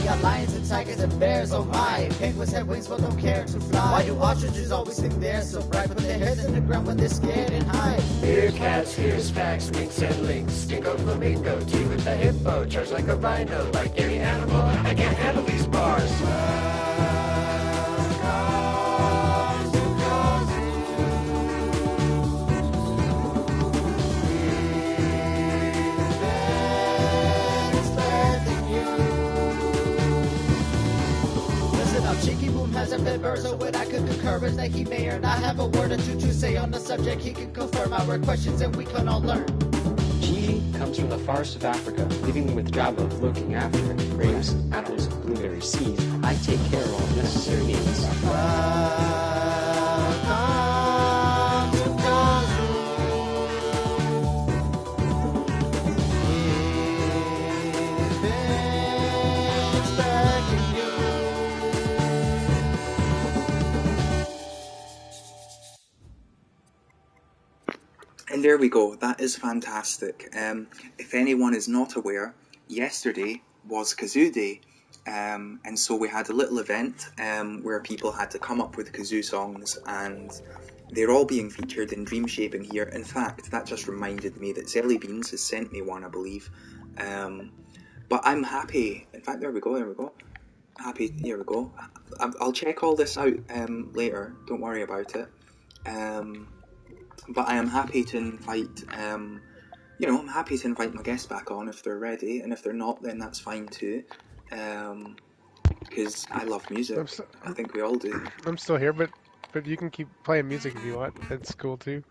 got lions and tigers and bears, oh my. Penguins have wings but don't care to fly. Why do ostriches always think they're so bright, put their heads in the ground when they're scared and hide? Here cats, here's facts, winks and links. Stinko, flamingo, tea with the hippo. Charge like a rhino, like any animal. I can't handle these bars. Cheeky Boom has a bit bird, so what I could concur is that he may or not have a word or two to say on the subject. He can confirm our questions and we can all learn. Tea comes from the forest of Africa, leaving me with the job of looking after it. Grapes, apples, blueberry seeds. I take care of all necessary needs. And there we go, that is fantastic. If anyone is not aware, yesterday was Kazoo Day, and so we had a little event where people had to come up with kazoo songs, and they're all being featured in Dream Shaping here. In fact, that just reminded me that Zelly Beans has sent me one, I believe. But I'm happy, in fact, there we go. Happy, here we go. I'll check all this out later, don't worry about it. But I am happy to invite, I'm happy to invite my guests back on if they're ready, and if they're not, then that's fine too. Because I love music. I think we all do. I'm still here, but you can keep playing music if you want. It's cool too.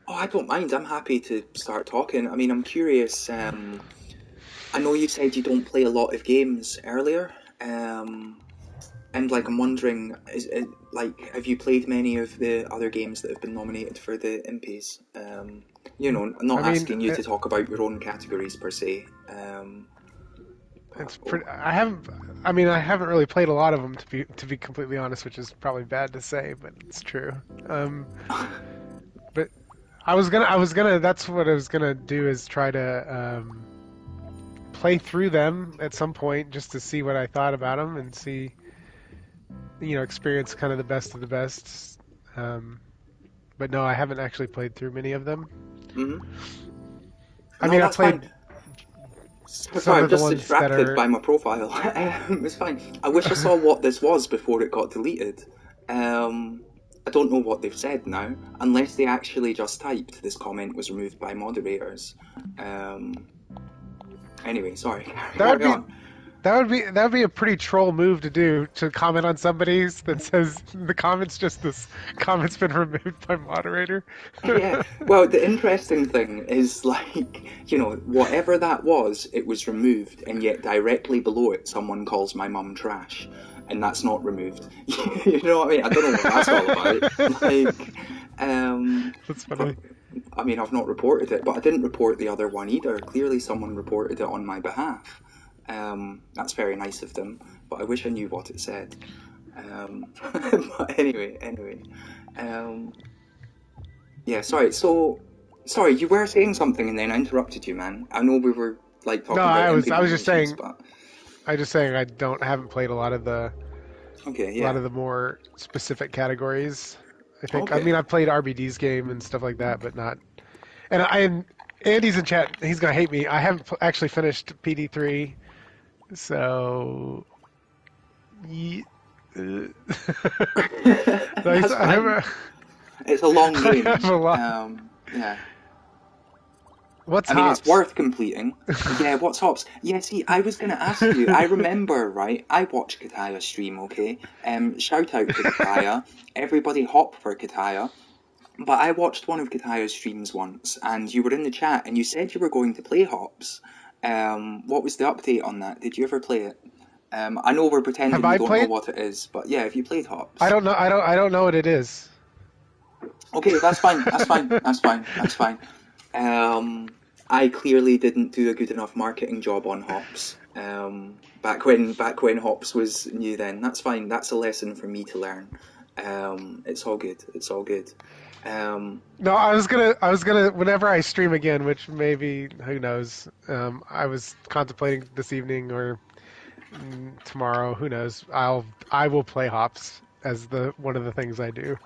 Oh, I don't mind. I'm happy to start talking. I mean, I'm curious. I know you said you don't play a lot of games earlier. And I'm wondering, have you played many of the other games that have been nominated for the Impies? Asking you to talk about your own categories per se. I haven't really played a lot of them to be completely honest, which is probably bad to say, but it's true. But that's what I was gonna do, is try to play through them at some point just to see what I thought about them and see. Experience kind of the best of the best. But no, I haven't actually played through many of them. Mm-hmm. I played Sorry, I'm just distracted by my profile. It's fine. I wish I saw what this was before it got deleted. I don't know what they've said now, unless they actually just typed this comment was removed by moderators. Anyway, sorry. Carry on. That would be a pretty troll move to do, to comment on somebody's that says the this comment's been removed by moderator. Yeah. Well, the interesting thing is whatever that was, it was removed, and yet directly below it someone calls my mum trash, and that's not removed. You know what I mean? I don't know what that's all about. That's funny. I mean, I've not reported it, but I didn't report the other one either. Clearly someone reported it on my behalf. That's very nice of them, but I wish I knew what it said. But anyway. Yeah, sorry. So, sorry, you were saying something and then I interrupted you, man. I know we were talking about. No, I was just saying. But... I haven't played a lot of the. Okay, yeah. A lot of the more specific categories. I think. Okay. I mean, I've played RBD's game and stuff like that, but not. And Andy's in chat. He's gonna hate me. I haven't actually finished PD3. So, it's a long game. Yeah. What's hops? It's worth completing. Yeah, what's hops? Yeah, see, I was going to ask you. I remember, right? I watch Kataya stream, okay? Shout out to Kataya. Everybody hop for Kataya. But I watched one of Kataya's streams once, and you were in the chat, and you said you were going to play hops. What was the update on that? Did you ever play it? I know we're pretending we don't know what it is, but yeah, have you played hops? I don't know. I don't know what it is. Okay, that's fine. I clearly didn't do a good enough marketing job on hops. Back when hops was new, then that's fine. That's a lesson for me to learn. It's all good. No, I was gonna whenever I stream again, which maybe, who knows, I was contemplating this evening or tomorrow. Who knows? I will play hops as the one of the things I do.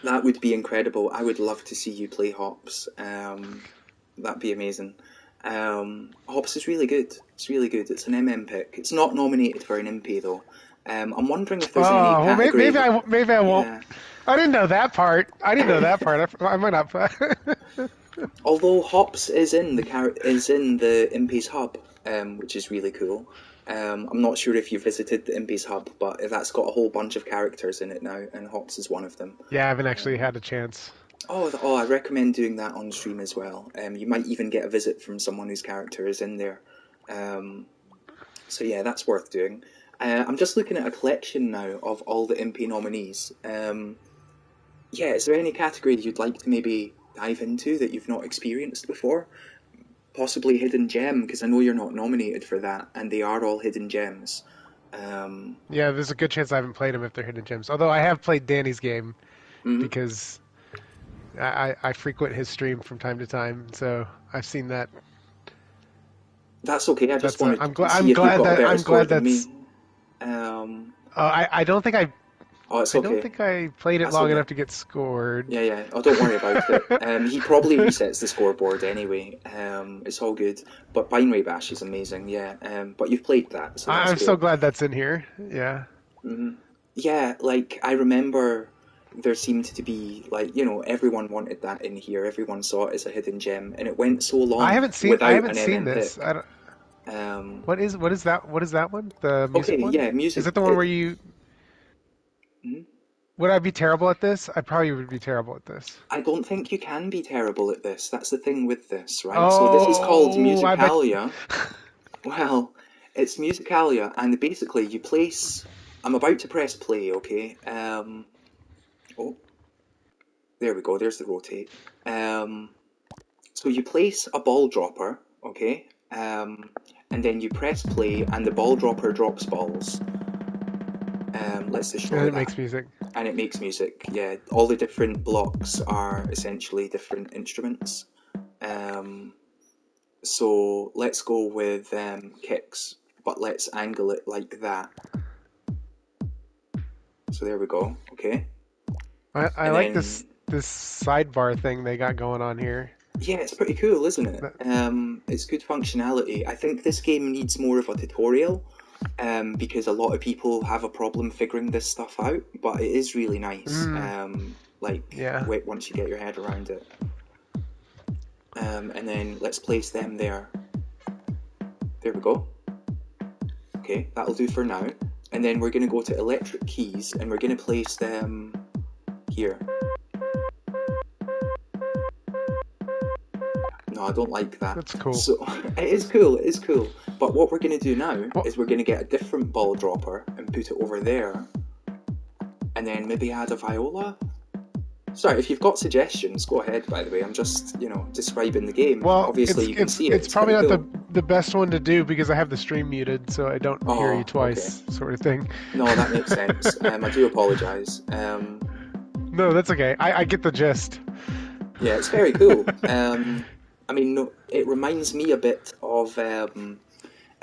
That would be incredible. I would love to see you play hops. That'd be amazing. Hops is really good. It's really good. It's an MM pick. It's not nominated for an Impy though. I'm wondering if there's any Oh, well, category. maybe I won't. Yeah. I didn't know that part. I might not. Although Hops is in the Impy's hub, which is really cool. I'm not sure if you visited the Impy's hub, but that's got a whole bunch of characters in it now, and Hops is one of them. Yeah, I haven't actually had a chance. Oh, I recommend doing that on stream as well. You might even get a visit from someone whose character is in there. So yeah, that's worth doing. I'm just looking at a collection now of all the Impy nominees. Yeah, is there any category you'd like to maybe dive into that you've not experienced before? Possibly Hidden Gem, because I know you're not nominated for that, and they are all hidden gems. Yeah, there's a good chance I haven't played them if they're hidden gems. Although I have played Danny's game because I frequent his stream from time to time, so I've seen that. That's okay. I just wanted I'm to see if you've got a better score than that's. me. I don't think I. Oh, it's I okay. don't think I played it That's long okay. enough to get scored. Yeah. Oh, don't worry about it. He probably resets the scoreboard anyway. It's all good. But Binary Bash is amazing, yeah. But you've played that, so that's I'm cool. so glad that's in here. Yeah. Yeah, like, I remember there seemed to be, like, everyone wanted that in here. Everyone saw it as a hidden gem, and it went so long I haven't seen without an seen MM this. pick. I don't, what is that? What is that one? The music Okay, one? yeah, music. Is it the one where you? Would I be terrible at this? I probably would be terrible at this. I don't think you can be terrible at this. That's the thing with this, right? So this is called I bet- Musicalia. Well, it's Musicalia, and basically you place... I'm about to press play, okay? Oh, there we go. There's the rotate. So you place a ball dropper, okay? And then you press play, and the ball dropper drops balls. Let's destroy And it that. makes music. And it makes music, yeah. All the different blocks are essentially different instruments. So let's go with kicks, but let's angle it like that. So there we go, okay. I like this sidebar thing they got going on here. Yeah, it's pretty cool, isn't it? It's good functionality. I think this game needs more of a tutorial. Because a lot of people have a problem figuring this stuff out, but it is really nice. Once you get your head around it. And then let's place them there. There we go. Okay, that'll do for now. And then we're going to go to electric keys, and we're going to place them here. No, I don't like that. That's cool. So it is cool. But what we're going to do now is we're going to get a different ball dropper and put it over there, and then maybe add a viola. Sorry, if you've got suggestions, go ahead. By the way, I'm just describing the game. Well, obviously you can see it. It's probably not cool. the best one to do because I have the stream muted, so I don't hear you twice, sort of thing. No, that makes sense. I do apologise. No, that's okay. I get the gist. Yeah, it's very cool. It reminds me a bit of a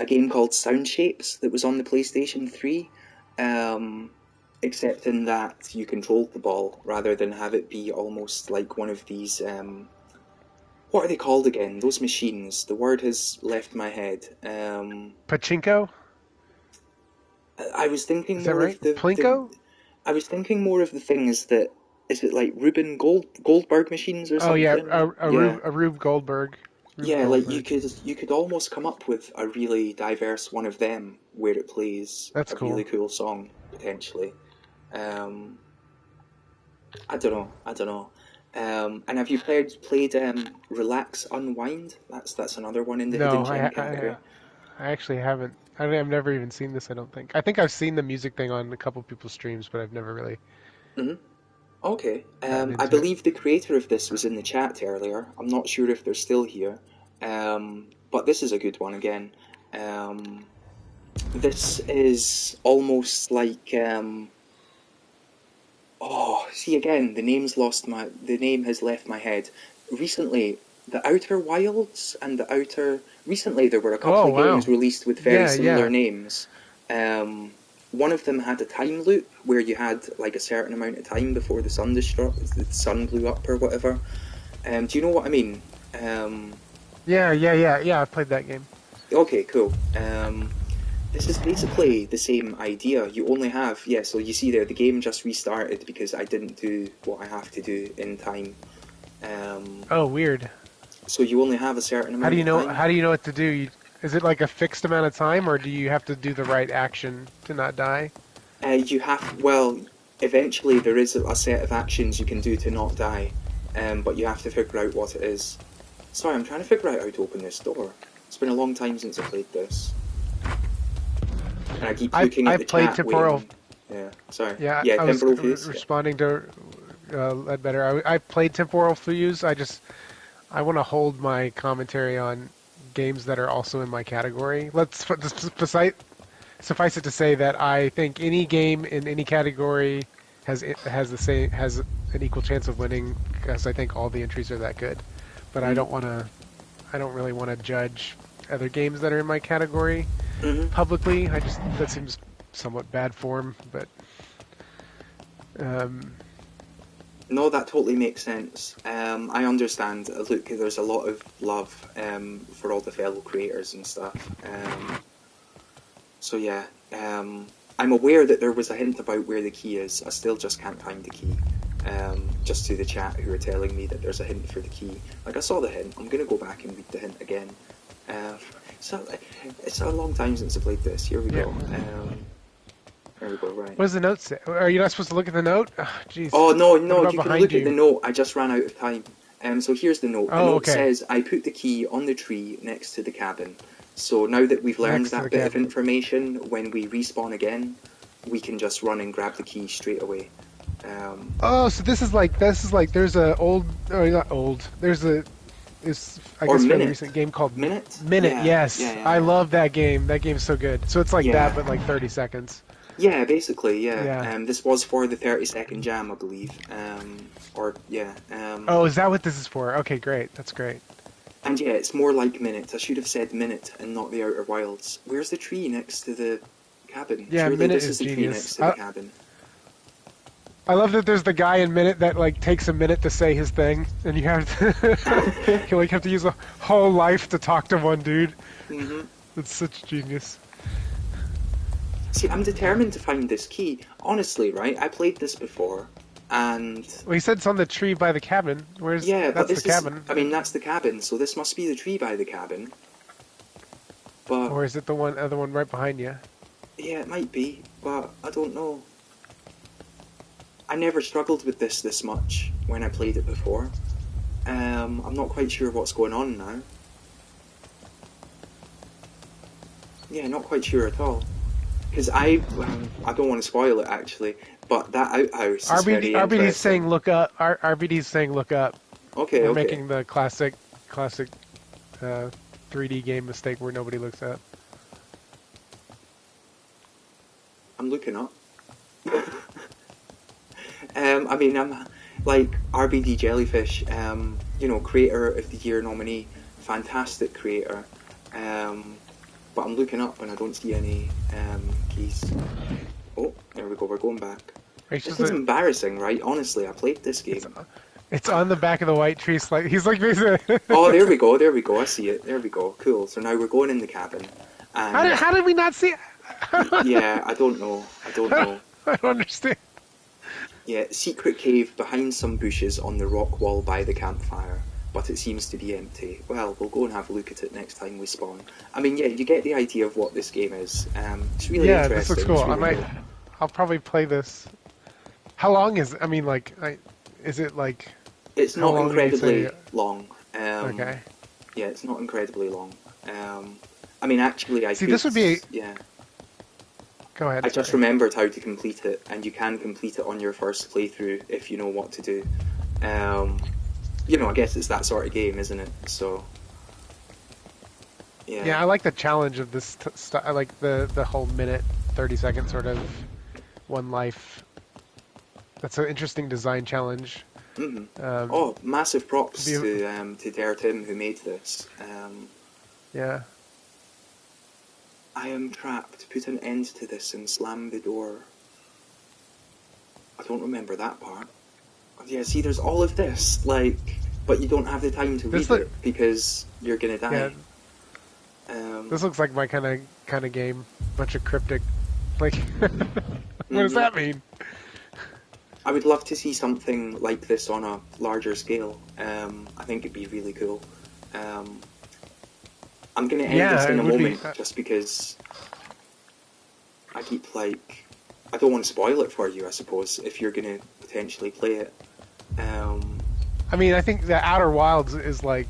game called Sound Shapes that was on the PlayStation 3, except in that you controlled the ball rather than have it be almost like one of these... what are they called again? Those machines. The word has left my head. Pachinko? I was thinking Is that more right? of the... Plinko? I was thinking more of the things that... Is it like Reuben Goldberg machines or something? Oh yeah, a Rube Goldberg. Like you could almost come up with a really diverse one of them where it plays really cool song potentially. I don't know. And have you played Relax Unwind? That's another one in the hidden gem category. I actually haven't. I've never even seen this. I don't think. I think I've seen the music thing on a couple people's streams, but I've never really. Okay. I believe the creator of this was in the chat earlier. I'm not sure if they're still here. But this is a good one again. This is almost like see again, the name has left my head. Recently, the Outer Wilds and the Outer... Recently there were a couple of games released with very similar names. One of them had a time loop where you had like a certain amount of time before the sun blew up or whatever. Do you know what I mean? Yeah. I've played that game. Okay, cool. This is basically the same idea. You only have, so you see there, the game just restarted because I didn't do what I have to do in time. Oh, weird. So you only have a certain amount of time. How do you know what to do? Is it like a fixed amount of time, or do you have to do the right action to not die? Eventually there is a set of actions you can do to not die, but you have to figure out what it is. Sorry, I'm trying to figure out how to open this door. It's been a long time since I played this. And I keep looking at the played chat temporal. waiting. Yeah, sorry. Yeah, I temporal was fuse. responding to Ledbetter. I played temporal fuse. I want to hold my commentary on games that are also in my category. Suffice it to say that I think any game in any category has an equal chance of winning, because I think all the entries are that good. But I don't really want to judge other games that are in my category publicly. That seems somewhat bad form, but No, that totally makes sense. I understand. Look, there's a lot of love for all the fellow creators and stuff. So yeah, I'm aware that there was a hint about where the key is. I still just can't find the key. Just to the chat who are telling me that there's a hint for the key. Like, I saw the hint. I'm going to go back and read the hint again. So it's a long time since I played this. Here we go. There we go, right. What does the note say? Are you not supposed to look at the note? Jeez. Oh, no, you can look you? at the note. I just ran out of time. So here's the note. The note okay. says, I put the key on the tree next to the cabin. So now that we've learned that bit of information, when we respawn again, we can just run and grab the key straight away. So this is like there's a old, or not old. There's a fairly recent game called Minute. Minute, yes. Yeah. I love that game. That game's so good. So it's like that, but like 30 seconds. Yeah, basically, yeah. This was for the 30-second jam, I believe. Oh, is that what this is for? Okay, great. That's great. And yeah, it's more like Minute. I should have said Minute and not the Outer Wilds. Where's the tree next to the cabin? Yeah, surely Minute this is the genius. tree next to the cabin. I love that there's the guy in Minute that like takes a minute to say his thing, and you have to you have to use a whole life to talk to one dude. It's such genius. See, I'm determined to find this key. Honestly, right? I played this before, and well, he said it's on the tree by the cabin. That's the cabin? I mean, that's the cabin. So this must be the tree by the cabin. But or is it the other one right behind you? Yeah, it might be, but I don't know. I never struggled with this much when I played it before. I'm not quite sure what's going on now. Yeah, not quite sure at all. Because I don't want to spoil it actually, but that outhouse is very interesting. RBD's saying look up. RBD's saying look up. Okay, We're making the classic 3D game mistake where nobody looks up. I'm looking up. I'm like RBD Jellyfish, Creator of the Year nominee, fantastic creator. But I'm looking up and I don't see any keys. Oh, there we go, we're going back. This is embarrassing, right? Honestly, I played this game. It's on the back of the white tree. He's like basically. Oh, there we go, I see it. There we go, cool. So now we're going in the cabin. And how did we not see it? Yeah, I don't know. I don't understand. Yeah, secret cave behind some bushes on the rock wall by the campfire, but it seems to be empty. Well, we'll go and have a look at it next time we spawn. I mean, yeah, you get the idea of what this game is. It's really interesting. Yeah, this looks cool. Really I'll probably play this. How long is it? I mean, like, is it like... It's not incredibly long. Okay. Yeah, it's not incredibly long. I mean, actually, I see. This would be. Yeah. Go ahead. I just remembered how to complete it, and you can complete it on your first playthrough if you know what to do. I guess it's that sort of game, isn't it? So. Yeah. Yeah, I like the challenge of this. I like the whole minute, 30-second sort of one life. That's an interesting design challenge. Massive props to Dare Tim who made this. Yeah. I am trapped. Put an end to this and slam the door. I don't remember that part. Yeah, see, there's all of this, like, but you don't have the time to read it because you're gonna die. Yeah. This looks like my kind of game. Bunch of cryptic, like, what does that mean? I would love to see something like this on a larger scale. I think it'd be really cool. I'm gonna end this in a moment just because I keep like, I don't want to spoil it for you, I suppose, if you're gonna potentially play it. I mean, I think the Outer Wilds is like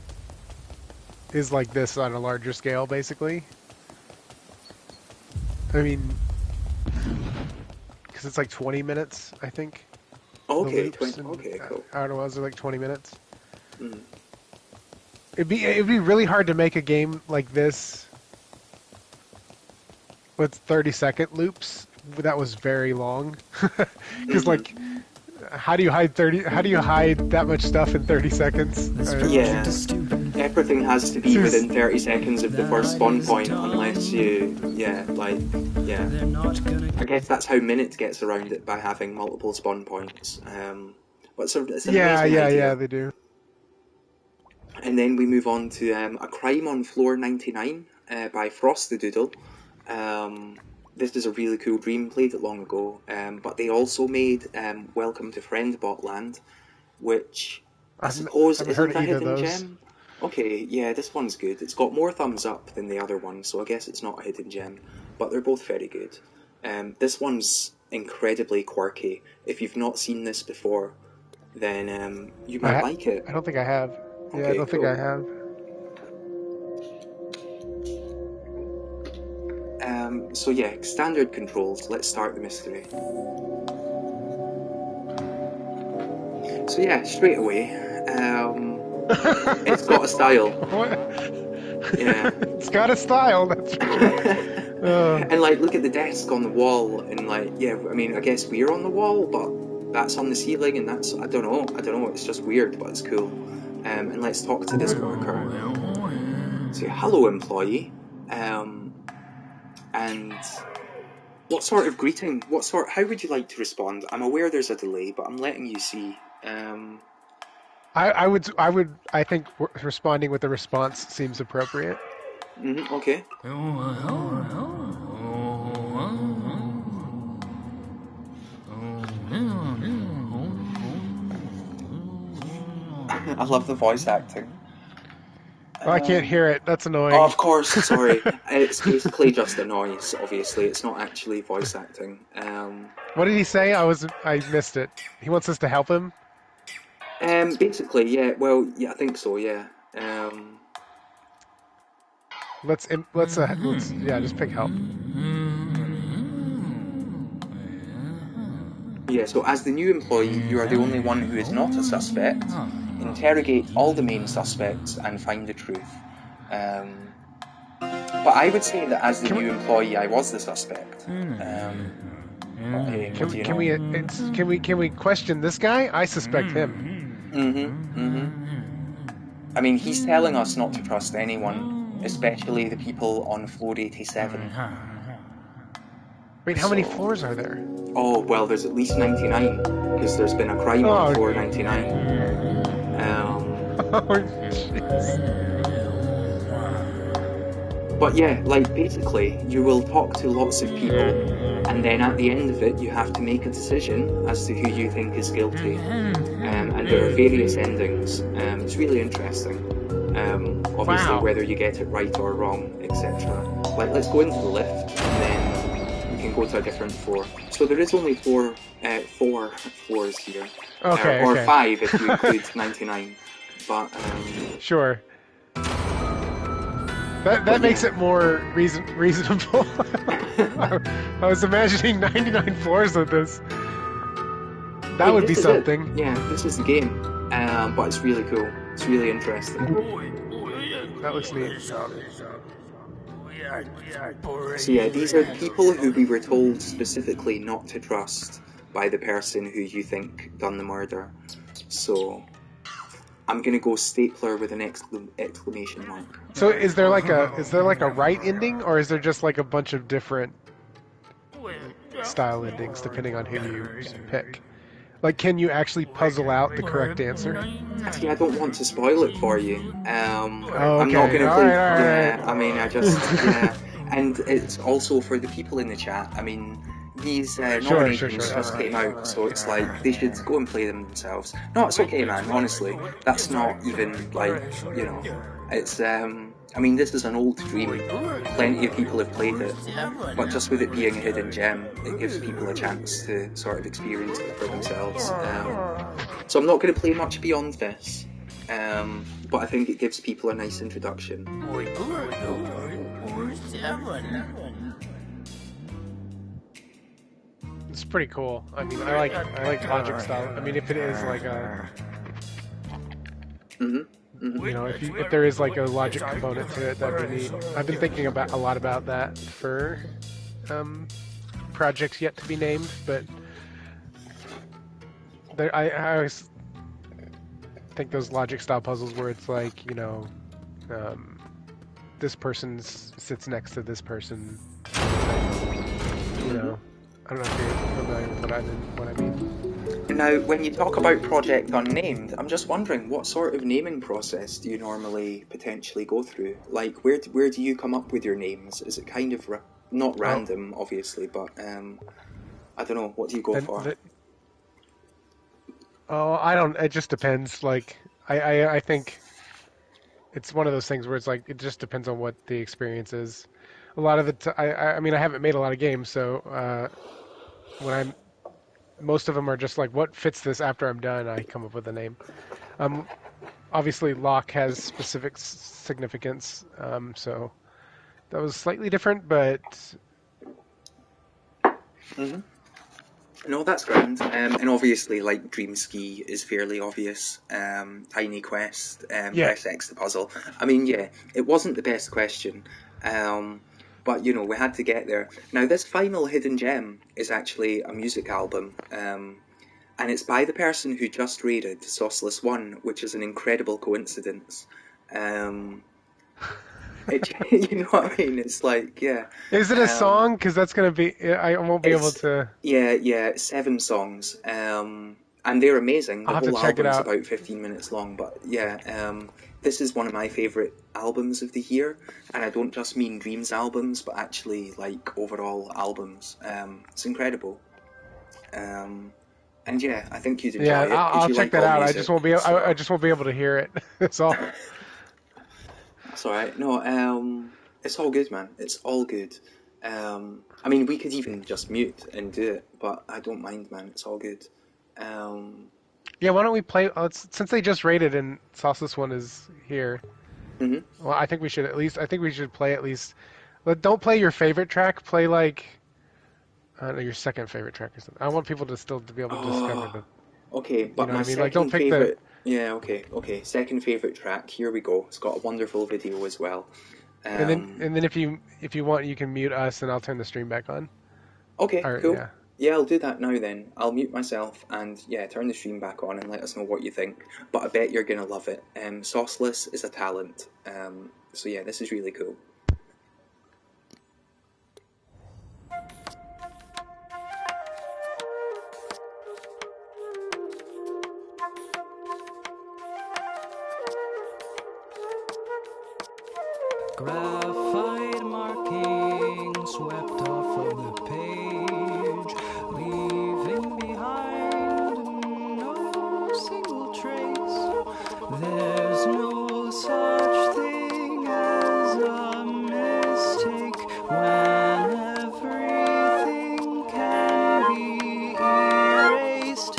this on a larger scale, basically. I mean, because it's like 20 minutes, I think. Okay, okay, cool. Outer Wilds are like 20 minutes. Mm. It'd be really hard to make a game like this with 30-second loops. That was very long, because like, how do you hide that much stuff in 30 seconds? Yeah, everything has to be within 30 seconds of the first spawn point, unless you, I guess that's how Minute gets around it, by having multiple spawn points. But it's an amazing idea. They do. And then we move on to A Crime on Floor 99 by Frost the Doodle. This is a really cool dream, played it long ago, but they also made Welcome to Friendbot Land, which I suppose isn't a hidden gem. Okay, yeah, this one's good. It's got more thumbs up than the other one, so I guess it's not a hidden gem, but they're both very good. This one's incredibly quirky. If you've not seen this before, then you might like it. I don't think I have. Okay, I don't think I have. So yeah, standard controls. Let's start the mystery. So yeah, straight away, it's got a style. What? Yeah. It's got a style, that's right. And like, look at the desk on the wall, and like, yeah, I mean, I guess we're on the wall, but that's on the ceiling, and that's, I don't know, it's just weird, but it's cool. And let's talk to this worker. So, hello, employee. And what sort of greeting? How would you like to respond? I'm aware there's a delay, but I'm letting you see. I think responding with a response seems appropriate. Okay. I love the voice acting. Oh, I can't hear it. That's annoying. Oh, of course, sorry. It's basically just a noise, obviously. It's not actually voice acting. What did he say? I missed it. He wants us to help him? Basically, yeah. Well, yeah, I think so, yeah. Let's just pick help. Yeah, so as the new employee, you are the only one who is not a suspect. Interrogate all the main suspects and find the truth. But I would say that as the new employee, I was the suspect. Hey, can we question this guy? I suspect him. I mean, he's telling us not to trust anyone, especially the people on floor 87. Wait, how many floors are there? Oh, well, there's at least 99, because there's been a crime on floor 99. Oh, jeez. But yeah, like, basically, you will talk to lots of people, and then at the end of it, you have to make a decision as to who you think is guilty. And there are various endings. It's really interesting. Obviously, whether you get it right or wrong, etc. Like, let's go into the lift, and then we can go to a different floor. So there is only four floors here. Okay, or 5 if you include 99. But, sure. That makes it more reasonable. I was imagining 99 floors of this. That would be something. Yeah, this is the game. But it's really cool. It's really interesting. That looks neat. So yeah, these are people who we were told specifically not to trust by the person who you think done the murder. So, I'm gonna go stapler with an exclamation mark. So is there like a right ending, or is there just like a bunch of different style endings depending on who you pick? Like, can you actually puzzle out the correct answer? See, I don't want to spoil it for you. Oh, I'm not okay. gonna All play. right. Yeah, I mean, I just yeah, and it's also for the people in the chat. I mean, these nominations just came out, so it's like they should go and play them themselves. No, it's okay, man. Honestly, that's not even like, you know, it's I mean, this is an old dream. Plenty of people have played it, but just with it being a hidden gem, it gives people a chance to sort of experience it for themselves. So I'm not going to play much beyond this, but I think it gives people a nice introduction. It's pretty cool. I mean, I like logic style. I mean, if it is like a, you know, if there is like a logic component to it, that'd be neat. I've been thinking a lot about that for projects yet to be named, but I always think those logic style puzzles where it's like, you know, this person sits next to this person, you know. I don't know if you're familiar with what I mean. Now, when you talk about Project Unnamed, I'm just wondering, what sort of naming process do you normally potentially go through? Like, where do you come up with your names? Is it kind of not random, obviously, but I don't know. What do you go for? I don't. It just depends. Like, I think it's one of those things where it's like it just depends on what the experience is. A lot of the I mean, I haven't made a lot of games, so most of them are just like, what fits this after I'm done, I come up with a name. Obviously, lock has specific significance, so that was slightly different, but... No, that's grand. And obviously, like, Dream Ski is fairly obvious. Tiny Quest, Press X the puzzle. I mean, yeah, it wasn't the best question. But, you know, we had to get there. Now, this final hidden gem is actually a music album, and it's by the person who just rated Sauceless 1, which is an incredible coincidence. You know what I mean? It's like, yeah. Is it a song? Because that's going to be... I won't be able to... Yeah, 7 songs. And they're amazing. The whole album's about 15 minutes long, but yeah, this is one of my favourite albums of the year, and I don't just mean Dreams albums, but actually, like, overall albums. It's incredible. And yeah, I think you'd enjoy it. I'll check that out. Music, I just won't be able to hear it. That's all. That's alright. No, it's all good, man. It's all good. I mean, we could even just mute and do it, but I don't mind, man. It's all good. Yeah, why don't we play... since they just rated and Sauceless One is here, well, I think we should play at least... Don't play your favorite track, play like... your second favorite track or something. I want people to still be able to discover the... Okay, but you know my second like, don't pick favorite... Yeah, okay. Second favorite track, here we go. It's got a wonderful video as well. And then if you want, you can mute us and I'll turn the stream back on. Okay, cool. Yeah, I'll do that now then. I'll mute myself and, yeah, turn the stream back on and let us know what you think. But I bet you're going to love it. Sauceless is a talent. So, yeah, this is really cool. Graphite markings swept off of the page, leaving behind no single trace. There's no such thing as a mistake when everything can be erased.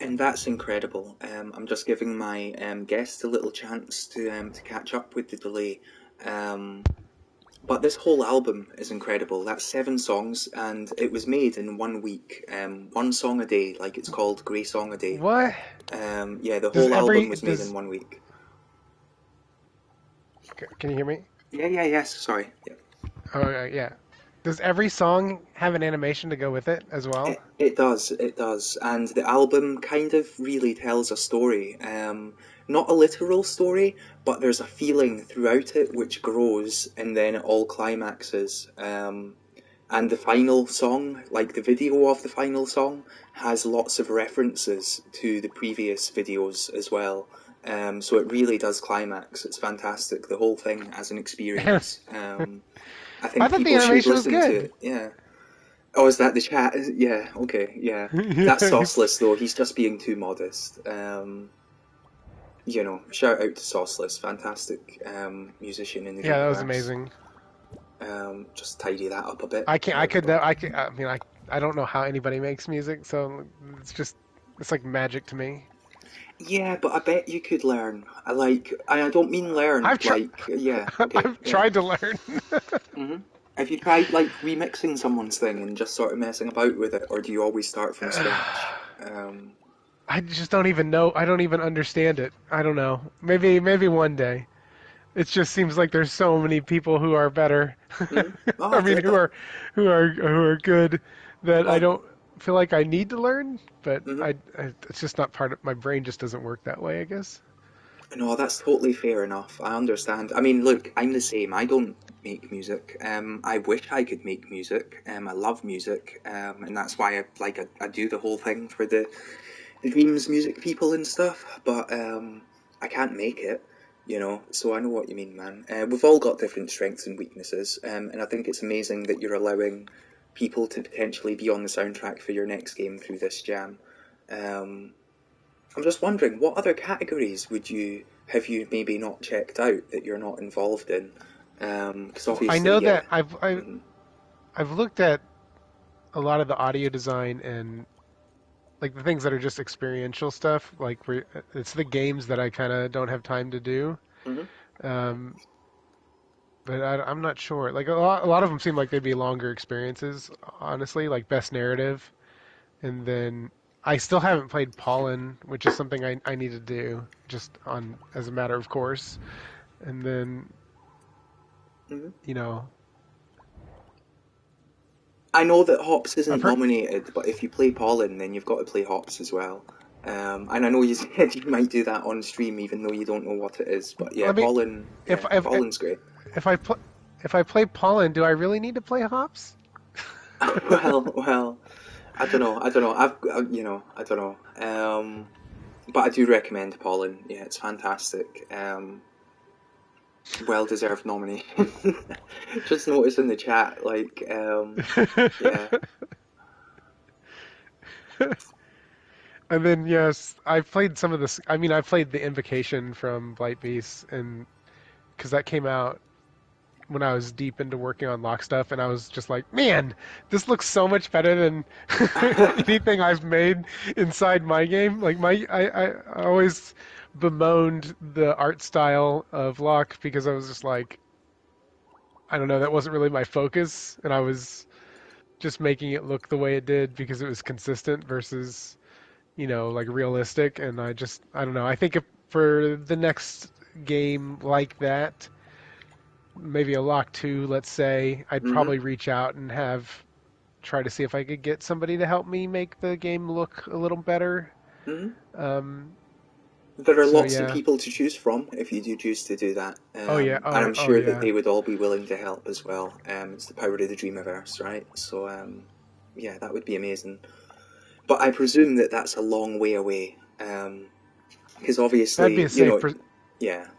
And that's incredible. I'm just giving my guests a little chance to catch up with the delay. Um, but this whole album is incredible. That's 7 songs, and it was made in 1 week. 1 song a day, like it's called Grey Song a Day. What? Yeah, the Does whole album was made does in 1 week. can you hear me? Yes, sorry. Yeah. Oh yeah. Does every song have an animation to go with it as well? It does, and the album kind of really tells a story. Not a literal story, but there's a feeling throughout it which grows, and then it all climaxes. And the final song, like the video of the final song, has lots of references to the previous videos as well. So it really does climax. It's fantastic. The whole thing as an experience. I I think thought the people should animation was listen to good. it. Yeah. Oh, is that the chat? Yeah, okay, yeah. That's Sauceless, though. He's just being too modest. Shout out to Sauceless. Fantastic musician in the Yeah, that was Dreamverse. amazing. Just tidy that up a bit. I can't. I could. everybody. I can. I mean, I don't know how anybody makes music, so it's like magic to me. Yeah, but I bet you could learn. I don't mean learn, I've tried. yeah, okay, I've yeah. tried to learn. Have you tried, remixing someone's thing and just sort of messing about with it, or do you always start from scratch? I just don't even know. I don't even understand it. I don't know. Maybe one day. It just seems like there's so many people who are better. Oh, I I mean, get that. who are good that I Oh, don't feel like I need to learn. But mhm. it's just not part of my brain. Just doesn't work that way, I guess. No, that's totally fair enough. I understand. I mean, look, I'm the same. I don't make music. I wish I could make music. I love music, and that's why I do the whole thing for the Dreams music people and stuff. But I can't make it, So I know what you mean, man. We've all got different strengths and weaknesses, and I think it's amazing that you're allowing people to potentially be on the soundtrack for your next game through this jam. Um, I'm just wondering, what other categories have you maybe not checked out that you're not involved in? Because I obviously, know yeah. that Mhm. I've looked at a lot of the audio design and like the things that are just experiential stuff. Like it's the games that I kind of don't have time to do. Mhm. Um, but I'm not sure. Like a lot of them seem like they'd be longer experiences, honestly. Like best narrative, and then I still haven't played Pollen, which is something I need to do just on as a matter of course. And then Mhm. you know I know that Hops I've isn't heard. nominated, but if you play Pollen, then you've got to play Hops as well. And I know you said you might do that on stream, even though you don't know what it is. But yeah, Let me Pollen, if yeah, Pollen's great. if I pl- if I play Pollen, do I really need to play Hops? Well, I don't know. I don't know. But I do recommend Pollen. Yeah, it's fantastic. Well deserved nomination. Just noticed in the chat, yeah. And then yes, I've played some of this. I mean, I played the Invocation from Blight Beast, and because that came out when I was deep into working on lock stuff, and I was just like, man, this looks so much better than anything I've made inside my game. Like I always bemoaned the art style of lock because I was just like, I don't know, that wasn't really my focus, and I was just making it look the way it did because it was consistent versus like realistic. And I don't know. I think if for the next game like that, maybe a lock 2, let's say, I'd hmm probably reach out and try to see if I could get somebody to help me make the game look a little better. hmm Um, There are so lots of yeah. people to choose from if you do choose to do that, Oh yeah. and Oh I'm oh sure that yeah. they would all be willing to help as well. It's the power of the Dreamiverse, right? So, yeah, that would be amazing. But I presume that that's a long way away, because That'd be obviously, a safe. yeah,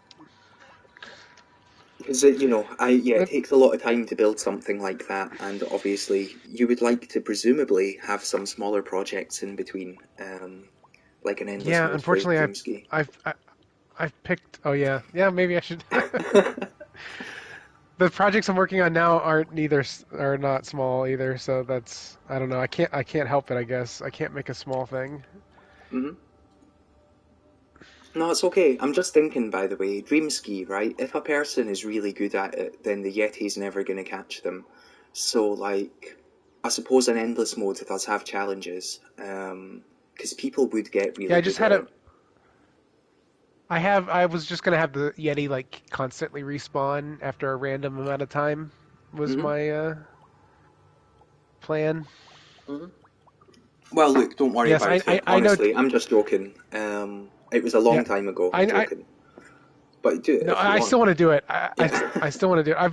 because it takes a lot of time to build something like that, and obviously you would like to presumably have some smaller projects in between, like an endless Yeah. mode for Unfortunately, Dreamski. I've I, I've picked. Oh yeah. Yeah. Maybe I should. The projects I'm working on now are not small either. So that's I don't know. I can't help it. I guess I can't make a small thing. Mm-hmm. No, it's okay. I'm just thinking, by the way, dream ski, right? If a person is really good at it, then the Yeti's never going to catch them. So, like, I suppose an endless mode does have challenges, because people would get Yeah, really I good just at had it. a. I was just gonna have the Yeti like constantly respawn after a random amount of time. Was Hmm. my plan. Hmm. Well, look, don't worry Yes, about it. I know. Honestly, I'm just joking. It was a Yeah, long time ago. I'm I joking. But do it no, if you I want. still want to do it. Yeah. I still want to do it. I've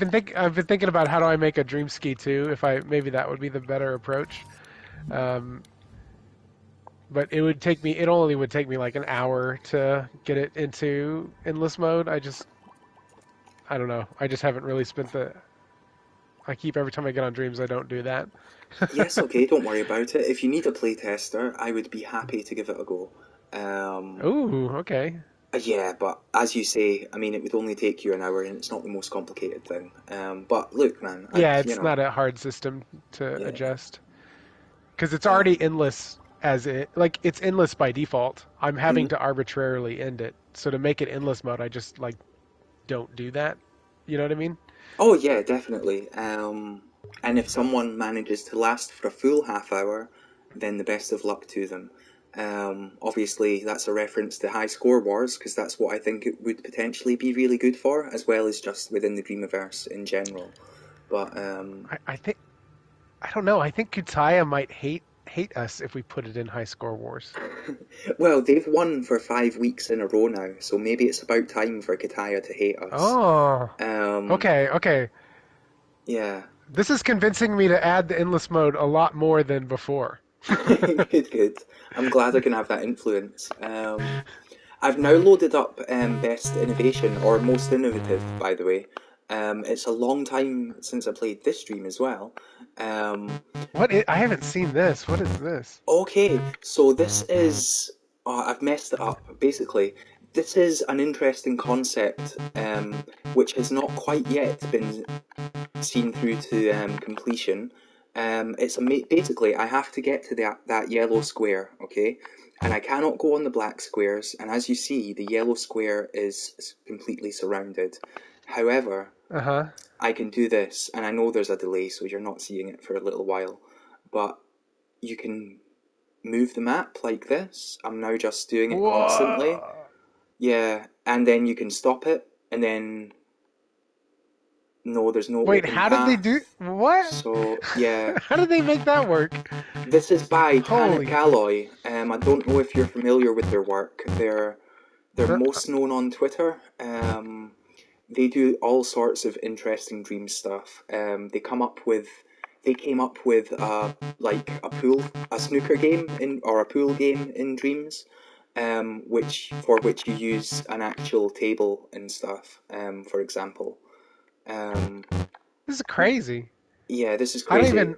been thinking about how do I make a dream ski too. If I maybe that would be the better approach. Um, but it would take me. It only would take me like an hour to get it into endless mode. I don't know. I just haven't really spent the. I keep every time I get on dreams, I don't do that. Yes, okay, don't worry about it. If you need a playtester, I would be happy to give it a go. Um, Ooh, okay. yeah, but as you say, I mean, it would only take you an hour, and it's not the most complicated thing. But look, man, Yeah, it's not a hard system to yeah. adjust because it's already Um, endless as it like it's endless by default. I'm having mhm. to arbitrarily end it. So to make it endless mode, I just like don't do that. You know what I mean? Oh yeah, definitely. And if someone manages to last for a full half hour, then the best of luck to them. Obviously, that's a reference to High Score Wars, because that's what I think it would potentially be really good for, as well as just within the Dreamiverse in general. But I think I don't know. I think Kutaya might hate us if we put it in High Score Wars. well, they've won for 5 weeks in a row now, so maybe it's about time for Kataya to hate us. Oh, Um, okay. yeah. This is convincing me to add the endless mode a lot more than before. Good, good. I'm glad I can have that influence. I've now loaded up Best Innovation, or Most Innovative, by the way. It's a long time since I played this stream as well. Um, I haven't seen this. What is this? okay, so this is. Oh, I've messed it up. Basically, this is an interesting concept which has not quite yet been seen through to completion. Basically I have to get to that yellow square, okay, and I cannot go on the black squares. And as you see, the yellow square is completely surrounded. However, Uh-huh. I can do this, and I know there's a delay, so you're not seeing it for a little while. But you can move the map like this. I'm now just doing it constantly. Whoa. Yeah, and then you can stop it, and then no, there's no Wait, open how did they path. do what? So yeah, How did they make that work? this is by Holy. Alloy. I don't know if you're familiar with their work. They're Uh, most known on Twitter. They do all sorts of interesting dream stuff. They came up with like a snooker game or a pool game in dreams, which you use an actual table and stuff. For example, um, This is crazy. yeah, this is I don't crazy. even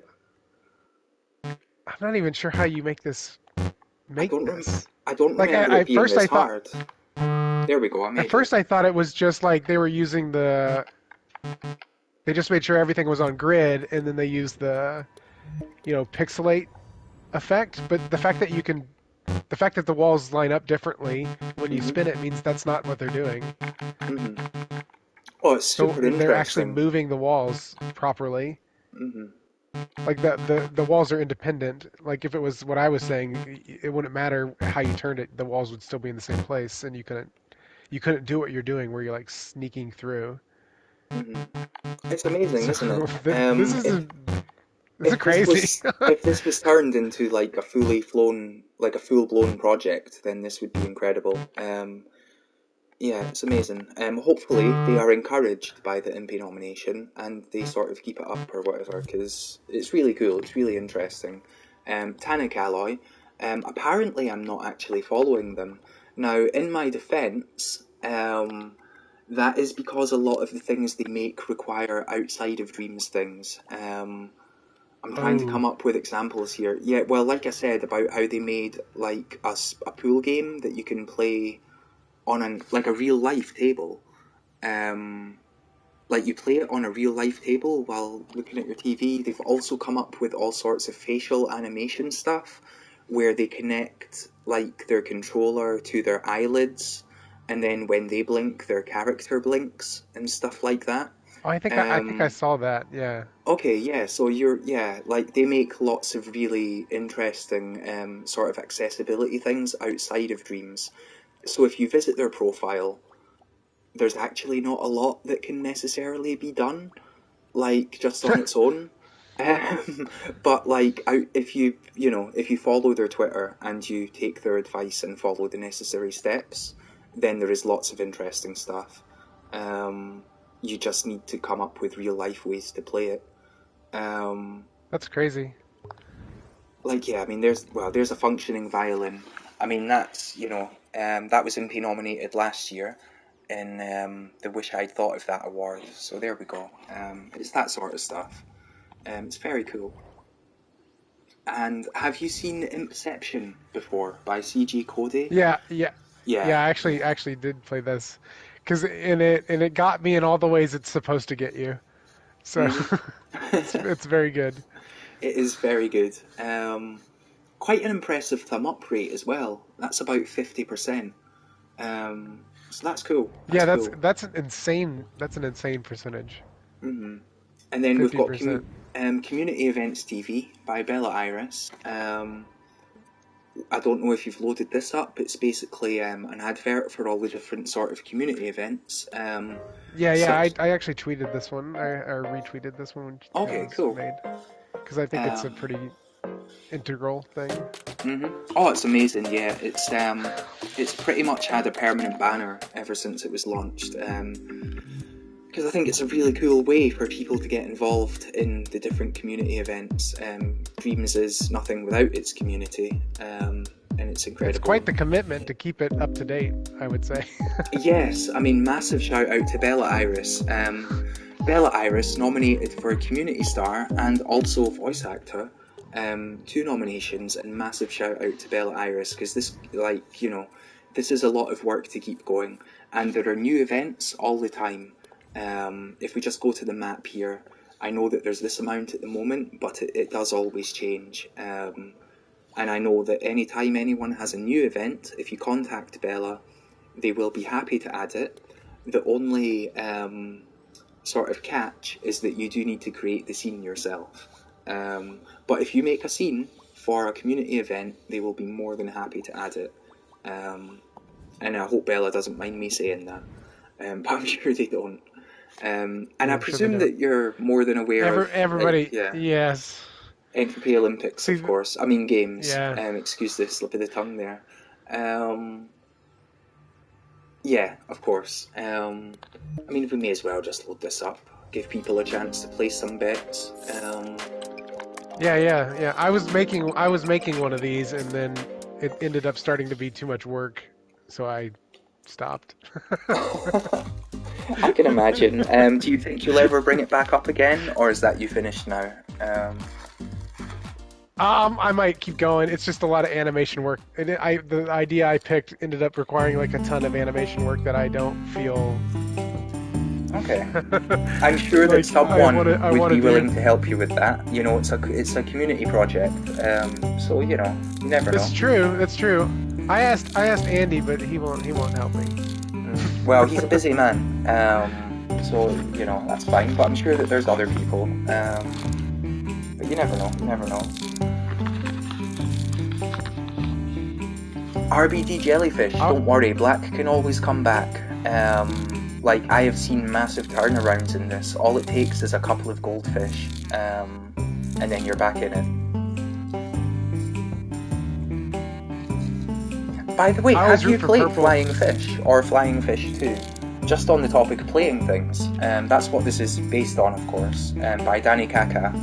I'm not even sure how you I make don't rem- this. I don't Like remember it at being first this I thought hard. There we go. I at made it. first I thought it was just like they were using they just made sure everything was on grid and then they used the pixelate effect, but the fact that the walls line up differently when you Mhm. spin it means that's not what they're doing. Mhm. Oh, it's So super they're actually interesting. moving the walls properly. Mhm. Like the walls are independent. Like if it was what I was saying, it wouldn't matter how you turned it. The walls would still be in the same place, and you couldn't do what you're doing where you're like sneaking through. Mhm. It's amazing, So isn't it? this is this is crazy. If this was turned into like a full blown project, then this would be incredible. Yeah, it's amazing. Hopefully they are encouraged by the Impy nomination and they sort of keep it up or whatever, because it's really cool. It's really interesting. Tannic Alloy. Apparently, I'm not actually following them now. In my defence, that is because a lot of the things they make require outside of Dreams things. I'm trying to come Oh, up with examples here. Yeah, well, like I said about how they made like a pool game that you can play on like a real life table. Um, like you play it on a real life table while looking at your TV. They've also come up with all sorts of facial animation stuff, where they connect like their controller to their eyelids, and then when they blink, their character blinks and stuff like that. Oh, I think I saw that. Yeah. Okay, yeah, so like they make lots of really interesting sort of accessibility things outside of Dreams. So if you visit their profile, there's actually not a lot that can necessarily be done, like just on its own. But like if you follow their Twitter and you take their advice and follow the necessary steps, then there is lots of interesting stuff. You just need to come up with real life ways to play it. That's crazy. Like, yeah, I mean, there's a functioning violin. I mean, that's, that was Impy nominated last year in the Wish I'd Thought of That award. So there we go. It's that sort of stuff. It's very cool. And have you seen Impception before by CG Cody? Yeah. Yeah. I actually did play this, and it got me in all the ways it's supposed to get you. So it's very good. It is very good. Quite an impressive thumb up rate as well. That's about 50%. So that's cool. Cool. That's an insane percentage. Mm-hmm. And then we've got 50%. Community Events TV by Bella Iris. I don't know if you've loaded this up. It's basically an advert for all the different sort of community events. I actually tweeted this one. I retweeted this one. Okay, cool. Because I think it's a pretty integral thing. Mm-hmm. Oh, it's amazing. Yeah, it's pretty much had a permanent banner ever since it was launched. Because I think it's a really cool way for people to get involved in the different community events. Dreams is nothing without its community, and it's incredible. It's quite the commitment to keep it up to date, I would say. Yes, I mean, massive shout out to Bella Iris. Bella Iris nominated for a Community Star and also Voice Actor. 2 nominations, and massive shout out to Bella Iris, because this is a lot of work to keep going, and there are new events all the time. If we just go to the map here, I know that there's this amount at the moment, but it does always change. And I know that anytime anyone has a new event, if you contact Bella, they will be happy to add it. The only sort of catch is that you do need to create the scene yourself. But if you make a scene for a community event, they will be more than happy to add it. And I hope Bella doesn't mind me saying that. But I'm sure they don't. And I presume that you're more than aware of... Everybody, yes. Entropy Olympics, of course. I mean, games. Yeah. Excuse the slip of the tongue there. Yeah, of course. I mean, we may as well just load this up. Give people a chance to place some bets. Yeah. I was making one of these, and then it ended up starting to be too much work, so I stopped. I can imagine. Do you think you'll ever bring it back up again, or is that you finished now? I might keep going. It's just a lot of animation work. And the idea I picked ended up requiring like a ton of animation work that I don't feel. Okay. I'm sure that someone would be willing to help you with that. It's a community project. So you never know. That's true. I asked Andy, but he won't help me. Well, he's a busy man. So that's fine. But I'm sure that there's other people. But you never know. RBD Jellyfish, don't worry, Black can always come back. I have seen massive turnarounds in this. All it takes is a couple of goldfish, and then you're back in it. By the way, have you played Flying Fish, or Flying Fish 2? Just on the topic of playing things. That's what this is based on, of course, by Danny Kaka.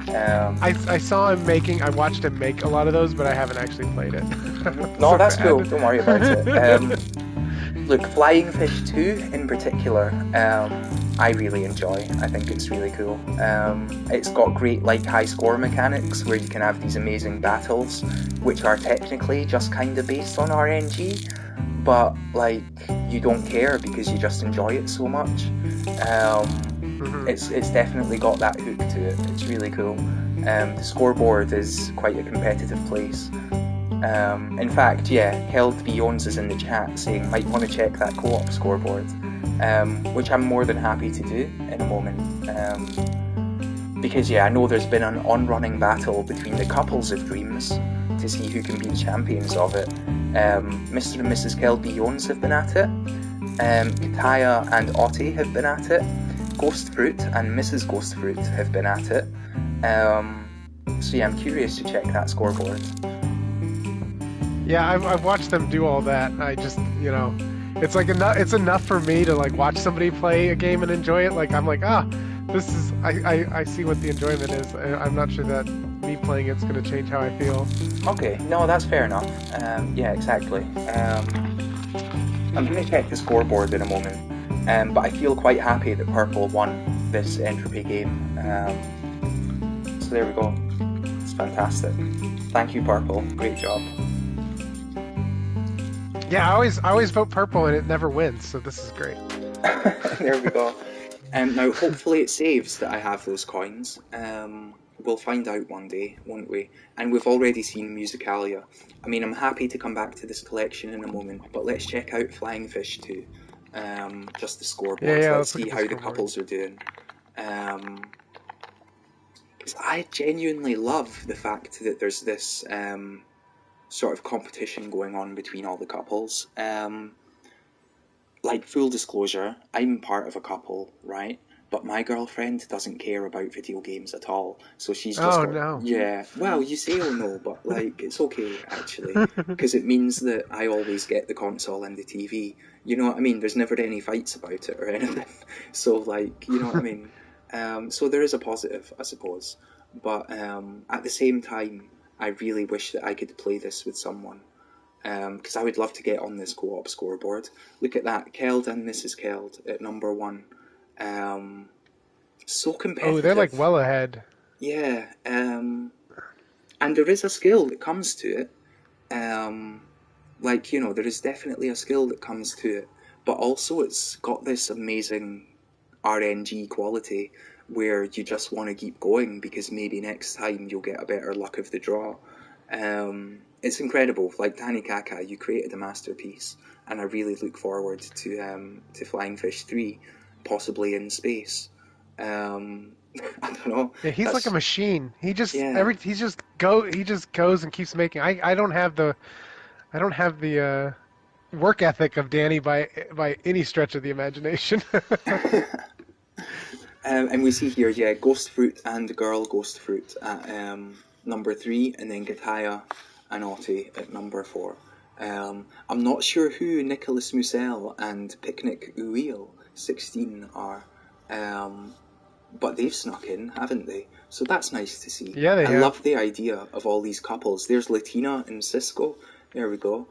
I saw him I watched him make a lot of those, but I haven't actually played it. No, that's cool, don't worry about it. Look, Flying Fish 2 in particular, I really enjoy. I think it's really cool. It's got great high score mechanics where you can have these amazing battles, which are technically just kind of based on RNG, but you don't care because you just enjoy it so much. It's definitely got that hook to it. It's really cool. The scoreboard is quite a competitive place. In fact, yeah, Held Beyonds is in the chat saying might want to check that co-op scoreboard, which I'm more than happy to do in a moment. Because yeah, I know there's been an on-running battle between the couples of Dreams to see who can be the champions of it. Mr. and Mrs. Held Beyonds have been at it. Kataya and Otti have been at it. Ghost Fruit and Mrs. Ghost Fruit have been at it. So yeah, I'm curious to check that scoreboard. Yeah, I've watched them do all that. I just, it's like it's enough for me to like watch somebody play a game and enjoy it. Like I'm like, this is I see what the enjoyment is. I'm not sure that me playing it's going to change how I feel. Okay, no, that's fair enough. Yeah, exactly. I'm going to check the scoreboard in a moment, but I feel quite happy that Purple won this Entropy game. So there we go. It's fantastic. Thank you, Purple. Great job. Yeah, I always vote purple and it never wins, so this is great. There we go. Now, hopefully it saves that I have those coins. We'll find out one day, won't we? And we've already seen Musicalia. I mean, I'm happy to come back to this collection in a moment, but let's check out Flying Fish too. Just the scoreboard. Yeah, let's see look at how the couples are doing. Because I genuinely love the fact that there's this sort of competition going on between all the couples. Like, full disclosure, I'm part of a couple, right? But my girlfriend doesn't care about video games at all. So she's just no. Yeah, well, you say oh no, but like, it's okay, actually. Because it means that I always get the console and the TV. You know what I mean? There's never any fights about it or anything. So, like, you know what I mean? So there is a positive, I suppose. But at the same time, I really wish that I could play this with someone. Because I would love to get on this co-op scoreboard. Look at that, Keld and Mrs. Keld at number 1. So competitive. Oh, they're like well ahead. Yeah, and there is a skill that comes to it. Like, there is definitely a skill that comes to it. But also it's got this amazing RNG quality where you just want to keep going because maybe next time you'll get a better luck of the draw. It's incredible. Like Danny Kaka, you created a masterpiece, and I really look forward to Flying Fish 3, possibly in space. I don't know. Yeah, he's like a machine. He just Yeah. he just goes and keeps making. I don't have the work ethic of Danny by any stretch of the imagination. And we see here, yeah, Ghost Fruit and Girl Ghost Fruit at number 3, and then Gataya and Otti at number 4. I'm not sure who Nicholas Musel and Picnic Uil 16 are, but they've snuck in, haven't they? So that's nice to see. Yeah, they have. I love the idea of all these couples. There's Latina and Cisco. There we go.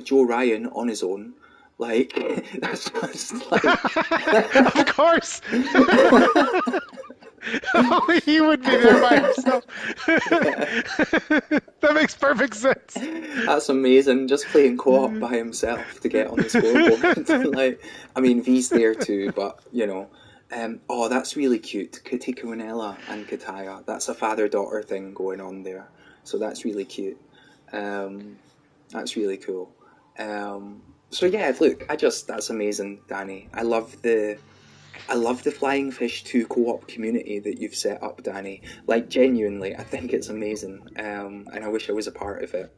Joe Ryan on his own. Like, that's just like... Of course! Only he would be there by himself. That makes perfect sense. That's amazing. Just playing co-op by himself to get on the scoreboard. Like, I mean, V's there too, but, oh, that's really cute. Katikunella and Kataya. That's a father-daughter thing going on there. So that's really cute. That's really cool. So yeah, look, that's amazing, Danny. I love the Flying Fish 2 co-op community that you've set up, Danny. Like, genuinely, I think it's amazing, and I wish I was a part of it.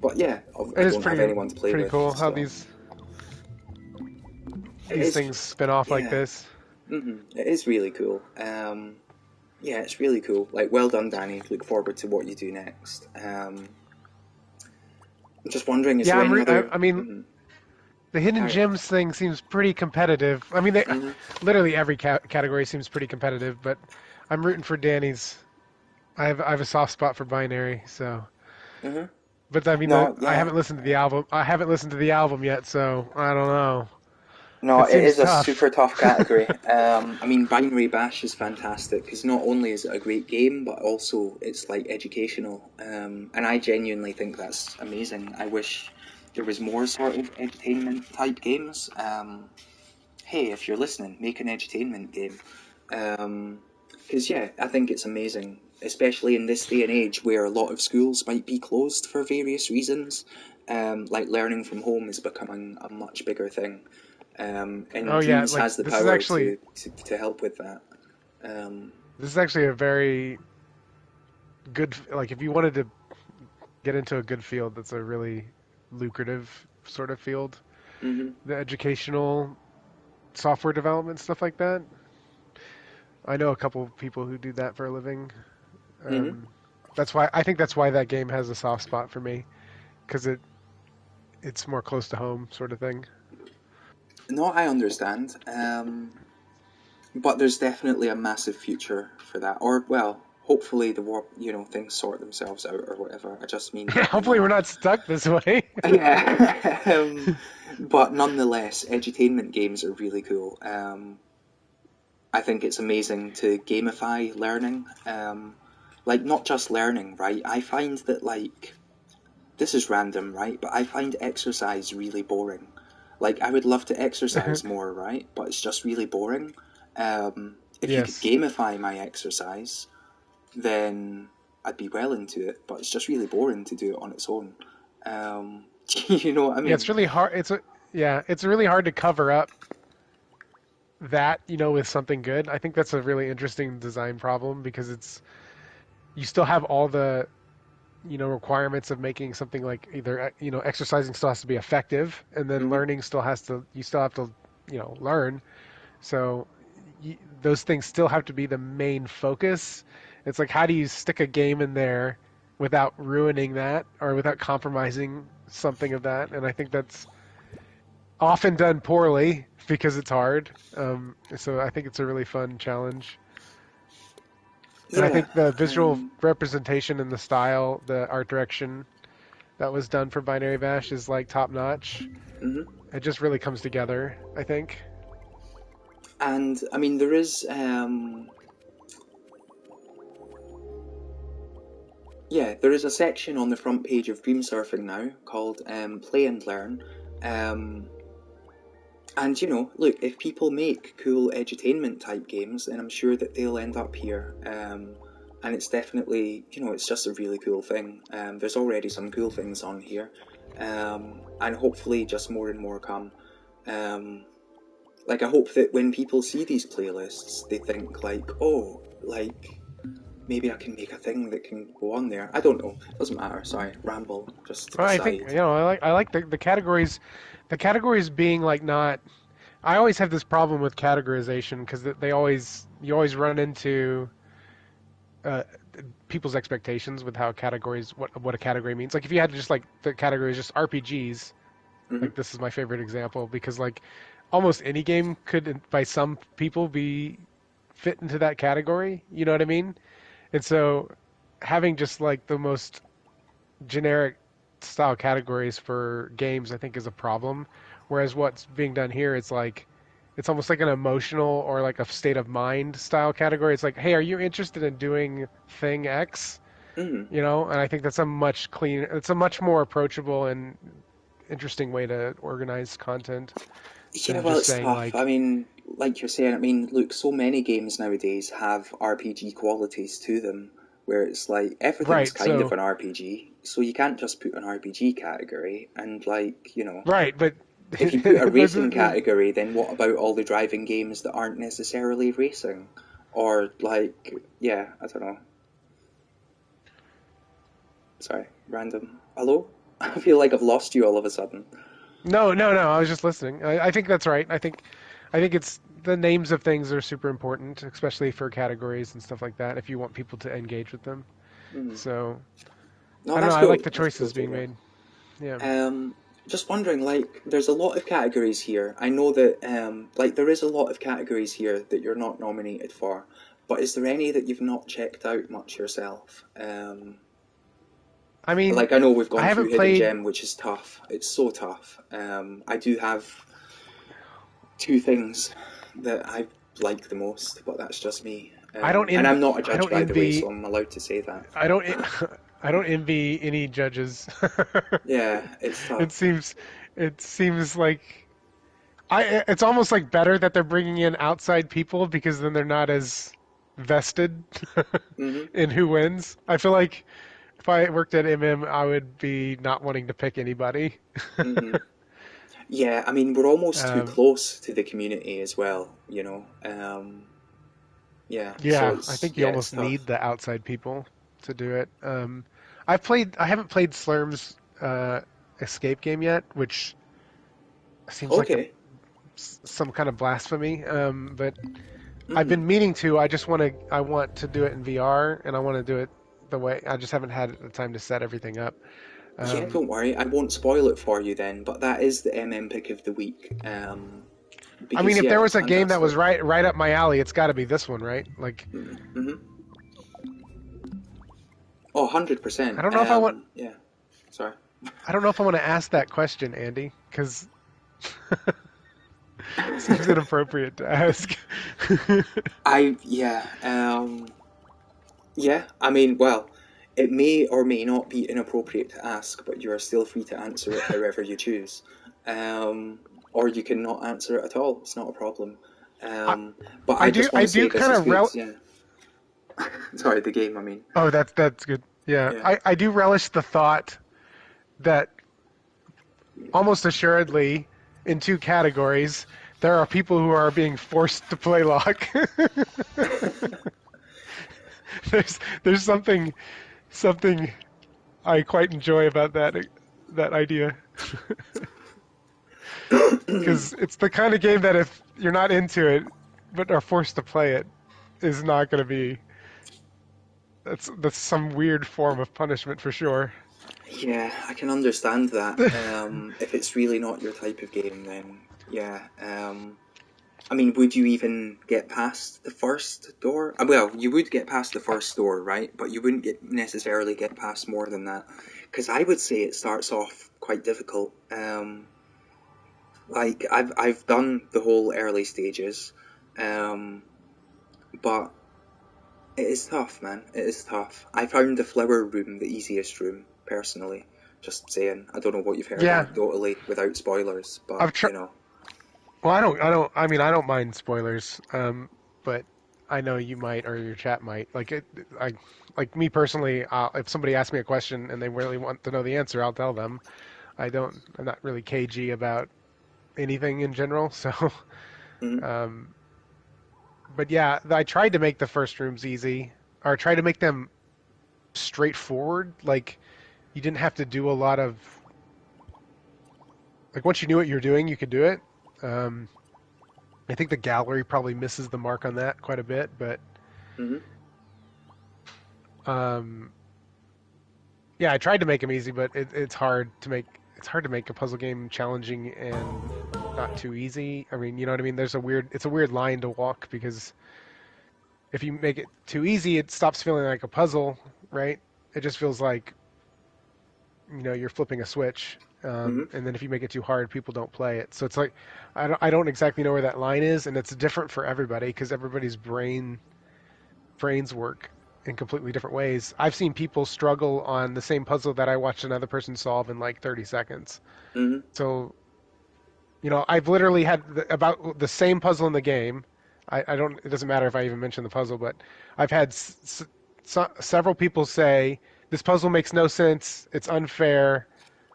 But yeah, I don't have anyone to play with. Pretty cool how so. these things spin off like this. Mm-hmm. It is really cool. Yeah, it's really cool. Like, well done, Danny. Look forward to what you do next. I'm just wondering, is there any other... I mean, the hidden gems thing seems pretty competitive. I mean, literally every category seems pretty competitive, but I'm rooting for Danny's. I have a soft spot for binary, so. Mm-hmm. But I mean, I haven't listened to the album. I haven't listened to the album yet, so I don't know. No, it is tough. A super tough category. I mean, Binary Bash is fantastic because not only is it a great game, but also it's like educational. And I genuinely think that's amazing. I wish there was more sort of entertainment type games. Hey, if you're listening, make an entertainment game. Because yeah, I think it's amazing especially in this day and age where a lot of schools might be closed for various reasons. Like learning from home is becoming a much bigger thing. And Oh yeah, Dreams like has the power to help with that. this is actually a very good, like if you wanted to get into a good field, that's a really lucrative sort of field. hmm The educational software development, stuff like that. I know a couple of people who do that for a living. hmm I think that's why that game has a soft spot for me, because it's more close to home sort of thing. No, I understand. But there's definitely a massive future for that. Or, well, hopefully things sort themselves out or whatever. I just mean that, Hopefully we're not stuck this way. Yeah. But nonetheless, edutainment games are really cool. I think it's amazing to gamify learning. Like, not just learning, right? I find that, like, this is random, right? But I find exercise really boring. Like, I would love to exercise more, right? But it's just really boring. If you could Yes. gamify my exercise, then I'd be well into it. But it's just really boring to do it on its own. You know what I Yeah, mean? it's really hard. It's really hard to cover up that, with something good. I think that's a really interesting design problem because you still have all the, requirements of making something like either, exercising still has to be effective, and then hmm learning you still have to, learn. So those things still have to be the main focus. It's like, how do you stick a game in there without ruining that or without compromising something of that? And I think that's often done poorly because it's hard. So I think it's a really fun challenge. And I Yeah. think the visual Um, representation and the style, the art direction that was done for Binary Bash is like top notch. mhm. It just really comes together, I think. And I mean, there is, there is a section on the front page of Dream Surfing now called Play and Learn. Um, and look, if people make cool edutainment type games, then I'm sure that they'll end up here. And it's definitely, it's just a really cool thing. There's already some cool things on here. And hopefully just more and more come. Like, I hope that when people see these playlists, they think, like, oh, like, maybe I can make a thing that can go on there. I don't know. It doesn't matter. Sorry, ramble. Just Well, I think aside. I like the categories. The categories being like not. I always have this problem with categorization because you always run into uh, people's expectations with how categories what a category means. Like if you had just like the category is just RPGs, hmm like this is my favorite example because like almost any game could by some people be fit into that category. You know what I mean? And so having just like the most generic style categories for games, I think, is a problem. Whereas what's being done here, it's almost like an emotional or like a state of mind style category. It's like, hey, are you interested in doing thing X? hmm And I think that's it's a much more approachable and interesting way to organize content Yeah, than well, just it's saying tough. I like, mean, like you're saying, I mean, look, so many games nowadays have RPG qualities to them, where it's like everything's right, kind of so an RPG, so you can't just put an RPG category. And, like, right, but if you put a there's, racing category, then what about all the driving games that aren't necessarily racing? Or, like, yeah, I don't know. Sorry, random. Hello? I feel like I've lost you all of a sudden. no. I was just listening. I think that's right. I think it's the names of things are super important, especially for categories and stuff like that. If you want people to engage with them, Hmm. so No, I don't know. that's I like cool. the That's cool choices to being hear. made. Yeah. Just wondering, like, there's a lot of categories here. I know that, like, there is a lot of categories here that you're not nominated for, but is there any that you've not checked out much yourself? I mean, Like, I know we've I gone through haven't Hidden played. Gem, which is tough. It's so tough. I do have two things that I like the most, but that's just me. And I'm not a I judge, don't by the way, so envy. I'm allowed to say that. I don't. I don't envy any judges. Yeah, it's it tough. seems. It seems like. It's almost like better that they're bringing in outside people because then they're not as vested Hmm. in who wins. I feel like if I worked at MM, I would be not wanting to pick anybody. Hmm. Yeah, I mean, we're almost too Um, close to the community as well, yeah, so yeah, I think you it's almost tough. need the outside people to do it. I haven't played Slurm's escape game yet, which seems like Okay. some kind of blasphemy. But I've Hmm. been meaning to. I want to do it in VR, and I want to do it the way. I just haven't had the time to set everything up. Yeah, Um, don't worry, I won't spoil it for you then, but that is the pick of the week. I mean, Because, if there yeah, was it's a game that was fantastic. right up my alley, it's got to be this one, right? Like, Hmm. Oh, I 100%. don't know if I want. Yeah, sorry. I don't know if I want to ask that question, Andy, because seems inappropriate to ask. Yeah, yeah, I mean, well, it may or may not be inappropriate to ask, but you are still free to answer it however you choose. Or you can not answer it at all. It's not a problem. I, Um, but I just want I to say do this kind is of good. Yeah. Sorry, the game. I mean. Oh, that's good. Yeah, Yeah. I do relish the thought that almost assuredly, in two categories, there are people who are being forced to play lock. There's something I quite enjoy about that idea. Because it's the kind of game that if you're not into it but are forced to play it is not going to be that's some weird form of punishment for sure. Yeah, I can understand that. If it's really not your type of game, then yeah. I mean, would you even get past the first door? Well, you would get past the first door, right? But you wouldn't necessarily get past more than that, because I would say it starts off quite difficult. Like I've done the whole early stages, um, but it is tough, man. It is tough. I found the flower room the easiest room, personally. Just saying. I don't know what you've heard Yeah, anecdotally without spoilers, but I've tried. Well, I mean, I don't mind spoilers. But I know you might, or your chat might. Like me personally, if somebody asks me a question and they really want to know the answer, I'll tell them. I'm not really cagey about anything in general. So, Mhm. um, but yeah, I tried to make the first rooms easy, or try to make them straightforward. Like you didn't have to do a lot of like once you knew what you were doing, you could do it. Um, I think the gallery probably misses the mark on that quite a bit, but Mhm. um, yeah, I tried to make them easy, but it's hard to make a puzzle game challenging and not too easy. I mean, you know what I mean? It's a weird line to walk because if you make it too easy, it stops feeling like a puzzle, right? It just feels like you're flipping a switch. Mhm. And then if you make it too hard, people don't play it. So it's like I don't exactly know where that line is, and it's different for everybody because everybody's brains work in completely different ways. I've seen people struggle on the same puzzle that I watched another person solve in like 30 seconds. Mhm. So, I've literally had about the same puzzle in the game. I don't, it doesn't matter if I even mention the puzzle, but I've had several people say, this puzzle makes no sense, it's unfair,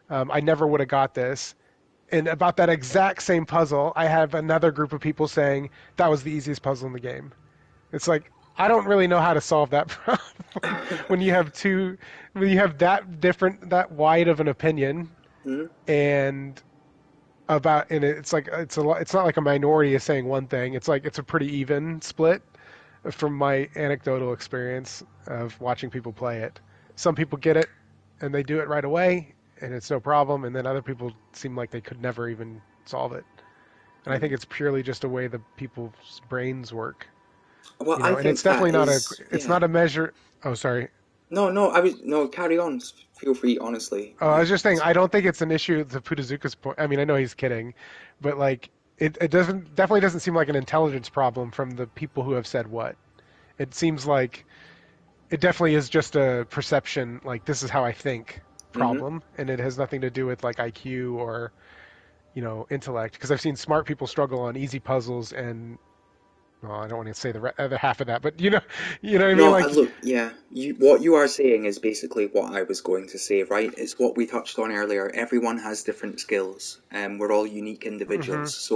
I never would have got this. And about that exact same puzzle, I have another group of people saying, that was the easiest puzzle in the game. It's like I don't really know how to solve that problem when you have that wide of an opinion Mhm. and it's like it's not like a minority is saying one thing. It's like it's a pretty even split from my anecdotal experience of watching people play it. Some people get it and they do it right away and it's no problem, and then other people seem like they could never even solve it. And I think Mhm. it's purely just a way the people's brains work. Well, I And it's think definitely that not a is, it's yeah. not a measure. Oh, sorry. No, no, I was no. Carry on. Feel free, honestly. Oh, I was just saying I don't think it's an issue to Putazuka's point. I mean, I know he's kidding, but like it doesn't definitely doesn't seem like an intelligence problem from the people who have said what. It seems like it definitely is just a perception, like this is how I think Mhm. problem, and it has nothing to do with like IQ or intellect. Because I've seen smart people struggle on easy puzzles and well, I don't want to say the other half of that, but you know what I mean? No, Like, look, yeah, what you are saying is basically what I was going to say, right? It's what we touched on earlier. Everyone has different skills, and we're all unique hmm individuals.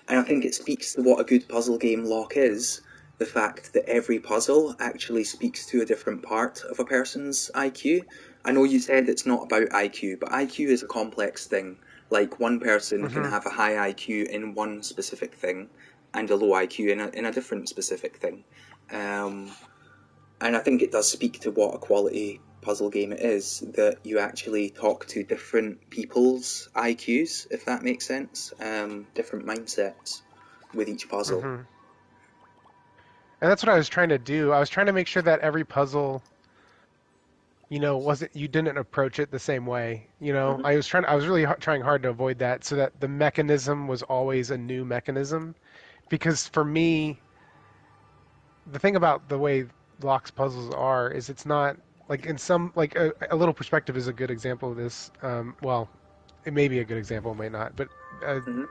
And I think it speaks to what a good puzzle game lock is, the fact that every puzzle actually speaks to a different part of a person's IQ. I know you said it's not about IQ, but IQ is a complex thing. Like, one person can hmm have a high IQ in one specific thing, and a low IQ in a different specific thing. Um, and I think it does speak to what a quality puzzle game it is, that you actually talk to different people's IQs, if that makes sense, different mindsets with each puzzle. hmm And that's what I was trying to do. I was trying to make sure that every puzzle, wasn't, you didn't approach it the same way. Hmm. I was really trying hard to avoid that so that the mechanism was always a new mechanism. Because for me, the thing about the way Locke's puzzles are is it's not like in some, like a little perspective is a good example of this. Well, it may be a good example, it may not, but uh, Hmm.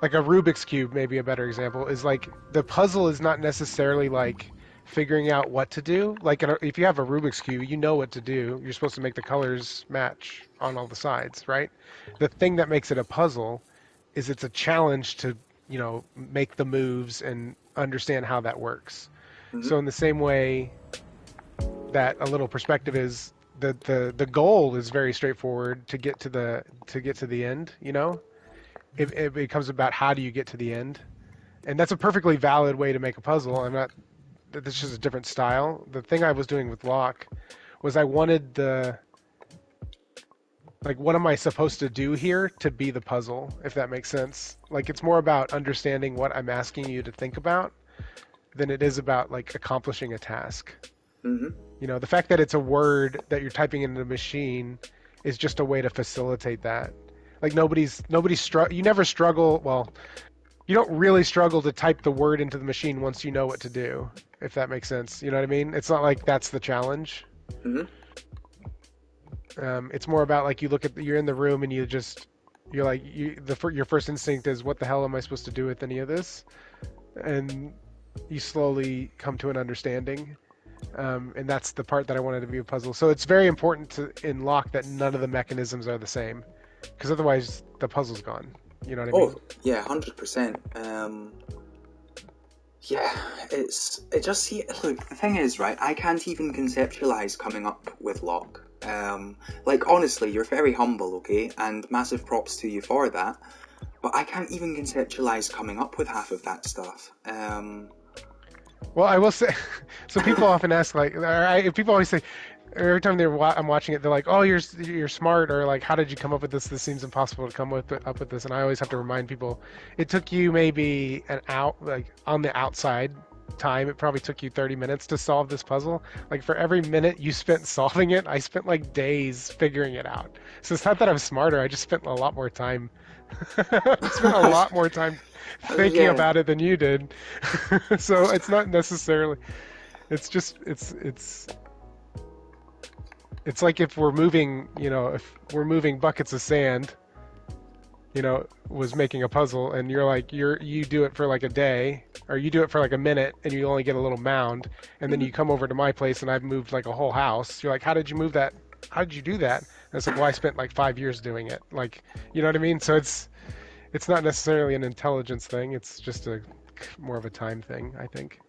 like a Rubik's cube may be a better example. Is like the puzzle is not necessarily like figuring out what to do. Like if you have a Rubik's cube, you know what to do. You're supposed to make the colors match on all the sides, right? The thing that makes it a puzzle is it's a challenge to make the moves and understand how that works. Hmm. So in the same way that a little perspective is, the goal is very straightforward to get to the end. It becomes about how do you get to the end, and that's a perfectly valid way to make a puzzle. I'm not. That's just a different style. The thing I was doing with Locke was I wanted the, like, what am I supposed to do here to be the puzzle, if that makes sense. Like, it's more about understanding what I'm asking you to think about than it is about like accomplishing a task. Hmm. The fact that it's a word that you're typing into the machine is just a way to facilitate that. Like you never struggle. Well, you don't really struggle to type the word into the machine once you know what to do, if that makes sense. You know what I mean? It's not like that's the challenge. Hmm. It's more about like you're in the room and you're like your first instinct is, what the hell am I supposed to do with any of this? And you slowly come to an understanding. And that's the part that I wanted to be a puzzle. So it's very important in Lock that none of the mechanisms are the same, because otherwise the puzzle's gone. You know what I Oh, mean? yeah, 100%. Yeah, it just see. Look, the thing is, right? I can't even conceptualize coming up with Locke. Like, honestly, you're very humble, okay, and massive props to you for that. But I can't even conceptualize coming up with half of that stuff. Well, I will say, so people often ask, like, people always say, every time I'm watching it, they're like, "Oh, you're smart," or like, "How did you come up with this? This seems impossible to come up with this." And I always have to remind people, it took you maybe like on the outside time, it probably took you 30 minutes to solve this puzzle. Like for every minute you spent solving it, I spent like days figuring it out. So it's not that I'm smarter, I just spent a lot more time. I spent a lot more time thinking Yeah. about it than you did. So it's not necessarily. It's just it's like if we're moving buckets of sand, was making a puzzle, and you do it for like a day, or you do it for like a minute, and you only get a little mound, and then Mhm. you come over to my place and I've moved like a whole house. You're like, how did you move that? How did you do that? And it's like, well, I spent like 5 years doing it. Like, you know what I mean? So it's not necessarily an intelligence thing. It's just more of a time thing, I think.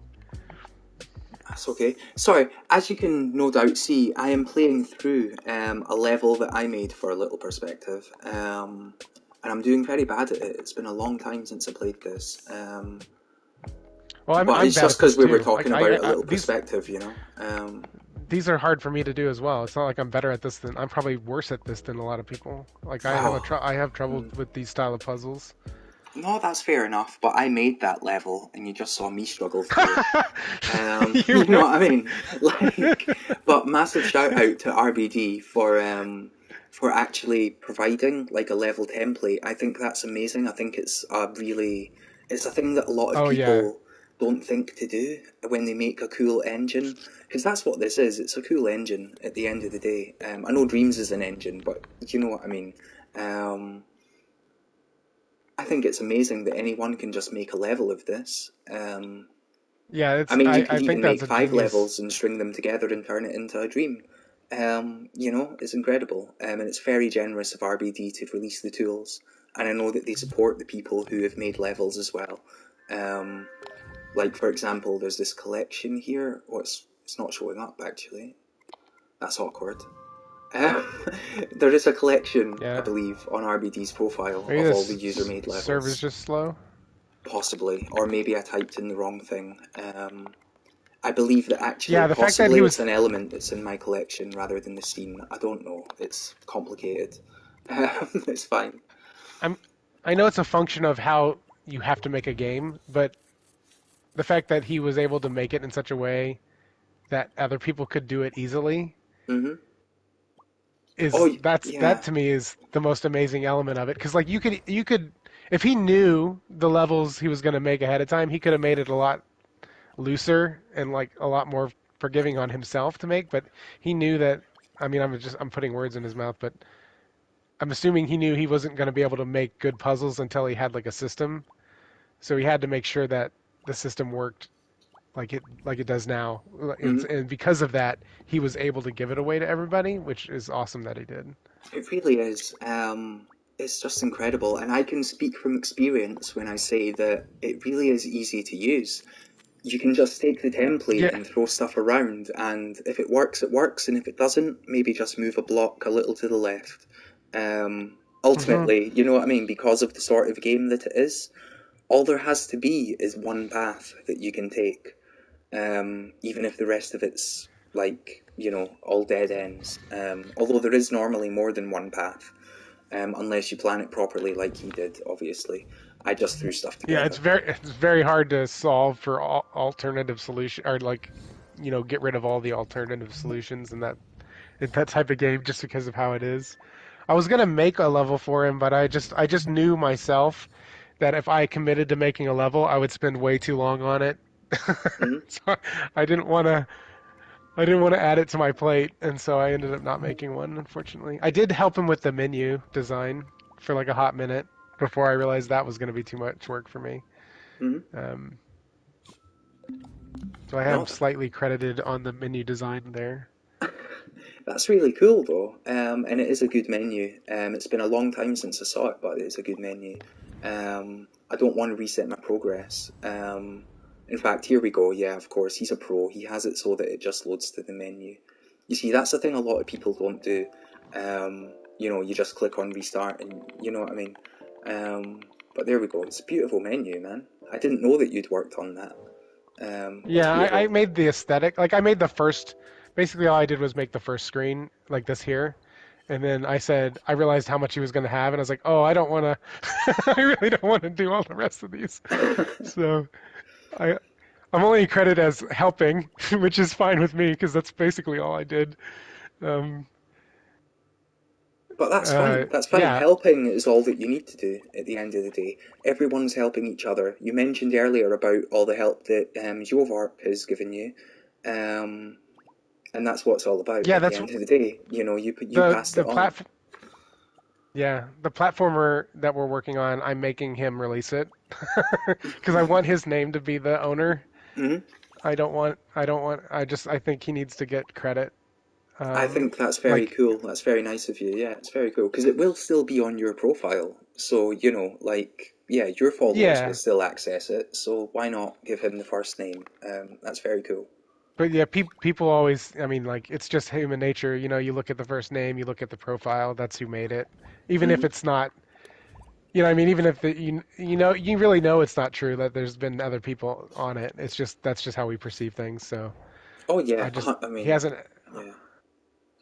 That's okay. Sorry, as you can no doubt see, I am playing through a level that I made for a little perspective, and I'm doing very bad at it. It's been a long time since I played this, Well, but I'm it's bad just at this because we were too. Like talking about a little perspective, you know. these are hard for me to do as well. It's not like I'm better at this than I'm probably worse at this than a lot of people. Like Wow. I have trouble with these style of puzzles. No, that's fair enough, but I made that level, and you just saw me struggle through it. You You know what I mean? Like, but massive shout out to RBD for actually providing like a level template. I think that's amazing. I think it's a thing that a lot of Oh yeah. people don't think to do when they make a cool engine, because that's what this is. It's a cool engine at the end of the day. I know Dreams is an engine, but you know what I mean. Um, I think it's amazing that anyone can just make a level of this. Yeah, I mean, you could I think even that's make a 5 genius. levels and string them together and turn it into a dream. You know, it's incredible. And it's very generous of RBD to release the tools. And I know that they support the people who have made levels as well. Like, for example, there's this collection here. Oh, it's not showing up, actually. That's awkward. There is a collection, I Yeah. believe, on RBD's profile Maybe of all the this user-made server's levels. just slow. Possibly. Or maybe I typed in the wrong thing. I believe that actually, Yeah, the fact that he possibly was it's an element that's in my collection rather than the scene. I don't know. It's complicated. It's fine. I know it's a function of how you have to make a game, but the fact that he was able to make it in such a way that other people could do it easily Hmm. is Oh, that yeah. to me is the most amazing element of it. Because like you could if he knew the levels he was going to make ahead of time, he could have made it a lot looser and like a lot more forgiving on himself to make. But he knew that. I mean, I'm putting words in his mouth, but I'm assuming he knew he wasn't going to be able to make good puzzles until he had like a system. So he had to make sure that the system worked like it does now, Hmm. and because of that, he was able to give it away to everybody, which is awesome that he did. It really is. It's just incredible. And I can speak from experience when I say that it really is easy to use. You can just take the template Yeah. and throw stuff around, and if it works, it works, and if it doesn't, maybe just move a block a little to the left. Hmm. Ultimately, you know what I mean, because of the sort of game that it is, all there has to be is one path that you can take, even if the rest of it's like, you know, all dead ends. Although there is normally more than one path, unless you plan it properly, like he did, obviously. I just threw stuff Yeah, together. it's very hard to solve for alternative solution or like get rid of all the alternative solutions in that type of game just because of how it is. I was gonna make a level for him, but I just knew myself that if I committed to making a level, I would spend way too long on it. Hmm. So I didn't want to I didn't want to add it to my plate, and so I ended up not making one, unfortunately. I did help him with the menu design for like a hot minute before I realized that was going to be too much work for me. Hmm. Um, so I am No, slightly credited on the menu design there. that's really cool though, and it is a good menu. It's been a long time since I saw it, but it's a good menu. I don't want to reset my progress. In fact, here we go. Yeah, of course, he's a pro. He has it so that it just loads to the menu. You see, that's the thing a lot of people don't do. You know, you just click on restart, and you know what I mean. But there we go. It's a beautiful menu, man. I didn't know that you'd worked on that. That's Yeah, I beautiful. made the aesthetic. Like I made the first. Basically, all I did was make the first screen like this here, and then I realized how much he was going to have, and I was like, oh, I don't want to. I really don't want to do all the rest of these. So I I'm only credited as helping, which is fine with me because that's basically all I did. Um, But that's fine. That's fine. yeah, Helping is all that you need to do at the end of the day. Everyone's helping each other. You mentioned earlier about all the help that Jovarp has given you, um, and that's what it's all about yeah, at the that's end of the day. You know, you passed it the on. platform. Yeah, the platformer that we're working on, I'm making him release it because I want his name to be the owner. Hmm. I think he needs to get credit. I Um, think that's very like, cool. That's very nice of you. Yeah, it's very cool because it will still be on your profile. So, you know, like, yeah, your followers will yeah, still access it. So why not give him the first name? That's very cool. but yeah, people always, I mean, like, it's just human nature. You look at the first name, you look at the profile, that's who made it. Even if Hmm. it's not, I mean, even if you really know it's not true that there's been other people on it. That's just how we perceive things. So Oh yeah, I he mean, hasn't. yeah.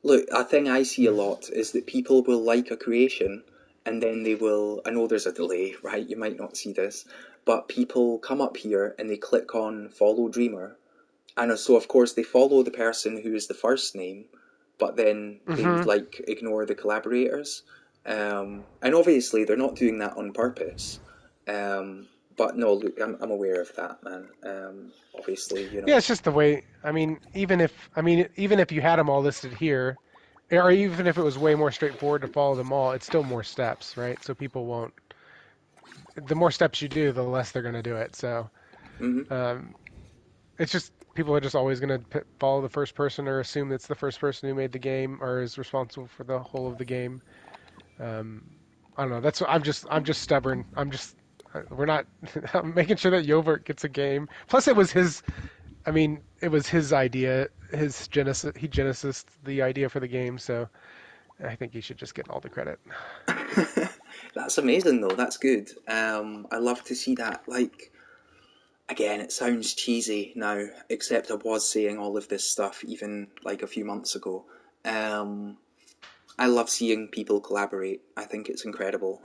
Look, a thing I see a lot is that people will like a creation and then they will. I know there's a delay, right? You might not see this, but people come up here and they click on follow Dreamer. And so, of course, they follow the person who is the first name, but then they Hmm. like ignore the collaborators. And obviously, they're not doing that on purpose. But no, look, I'm aware of that, man. Obviously, you Yeah, know. it's just the way. Even if you had them all listed here, or even if it was way more straightforward to follow them all, it's still more steps, right? So people won't. the more steps you do, the less they're going to do it. So um, it's just people are just always going to follow the first person or assume it's the first person who made the game or is responsible for the whole of the game. I don't know. That's I'm just stubborn. We're not I'm making sure that Yovert gets a game. Plus, it was his. I mean, it was his idea. His genesis. He genesis the idea for the game. So I think he should just get all the credit. That's amazing, though. That's good. I love to see that. Like, again, it sounds cheesy now, except I was saying all of this stuff even like a few months ago. I love seeing people collaborate. I think it's incredible.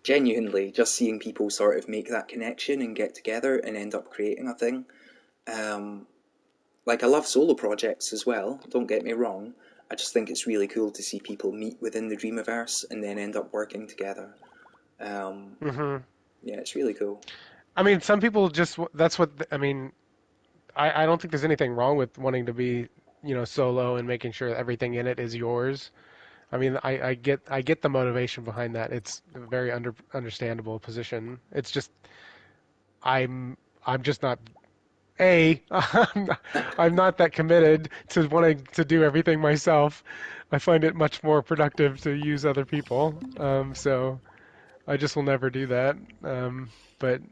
Genuinely, just seeing people sort of make that connection and get together and end up creating a thing. Like, I love solo projects as well, don't get me wrong. I just think it's really cool to see people meet within the Dreamiverse and then end up working together. Yeah, it's really cool. I mean, some people just that's what I mean. I don't think there's anything wrong with wanting to be solo and making sure that everything in it is yours. I mean, I get the motivation behind that. It's a very understandable position. It's just I'm just not I'm not that committed to wanting to do everything myself. I find it much more productive to use other people. So I just will never do that. But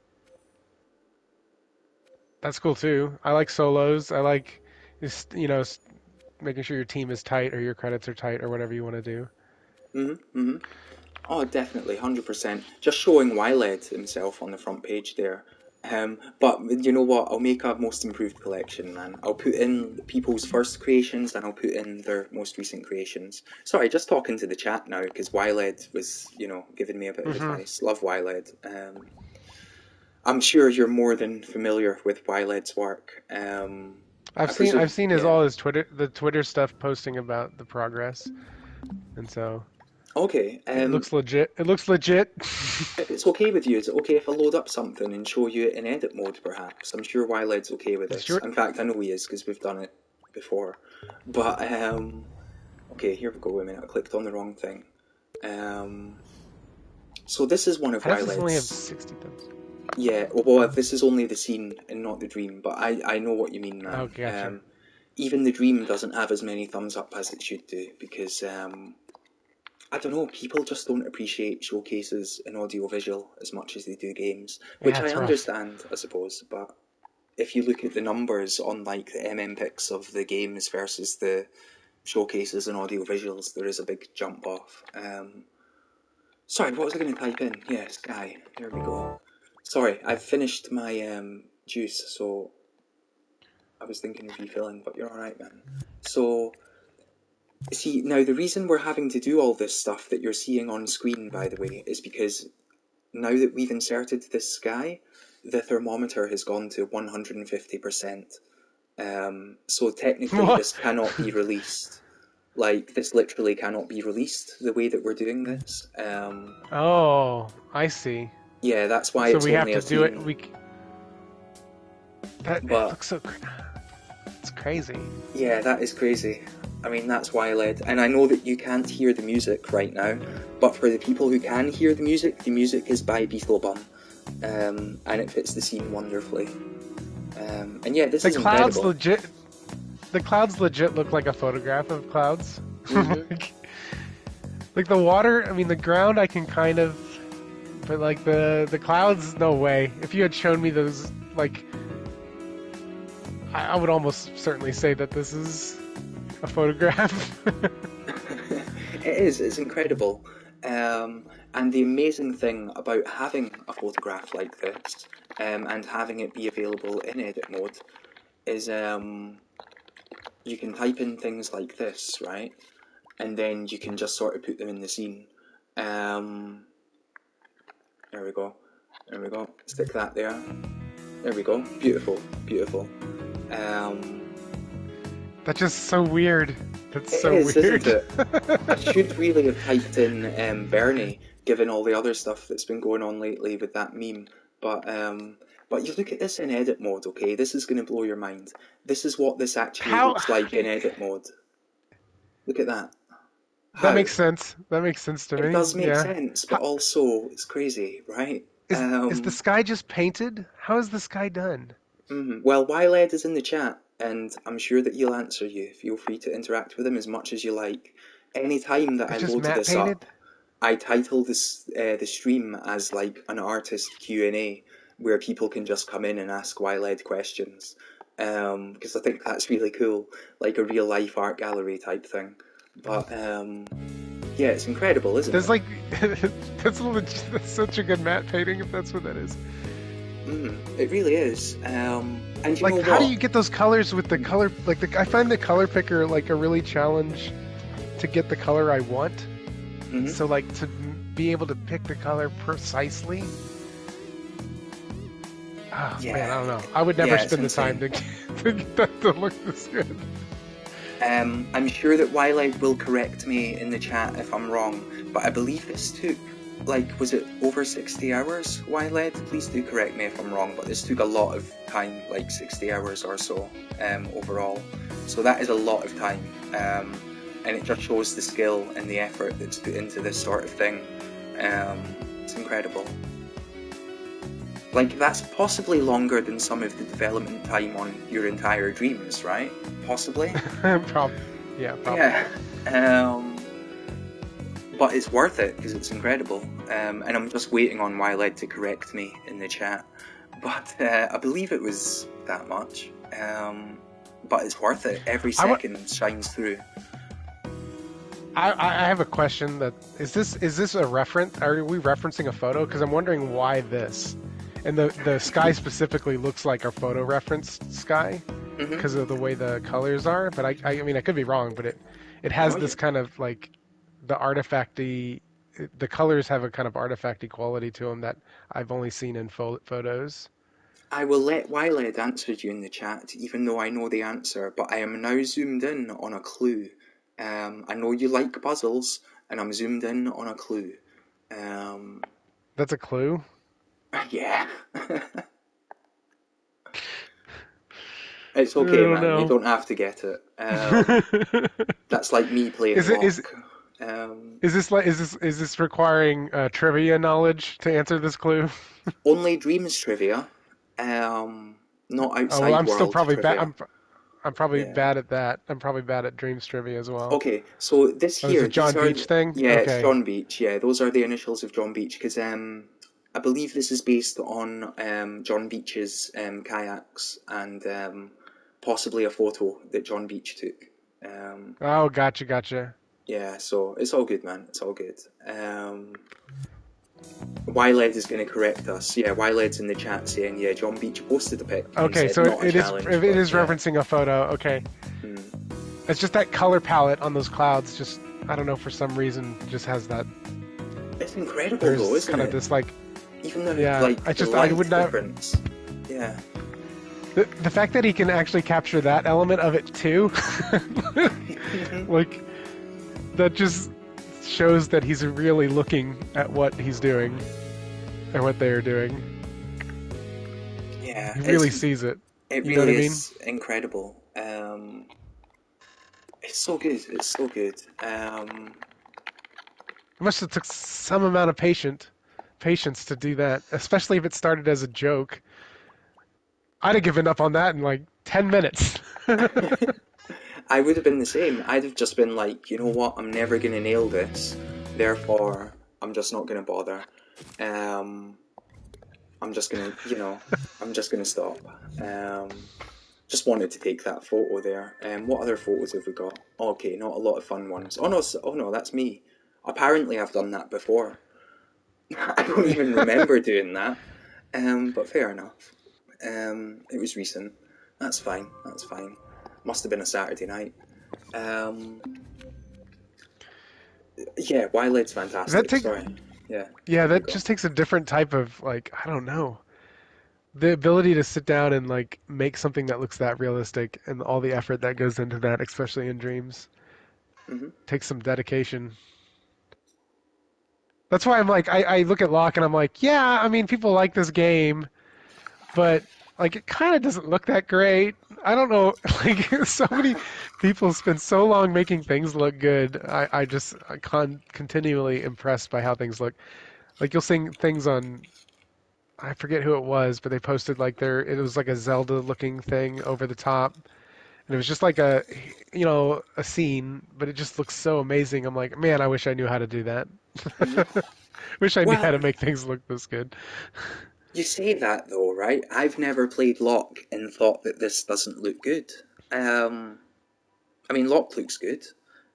that's cool too. I like solos. I like just making sure your team is tight or your credits are tight or whatever you want to do. Oh, definitely, 100%. Just showing Wyled himself on the front page there. But you know what? I'll make a most improved collection, man. I'll put in people's first creations and I'll put in their most recent creations. Sorry, just talking to the chat now because Wyled was, giving me a bit of advice. Love Wyled. I'm sure you're more than familiar with Wyled's work. I've seen all his Twitter stuff posting about the progress, and so okay. It looks legit. If it's okay with you, is it okay if I load up something and show you it in edit mode, perhaps? I'm sure Wyled's okay with this. Sure. In fact, I know he is because we've done it before. But okay, here we go. Wait a minute, I clicked on the wrong thing. So this is one of Wyled's. Does only have 60,000? Yeah, well, this is only the scene and not the dream, but I know what you mean, man. Okay, gotcha. Even the dream doesn't have as many thumbs up as it should do, because, I don't know, people just don't appreciate showcases in audiovisual as much as they do games, which I understand, I suppose, but if you look at the numbers on, like, the MMPix of the games versus the showcases and audiovisuals, there is a big jump off. Sorry, what was I going to type in? Yes, Sky, there we go. Sorry, I've finished my juice, so I was thinking of refilling, but you're alright, man. So, see, now the reason we're having to do all this stuff that you're seeing on screen, by the way, is because now that we've inserted this sky, the thermometer has gone to 150%. So technically this cannot be released. Like, this literally cannot be released, the way that we're doing this. Oh, I see. Yeah, that's why it's we have only to a do scene. It looks so. It's crazy. Yeah, that is crazy. I mean, that's Wyled, and I know that you can't hear the music right now, but for the people who can hear the music is by Beetlebum, and it fits the scene wonderfully. And yeah, this is incredible. The clouds legit look like a photograph of clouds. Mm-hmm. Like the water, I mean, the ground I can kind of, but like the clouds, no way. If you had shown me those, like, I would almost certainly say that this is a photograph. It is, it's incredible. And the amazing thing about having a photograph like this, and having it be available in edit mode, is you can type in things like this, right? And then you can just sort of put them in the scene. There we go. There we go. Stick that there. There we go. Beautiful. Beautiful. That's just so weird. That's so weird. Isn't it? I should really have typed in Bernie, given all the other stuff that's been going on lately with that meme. But you look at this in edit mode, okay? This is going to blow your mind. This is what this actually looks like in edit mode. Look at that. That How? makes sense. That makes sense to It me. does make Yeah. sense, but How, also it's crazy, right? is the sky just painted? How is the sky done? Well, Wiled is in the chat, and I'm sure that he'll answer you. Feel free to interact with him as much as you like. Any time that I It's just load matte this up, painted? I title this the stream as like an artist Q&A, where people can just come in and ask Wiled questions. Because I think that's really cool, like a real life art gallery type thing. But yeah, it's incredible, isn't There's it? like that's such a good matte painting if that's what that is. It really is. And you Like, know how do what? you get those colors with the color? Like, I find the color picker like a really challenge to get the color I want. So, like, to be able to pick the color precisely. Oh, Yeah, man, I don't know. I would never yeah, it's spend the time insane. to get that to look this good. I'm sure that Wildlife will correct me in the chat if I'm wrong, but I believe this took, like, was it over 60 hours, Wildlife? Please do correct me if I'm wrong, but this took a lot of time, like 60 hours or so, overall. So that is a lot of time, and it just shows the skill and the effort that's put into this sort of thing. It's incredible. Like, that's possibly longer than some of the development time on your entire dreams, right? Possibly? Probably. Yeah, probably. Yeah. But it's worth it, because it's incredible. And I'm just waiting on Wyled to correct me in the chat. But I believe it was that much. But it's worth it. Every second shines through. I have a question. That is this a reference? Are we referencing a photo? Because I'm wondering why this. And the sky specifically looks like our photo referenced sky because of the way the colors are. But I mean, I could be wrong, but it has this kind of like the artifacty. The colors have a kind of artifacty quality to them that I've only seen in photos. I will let Wyled answer you in the chat, even though I know the answer, but I am now zoomed in on a clue. I know you like puzzles, and I'm zoomed in on a clue. That's a clue? Yeah. It's okay, man. Know. You don't have to get it. That's like me playing rock. Is this requiring trivia knowledge to answer this clue? Only dreams trivia, not outside well, I'm world still probably trivia. bad. I'm probably bad at that. I'm probably bad at dreams trivia as well. Okay, so this Oh, is here, it John these are Beach thing? yeah, Okay. it's John Beach. Yeah, those are the initials of John Beach because I believe this is based on John Beach's kayaks and possibly a photo that John Beach took. Oh, gotcha. Yeah, so it's all good, man. It's all good. Yled is going to correct us. Yeah, Yled's in the chat saying, yeah, John Beach posted a pic. Okay, said, so not it is referencing a photo. Okay. It's just that color palette on those clouds. Just I don't know, for some reason just has that. It's incredible There's though, isn't kind it? of this like. Even though Yeah, I would not. Difference. Yeah. The fact that he can actually capture that element of it too, like, that just shows that he's really looking at what he's doing, or what they're doing. Yeah. He really sees it. It You know really what I mean? is incredible. It's so good. It's so good. It must have took some amount of patience to do that, especially if it started as a joke. I'd have given up on that in like 10 minutes. I would have been the same. I'd have just been like, you know what, I'm never going to nail this, therefore I'm just not going to bother. I'm just going to, I'm just going to stop. Just wanted to take that photo there. What other photos have we got? Okay, not a lot of fun ones. Oh no, that's me. Apparently I've done that before. I don't even remember doing that. But fair enough. It was recent. That's fine. Must have been a Saturday night. Yeah, Wiled's fantastic. Sorry. Yeah. Yeah, that just takes a different type of, like, I don't know. The ability to sit down and, like, make something that looks that realistic and all the effort that goes into that, especially in dreams, takes some dedication. That's why I'm like, I look at Locke and I'm like, yeah, I mean, people like this game, but like it kind of doesn't look that great. I don't know. Like so many people spend so long making things look good. I'm continually impressed by how things look. Like you'll see things on, I forget who it was, but they posted like it was like a Zelda looking thing over the top, and it was just like a scene, but it just looks so amazing. I'm like, man, I wish I knew how to do that. Mhm. Wish I knew how Well, to make things look this good. you say that though, right? I've never played Lock and thought that this doesn't look good. Um, I mean, Lock looks good.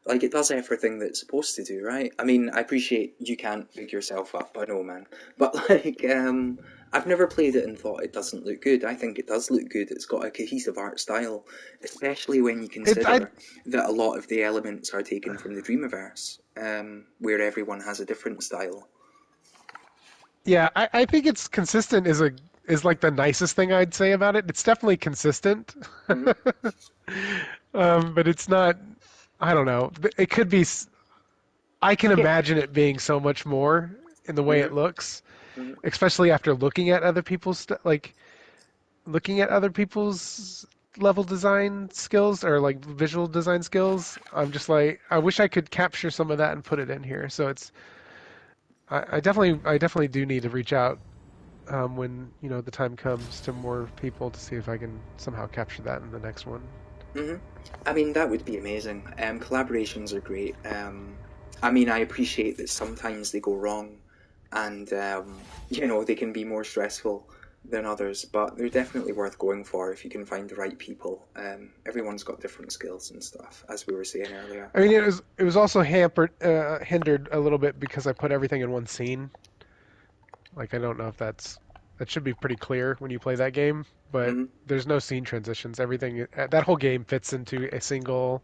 Like, it does everything that it's supposed to do, right? I mean, I appreciate you can't pick yourself up, I know, man. But, like, I've never played it and thought it doesn't look good. I think it does look good. It's got a cohesive art style, especially when you I consider that a lot of the elements are taken from the Dreamiverse, where everyone has a different style. Yeah, I think it's consistent is like the nicest thing I'd say about it. It's definitely consistent, Mhm. but it's not. I don't know. It could be. I can Yeah. imagine it being so much more in the way it Mhm. looks, Mhm. especially after looking at other people's like looking at other people's level design skills or like visual design skills. I'm just like, I wish I could capture some of that and put it in here. So it's. I definitely do need to reach out when the time comes to more people to see if I can somehow capture that in the next one. Mhm. I mean, that would be amazing. Collaborations are great. I mean, I appreciate that sometimes they go wrong, and they can be more stressful than others. But they're definitely worth going for if you can find the right people. Everyone's got different skills and stuff, as we were saying earlier. I mean, it was also hindered a little bit because I put everything in one scene. Like I don't know if that should be pretty clear when you play that game, but Mhm. there's no scene transitions. Everything that whole game fits into a single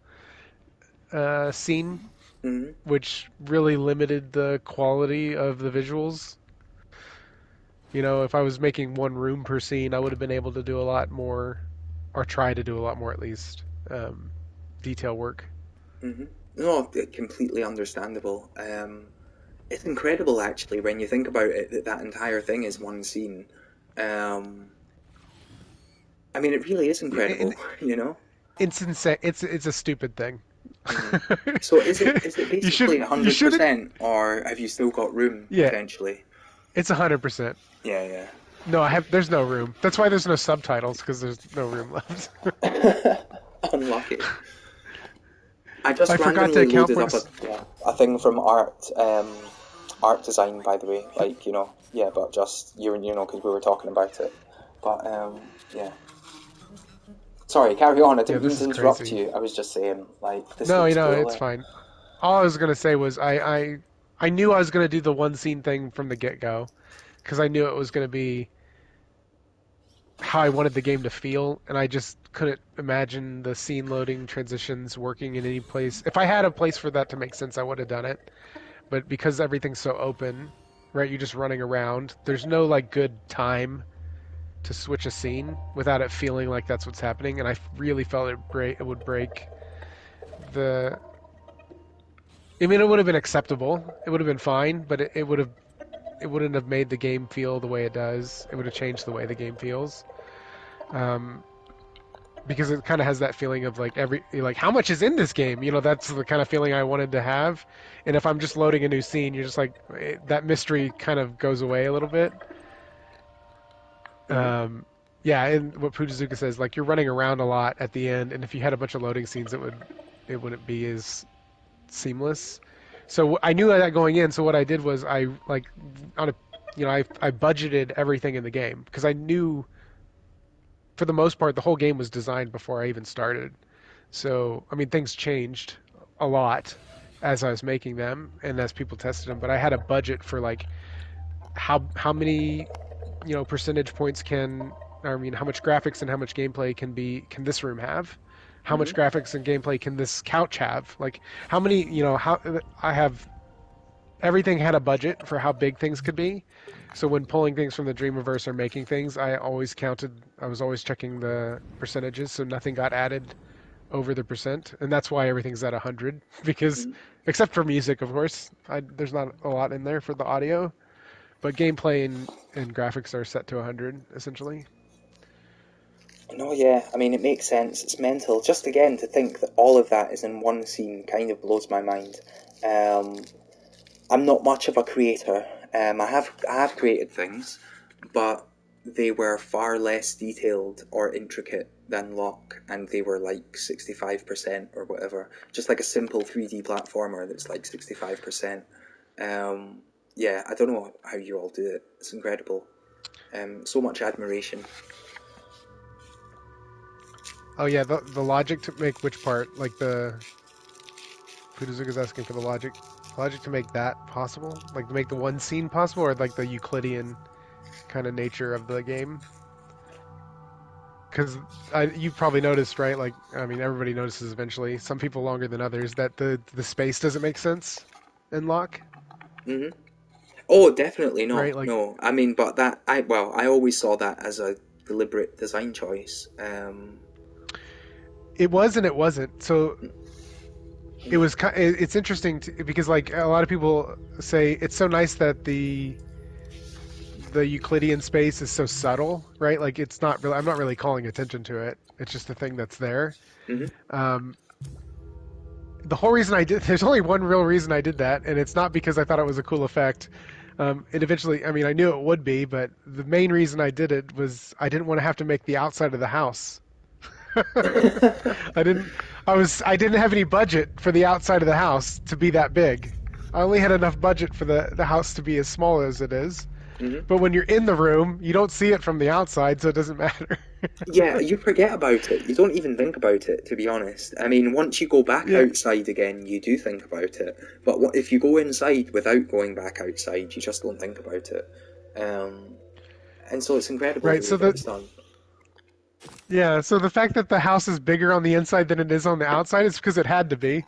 scene, Mhm. which really limited the quality of the visuals. If I was making one room per scene, I would have been able to do a lot more, or try to do a lot more at least, detail work. Mhm. No, completely understandable. It's incredible actually when you think about it that that entire thing is one scene. Um, I mean, it really is And incredible, you know. it's insane. It's a stupid thing. Hmm. So is it You basically should you shouldn't. 100%, or have you still got room Yeah, potentially? it's 100%. Yeah, No, I have. There's no room. That's why there's no subtitles because there's no room left. yeah. Unlucky. I just I forgot to randomly account loaded for. up a thing from art design, by the way. Like, yeah, but just because we were talking about it. But yeah. Sorry, carry on. I Yeah, didn't mean this to is interrupt crazy. you. I was just saying, like, this No, looks cool. it's fine. All I was gonna say was I knew I was gonna do the one scene thing from the get go because I knew it was gonna be how I wanted the game to feel, and I just couldn't imagine the scene loading transitions working in any place. If I had a place for that to make sense, I would have done it. But because everything's so open, right? You're just running around. There's no like good time to switch a scene without it feeling like that's what's happening, and I really felt it would break the. I mean, it would have been acceptable. It would have been fine, but it wouldn't have made the game feel the way it does. It would have changed the way the game feels. Um, because it kind of has that feeling of like how much is in this game. That's the kind of feeling I wanted to have. And if I'm just loading a new scene, you're just like that mystery kind of goes away a little bit. Hmm. Yeah, and what Pujizuka says, like you're running around a lot at the end, and if you had a bunch of loading scenes, it wouldn't be as seamless. So I knew that going in. So what I did was I like on a I budgeted everything in the game because I knew for the most part the whole game was designed before I even started. So I mean things changed a lot as I was making them and as people tested them, but I had a budget for like how many percentage points how much graphics and how much gameplay can this room have? How Hmm. much graphics and gameplay can this couch have? Like how many, how I have everything had a budget for how big things could be. So when pulling things from the Dreamiverse or making things, I was always checking the percentages so nothing got added over the percent. And that's why everything's at 100 because Hmm. except for music, of course, there's not a lot in there for the audio, but gameplay and graphics are set to 100 essentially. No, yeah, I mean, it makes sense. It's mental. Just again, to think that all of that is in one scene kind of blows my mind. Um, I'm not much of a creator. I have created things, but they were far less detailed or intricate than Locke, and they were like 65% or whatever. Just like a simple 3D platformer that's like 65%. Yeah, I don't know how you all do it. It's incredible. So much admiration. Oh yeah, the logic to make which part? Like the Fuduzuka's asking for the logic. Logic to make that possible? Like to make the one scene possible, or like the Euclidean kind of nature of the game? Because you probably noticed, right? Like, I mean, everybody notices eventually. Some people longer than others that the space doesn't make sense in Locke, Hmm. Oh, definitely right? not. Like, No, I mean, but I always saw that as a deliberate design choice. it was and it wasn't. So it was. It's interesting because like a lot of people say it's so nice that the Euclidean space is so subtle, right? Like it's not really. I'm not really calling attention to it. It's just a thing that's there. Hmm. Um, the whole reason I did there's only one real reason I did that, and it's not because I thought it was a cool effect. It eventually, I mean, I knew it would be, but the main reason I did it was I didn't want to have to make the outside of the house. I didn't. I didn't have any budget for the outside of the house to be that big. I only had enough budget for the house to be as small as it is. Hmm. But when you're in the room, you don't see it from the outside, so it doesn't matter. Yeah, you forget about it. You don't even think about it, to be honest. I mean, once you go back Yeah. outside again, you do think about it. But if you go inside without going back outside, you just don't think about it. Um, and so it's incredible the Right. way that it's done. So the fact that the house is bigger on the inside than it is on the outside is because it had to be,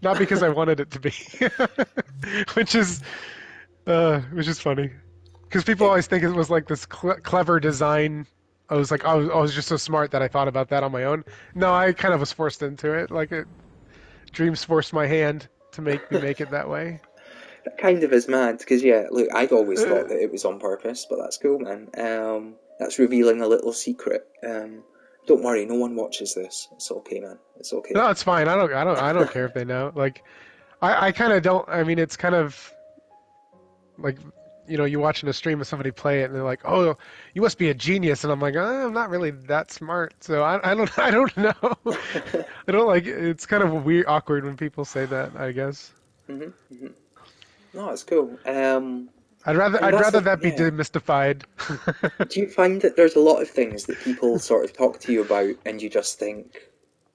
not because I wanted it to be, which is which is funny. Because people always think it was like this clever design. I was just so smart that I thought about that on my own. No, I kind of was forced into it. Dreams forced my hand to make me make it that way. That kind of is mad, because yeah, look, I'd always Uh, thought that it was on purpose, but that's cool, man. That's revealing a little secret. Don't worry, no one watches this. It's okay, man. It's okay. no, it's fine. I don't care if they know. Like, I kind of don't. I mean, it's kind of like you watching a stream of somebody play it and they're like, "Oh, you must be a genius," and I'm like, I'm not really that smart, so I don't I don't know. I don't like. It's kind of weird, awkward when people say that, I guess. Hmm. Hmm. No, it's cool. And I'd that's rather the that be yeah. demystified. Do you find that there's a lot of things that people sort of talk to you about, and you just think,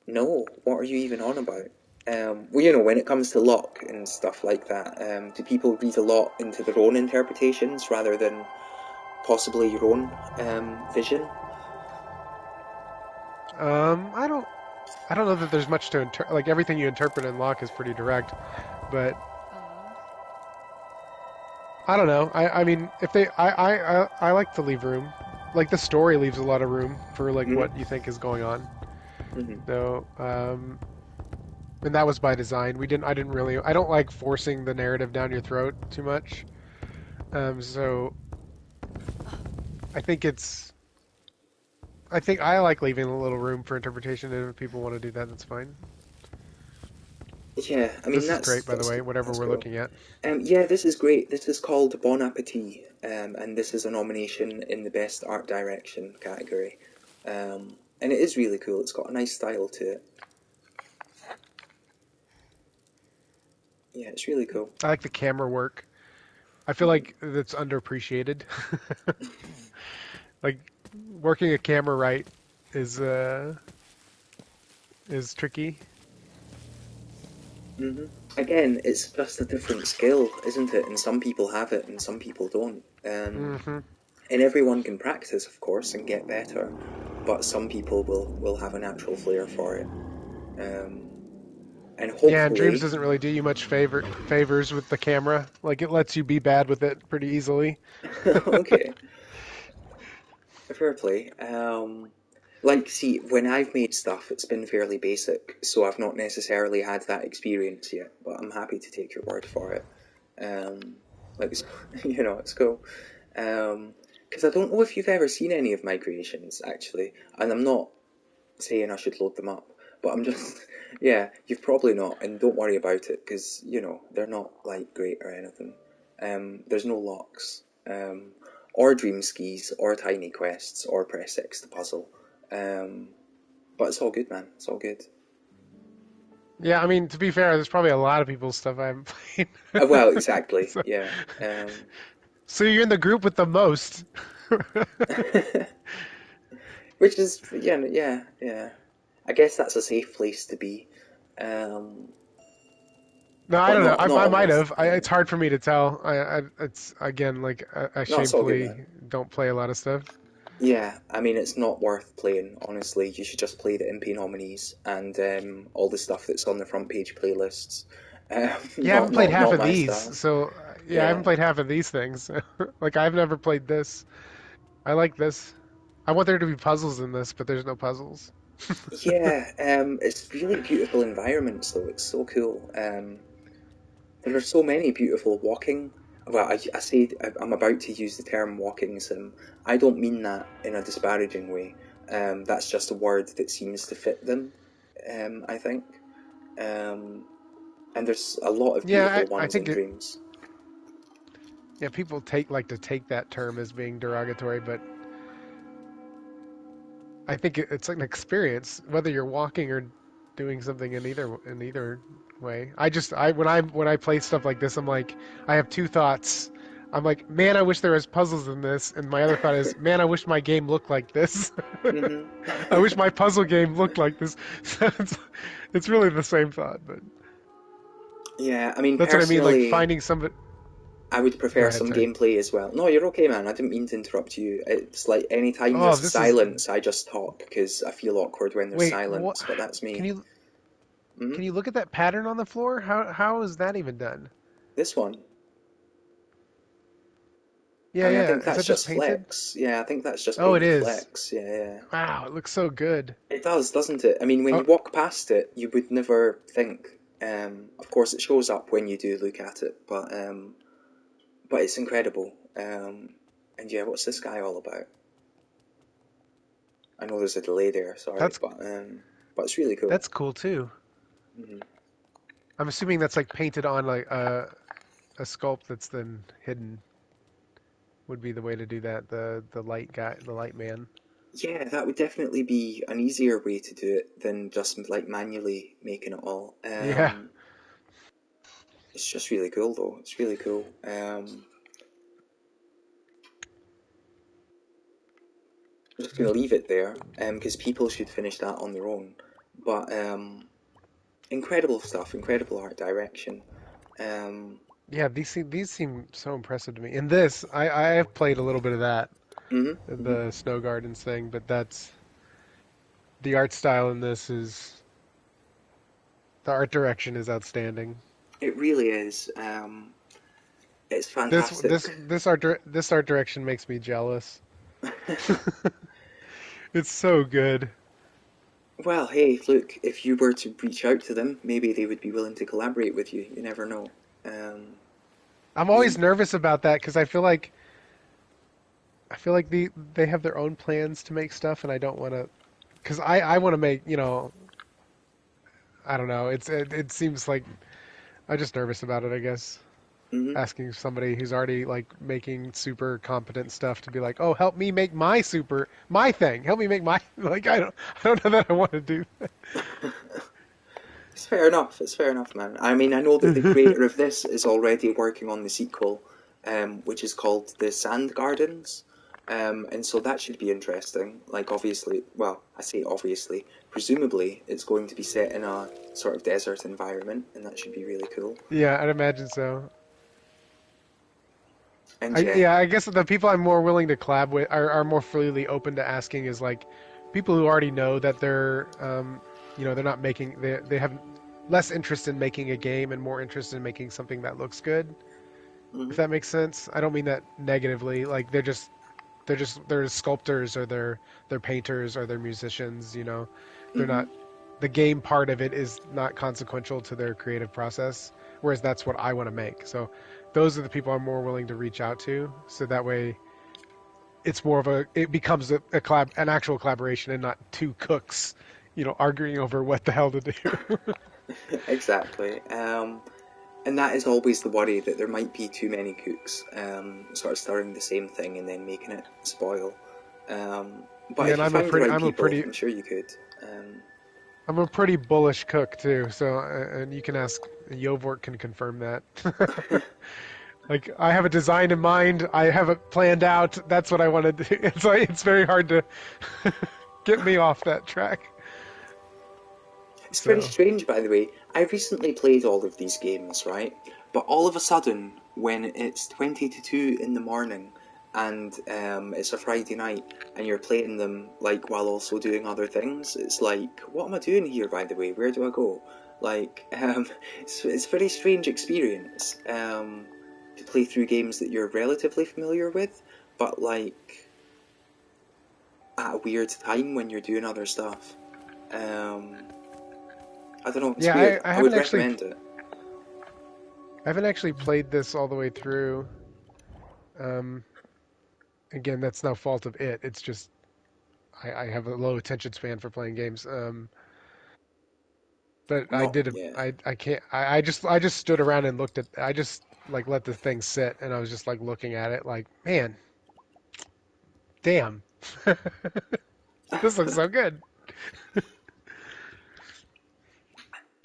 no, what are you even on about? Well, when it comes to Locke and stuff like that, do people read a lot into their own interpretations rather than possibly your own vision? I don't know that there's much to like everything you interpret in Locke is pretty direct, but I don't know. I mean, if they, I like to leave room. Like the story leaves a lot of room for like Hmm. what you think is going on. Hmm. So, and that was by design. I didn't really, I don't like forcing the narrative down your throat too much. So I think I like leaving a little room for interpretation, and if people want to do that, that's fine. Yeah, I mean This is great, by the that's way, whatever that's we're cool. looking at. Yeah, this is great. This is called Bon Appetit, and this is a nomination in the Best Art Direction category. And it is really cool. It's got a nice style to it. Yeah, it's really cool. I like the camera work. I feel like that's underappreciated. Like working a camera right is uh is tricky. Hmm. Again, it's just a different skill, isn't it? And some people have it, and some people don't. Hmm. And everyone can practice, of course, and get better. But some people will have a natural flair for it. Um, and Yeah, and Dreams hopefully, doesn't really do you much favors with the camera. Like it lets you be bad with it pretty easily. okay, fair play. Like, see, when I've made stuff, it's been fairly basic, so I've not necessarily had that experience yet. But I'm happy to take your word for it. Like, it's cool. Um, Because I don't know if you've ever seen any of my creations, actually, and I'm not saying I should load them up, but I'm just, yeah, you've probably not, and don't worry about it, because, you know, they're not, like, great or anything. There's no locks, or dream skis, or tiny quests, or press X to puzzle, but it's all good, man, it's all good. Yeah, I mean, to be fair, there's probably a lot of people's stuff I haven't played. Well, exactly, So, yeah. so you're in the group with the most. Which is, yeah. I guess that's a safe place to be. No, I But don't know. not I might always. have. It's hard for me to tell. It's again like I No, it's all good, shamefully man. don't play a lot of stuff. Yeah, I mean, it's not worth playing, honestly. You should just play the Impy nominees and all the stuff that's on the front page playlists. Yeah, I haven't played half Not of my these, style. so yeah, I haven't Yeah. played half of these things. Like I've never played this. I like this. I want there to be puzzles in this, but there's no puzzles. Yeah, it's really beautiful environments, though. It's so cool. There are so many beautiful walking. Well, I say I'm about to use the term walking sim. I don't mean that in a disparaging way. That's just a word that seems to fit them, I think. Um, and there's a lot of Yeah, beautiful I ones in think Dreams. yeah, people like to take that term as being derogatory, but I think it's an experience, whether you're walking or doing something in either way. When I play stuff like this, I'm like, I have two thoughts. I'm like, man, I wish there was puzzles in this, and my other thought is, man, I wish my game looked like this. Hmm. I wish my puzzle game looked like this. So it's really the same thought, but Yeah, I mean, that's what I mean. Like personally, finding somebody. I would Go prefer ahead, some sorry. gameplay as well. No, you're okay, man. I didn't mean to interrupt you. It's like any time Oh, there's this is silence, I just talk because I feel awkward when there's wait. What? silence, but that's Can me. you Hmm. can you look at that pattern on the floor? How is that even done? This one. I Yeah, mean, I yeah. think Is that that's just just painted? flex. Yeah, I think that's just Oh, it painted is. flex. Yeah. Wow, it looks so good. It does, doesn't it? I mean, when Oh, you walk past it, you would never think. Of course, it shows up when you do look at it, but it's incredible. And yeah, what's this guy all about? I know there's a delay there, sorry, that's but it's really cool. that's cool too. Hmm. I'm assuming that's like painted on like a sculpt that's then hidden would be the way to do that. The light guy, the light man. Yeah, that would definitely be an easier way to do it than just like manually making it all. Yeah, It's just really cool, though. It's really cool. I'm just going to leave it there because people should finish that on their own. But incredible stuff, incredible art direction. Um, yeah. These seem so impressive to me. In this, I have played a little bit of that, mhm, mhm. the Snow Gardens thing, but that's the art style in this is the art direction is outstanding. It really is. It's This fantastic. this this art direction makes me jealous. It's so good. Well, hey, look, if you were to reach out to them, maybe they would be willing to collaborate with you. You never know. Um, I'm you, always nervous about that because I feel like they have their own plans to make stuff, and I don't want to. Because I want to make, I don't know. It seems like I'm just nervous about it, I guess. mhm. Asking somebody who's already like making super competent stuff to be like, oh, help me make my thing. Help me make my like I don't know that I want to do It's fair enough. It's fair enough, man. I mean, I know that the that. creator of this is already working on the sequel, which is called The Sand Gardens. And so that should be interesting. Like, obviously, well, I say obviously, presumably it's going to be set in a sort of desert environment, and that should be really cool. Yeah, I'd imagine so. And yeah, I guess the people I'm more willing to collab with are more freely open to asking is like people who already know that they're not making they have less interest in making a game and more interest in making something that looks good. If mhm, that makes sense. I don't mean that negatively. Like they're sculptors or they're painters or they're musicians. They're mhm, not the game part of it is not consequential to their creative process. Whereas that's what I want to make. So those are the people I'm more willing to reach out to. So that way it's more of it becomes an actual collaboration and not two cooks, arguing over what the hell to do. Exactly. And that is always the worry, that there might be too many cooks, sort of stirring the same thing and then making it spoil. But Yeah, if and you found the right people, I'm sure you could. I'm a pretty bullish cook too. So, and you can ask Yovort can confirm that. Like, I have a design in mind. I have it planned out. That's what I want to do. It's very hard to get me off that track. It's pretty strange, by the way. I recently played all of these games, right? But all of a sudden, when it's 20 to 2 in the morning, and it's a Friday night, and you're playing them like while also doing other things, it's like, what am I doing here, by the way? Where do I go? Like, it's a very strange experience to play through games that you're relatively familiar with, but like at a weird time when you're doing other stuff. I don't know, it's weird. I would recommend it. I haven't actually played this all the way through. Again, that's no fault of it. It's just I have a low attention span for playing games. But I did. Yeah. I can't. I just stood around and looked at. I just like let the thing sit, and I was just like looking at it, like, man, damn, this looks so good.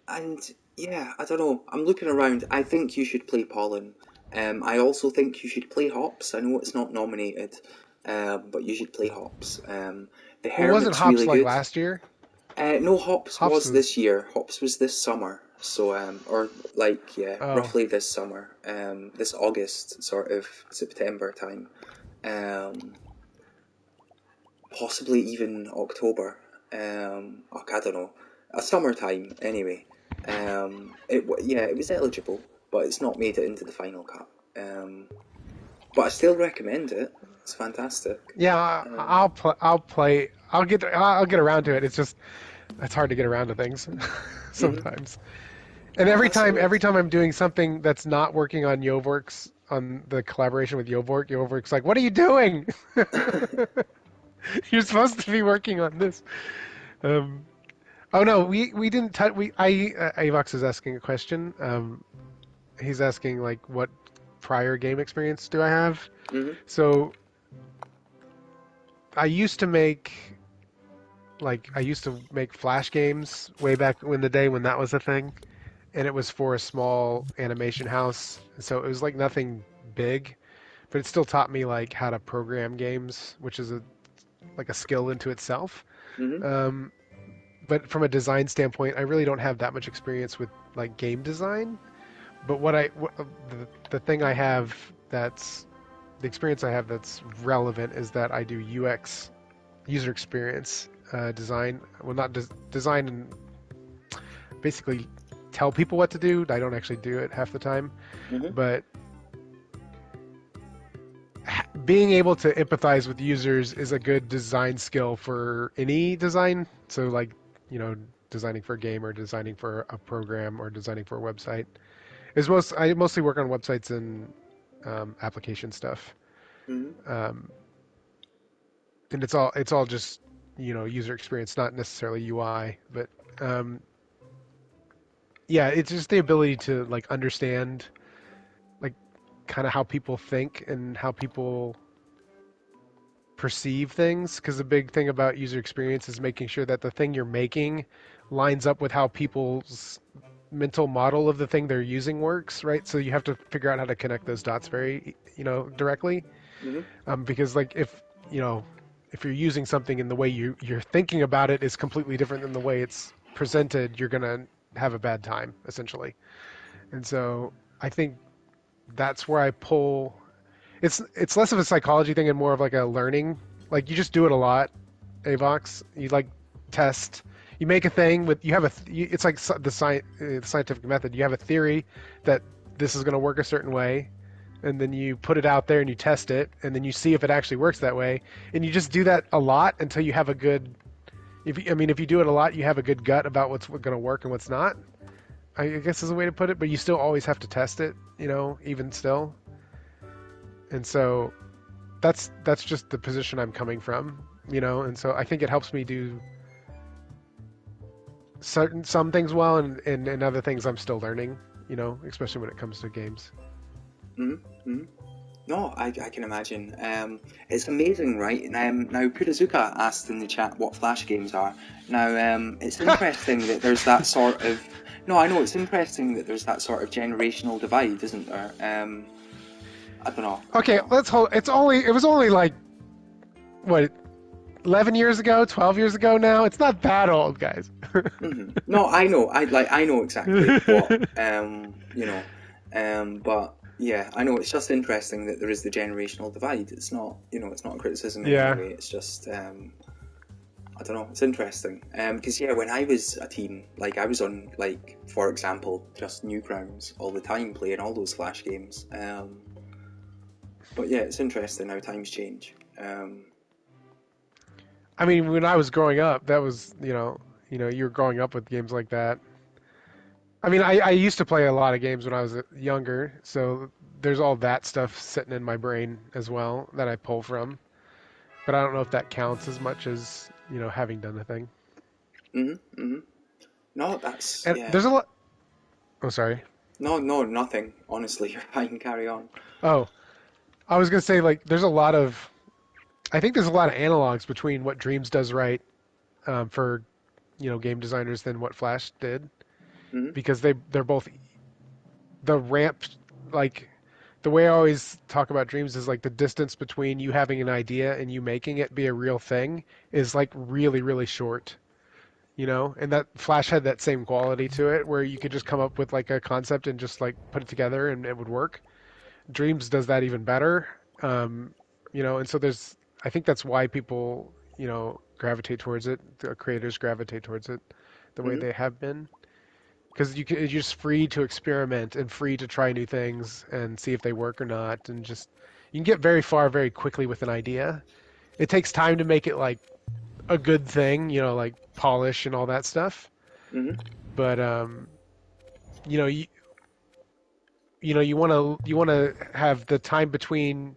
And yeah, I don't know. I'm looking around. I think you should play Pollen. I also think you should play Hops. I know it's not nominated, but you should play Hops. The wasn't Hermit's Hops really like good. last year? No, Hops was this year. Hops was this summer. So, or like, yeah, roughly this summer. This August, sort of September time. Possibly even October. I don't know. A summertime, anyway. It was eligible, but it's not made it into the final cut. But I still recommend it. It's fantastic. Yeah, I'll play. I'll get around to it. It's just it's hard to get around to things sometimes. And every time I'm doing something that's not working on Yovork's, on the collaboration with Yovork's like, "What are you doing? You're supposed to be working on this." Oh no, we didn't touch. Avox is asking a question. He's asking like, what prior game experience do I have? Mm-hmm. So I used to make Flash games way back in the day when that was a thing, and it was for a small animation house. So it was like nothing big, but it still taught me like how to program games, which is a skill into itself. Mm-hmm. But from a design standpoint, I really don't have that much experience with like game design. But the thing I have the experience I have that's relevant is that I do UX, user experience design. Well, not design and basically tell people what to do. I don't actually do it half the time. Mm-hmm. But being able to empathize with users is a good design skill for any design. So like, designing for a game or designing for a program or designing for a website. I mostly work on websites and application stuff. Mm-hmm. And it's all just, user experience, not necessarily UI, but yeah, it's just the ability to like understand like kind of how people think and how people perceive things, because the big thing about user experience is making sure that the thing you're making lines up with how people's mental model of the thing they're using works, right? So you have to figure out how to connect those dots very, directly. Mm-hmm. Because like if you're using something and the way you're thinking about it is completely different than the way it's presented, you're gonna have a bad time essentially. And so I think that's where I pull. It's less of a psychology thing and more of like a learning. Like you just do it a lot, Avox. You like test. You make a thing with it's like the scientific method. You have a theory that this is going to work a certain way, and then you put it out there and you test it, and then you see if it actually works that way. And you just do that a lot until you have a good. If you do it a lot, you have a good gut about what's going to work and what's not. I guess is a way to put it. But you still always have to test it, even still. And so that's just the position I'm coming from, and so I think it helps me do some things well, and other things I'm still learning, especially when it comes to games. Mm-hmm. No, I can imagine. It's amazing, right? Now, Purazuka asked in the chat what Flash games are. Now, it's interesting that there's that sort of... No, I know, it's interesting that there's that sort of generational divide, isn't there? I don't know. Okay, let's hold... It was only like, what, 11 years ago, 12 years ago now? It's not that old, guys. Mm-hmm. No, I know. I know exactly what, but... Yeah, I know, it's just interesting that there is the generational divide. It's not, it's not a criticism in any way. It's just, I don't know, it's interesting. Because, when I was a teen, I was on, for example, just Newgrounds all the time, playing all those Flash games. But yeah, it's interesting how times change. I mean, when I was growing up, that was, you were growing up with games like that. I mean, I used to play a lot of games when I was younger, so there's all that stuff sitting in my brain as well that I pull from. But I don't know if that counts as much as, having done the thing. Mm-hmm, mm-hmm. No, that's... And yeah. there's a lot... Oh, sorry. No, nothing. Honestly, you're fine. Carry on. Oh, I was going to say, there's a lot of... I think there's a lot of analogs between what Dreams does right for, game designers than what Flash did. Mm-hmm. Because they're both... The ramp, the way I always talk about Dreams is the distance between you having an idea and you making it be a real thing is really, really short. And that Flash had that same quality to it where you could just come up with a concept and just put it together and it would work. Dreams does that even better. And so I think that's why people, gravitate towards it. The creators gravitate towards it the way they have been. Because you're just free to experiment and free to try new things and see if they work or not. And just, you can get very far very quickly with an idea. It takes time to make it a good thing, polish and all that stuff. Mm-hmm. But, you want to have the time between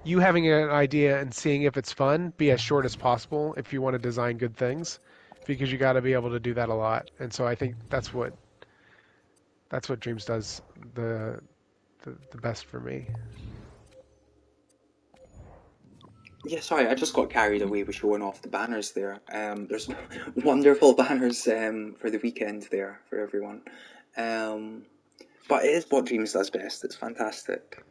you having an idea and seeing if it's fun be as short as possible if you want to design good things, because you got to be able to do that a lot. And so I think that's what Dreams does the best for me. Yeah, sorry, I just got carried away with showing off the banners there. There's wonderful banners for the weekend there for everyone. But it is what Dreams does best. It's fantastic.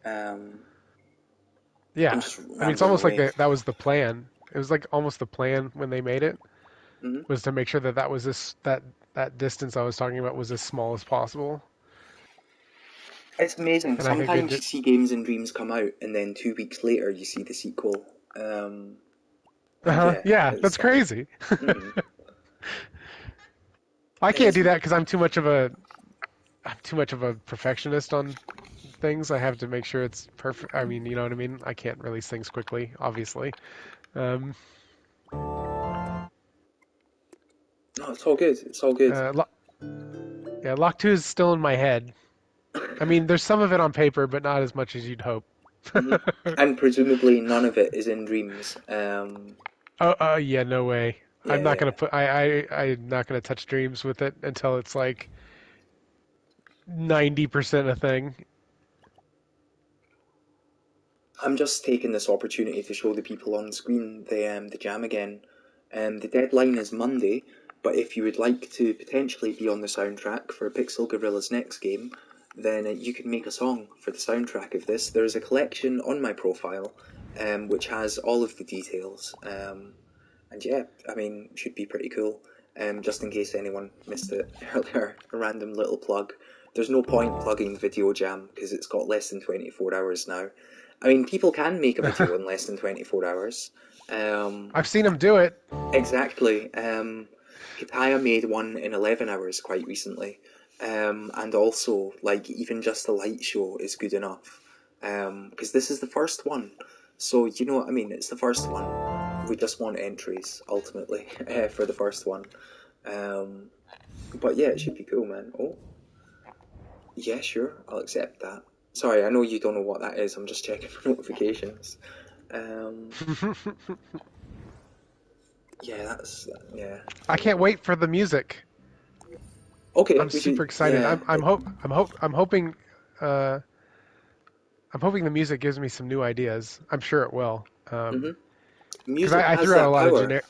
Yeah, I mean, it's almost away. that was the plan. It was almost the plan when they made it, was to make sure that was that distance I was talking about was as small as possible. It's amazing. And sometimes you see games and Dreams come out, and then 2 weeks later you see the sequel. Yeah, that's crazy. I can't do that because I'm too much of a perfectionist on things. I have to make sure it's perfect. I mean, you know what I mean? I can't release things quickly, obviously. No, it's all good. It's all good. Lock 2 is still in my head. I mean, there's some of it on paper, but not as much as you'd hope. And presumably none of it is in Dreams. Yeah, no way. Yeah, I'm not gonna put. I'm not gonna touch Dreams with it until it's 90% a thing. I'm just taking this opportunity to show the people on screen the jam again. The deadline is Monday, but if you would like to potentially be on the soundtrack for Pixel Gorilla's next game, then you can make a song for the soundtrack of this. There is a collection on my profile, which has all of the details. And yeah, I mean, should be pretty cool. Just in case anyone missed it earlier, a random little plug. There's no point plugging Video Jam, because it's got less than 24 hours now. I mean, people can make a video in less than 24 hours. I've seen them do it. Exactly. Kataya made one in 11 hours quite recently. And also, even just the light show is good enough. Because this is the first one. So, you know what I mean? It's the first one. We just want entries, ultimately, for the first one. But yeah, it should be cool, man. Oh. Yeah, sure. I'll accept that. Sorry, I know you don't know what that is. I'm just checking for notifications. Um, yeah. I can't wait for the music. Okay, I'm we should. super excited. Yeah, I'm hoping I'm hoping the music gives me some new ideas. I'm sure it will. Because music I has threw out a that lot of power. generic.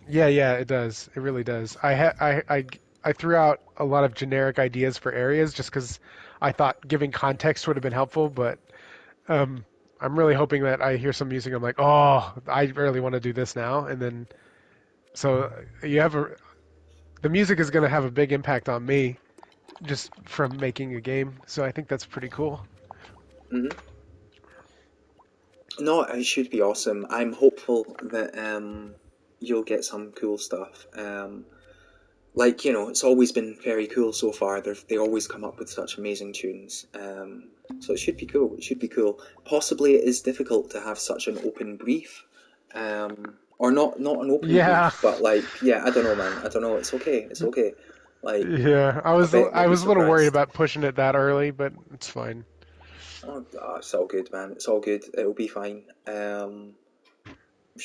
Yeah, it does. It really does. I threw out a lot of generic ideas for areas just because I thought giving context would have been helpful, but um, I'm really hoping that I hear some music. I'm like, oh, I really want to do this now, and then so you have the music is going to have a big impact on me just from making a game. So I think that's pretty cool. hmm No, it should be awesome. I'm hopeful that you'll get some cool stuff. Like, it's always been very cool so far. They always come up with such amazing tunes. So it should be cool. It should be cool. Possibly it is difficult to have such an open brief. Or not an open Yeah, brief, but like, yeah, I don't know, man. I don't know. It's okay. It's okay. Like, yeah. I bet you'll I be was a little worried surprised. about pushing it that early, but it's fine. It's all good, man. It's all good. It'll be fine.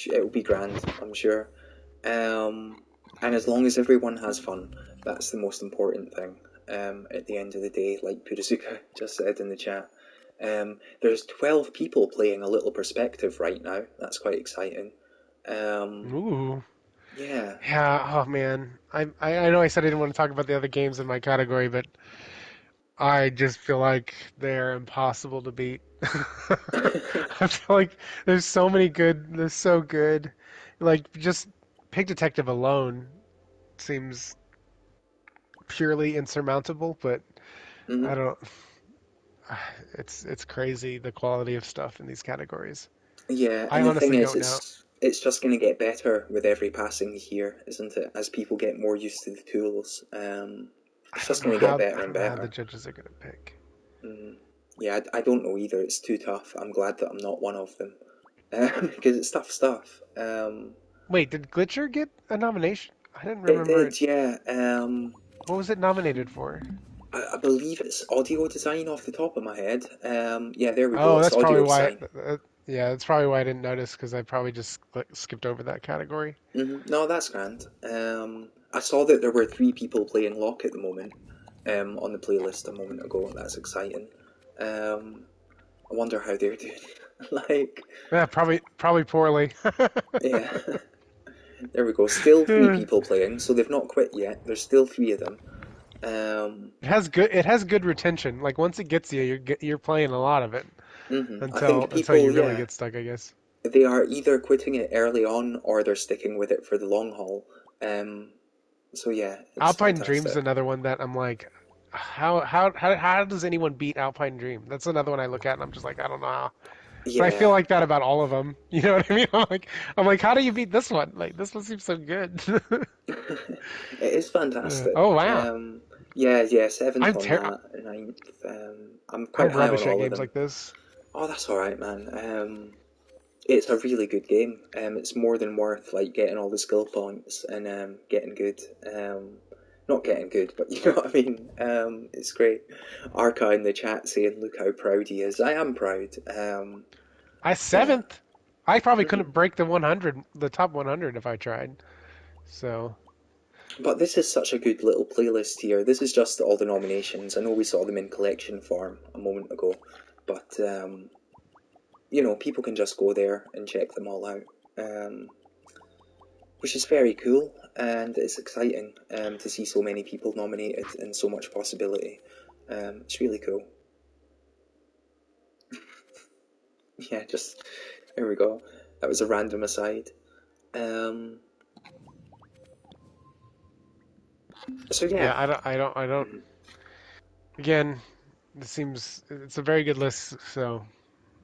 It'll be grand, I'm sure. And as long as everyone has fun, that's the most important thing. At the end of the day, like Purasuka just said in the chat, there's 12 people playing a little perspective right now. That's quite exciting. Um, Ooh. yeah. Yeah, oh man. I know I said I didn't want to talk about the other games in my category, but I just feel like they're impossible to beat. I feel like they're so good. Like just Pig Detective alone seems purely insurmountable, but I hmm don't it's crazy the quality of stuff in these categories. Yeah, I and the thing honestly is, don't know. it's just going to get better with every passing year, isn't it? As people get more used to the tools, it's just going to get I better and don't know how the better. judges are gonna pick. Mm. Yeah, I don't know either. It's too tough. I'm glad that I'm not one of them because it's tough stuff. Wait, did Glitcher get a nomination? I didn't It remember it. did, yeah. What was it nominated for? I believe it's audio design off the top of my head. Yeah, there we go. Oh, It's that's probably audio why. design. Yeah, that's probably why I didn't notice because I probably just skipped over that category. No, that's grand. I saw that there were 3 people playing Lock at the moment on the playlist a moment ago. That's exciting. Um, I wonder how they're doing. Like, Yeah, probably poorly. yeah, there we go. Still 3 people playing, so they've not quit yet. There's still 3 of them. It has good retention. Like once it gets you, you're playing a lot of it I think until you people, really yeah, get stuck, I guess. they are either quitting it early on or they're sticking with it for the long haul. Um, so yeah, it's Alpine Dream's fantastic. another one that I'm like, how does anyone beat Alpine Dream? That's another one I look at and I'm just like, I don't know how. But I feel Yeah, like that about all of them. You know what I mean? I'm like, how do you beat this one? Like this one seems so good. it is fantastic. Oh wow, Yeah, seventh I'm on ter- that, ninth. I'm quite I'm high on rubbish at all of games them. like this. Oh, that's all right, man. It's a really good game. It's more than worth like getting all the skill points and getting good. Not getting good, but you know what I mean. It's great. Arca in the chat saying, "Look how proud he is." I am proud. I Yeah. seventh. I probably hmm couldn't break the 100, the top 100 if I tried. So But this is such a good little playlist here. This is just all the nominations. I know we saw them in collection form a moment ago, but people can just go there and check them all out, which is very cool, and it's exciting to see so many people nominated and so much possibility. It's really cool. Yeah, just there we go. That was a random aside. Um, so yeah. yeah, I don't. Again, it's a very good list. So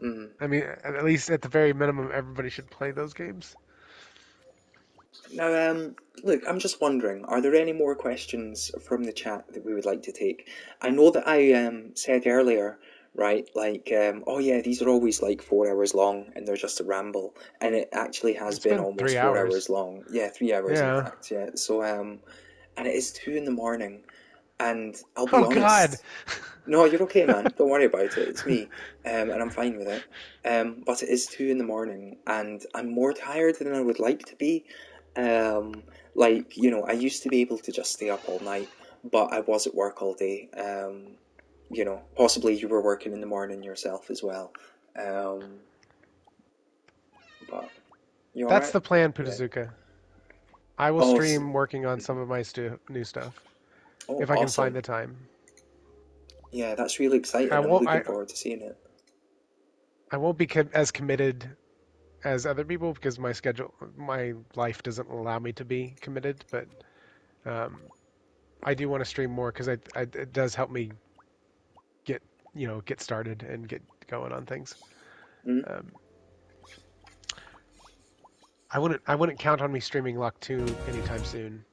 Mm. I mean, at least at the very minimum, everybody should play those games. Now, look, I'm just wondering, are there any more questions from the chat that we would like to take? I know that I said earlier, right, like, oh yeah, these are always like 4 hours long and they're just a ramble, and it actually has It's been been almost three 4 hours hours. long. Yeah, 3 hours in Yeah. fact, yeah. So, and it is 2 in the morning. And I'll be Oh honest. God. No, you're okay, man. Don't worry about it. It's me, and I'm fine with it. But it is 2 in the morning, and I'm more tired than I would like to be. Like, you know, I used to be able to just stay up all night, but I was at work all day. You know, possibly you were working in the morning yourself as well. But you That's alright? the plan, Yeah. Putazuka. I will Oh, stream working on some of my new stuff oh, if I can awesome. find the time. Yeah, that's really exciting. I I'm won't. looking forward to seeing it. I won't be as committed as other people because my life doesn't allow me to be committed. But I do want to stream more because it does help me get started and get going on things. Mm-hmm. I wouldn't count on me streaming Luck 2 anytime soon.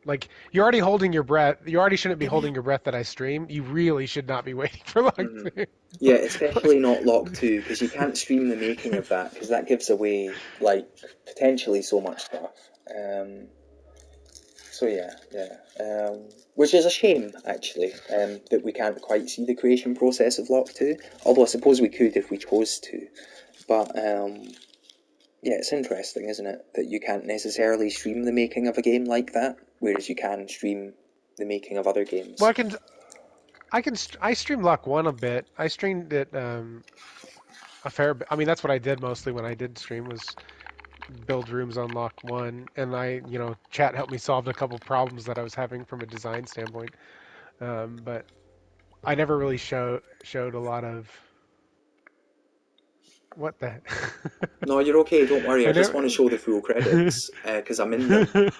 Like, you're already holding your breath. You already shouldn't be holding your breath that I stream. You really should not be waiting for Luck 2. Yeah, especially not Lock 2, because you can't stream the making of that, because that gives away, like, potentially so much stuff. So yeah. Which is a shame, actually, that we can't quite see the creation process of Lock 2, although I suppose we could if we chose to. But, yeah, it's interesting, isn't it, that you can't necessarily stream the making of a game like that, whereas you can stream the making of other games. Well, I stream Luck 1 a bit. I streamed it a fair bit. I mean, that's what I did mostly when I did stream was build rooms on Luck 1, and chat helped me solve a couple problems that I was having from a design standpoint. But I never really showed a lot of what the. No, you're okay. Don't worry. I just want to show the full credits because I'm in them,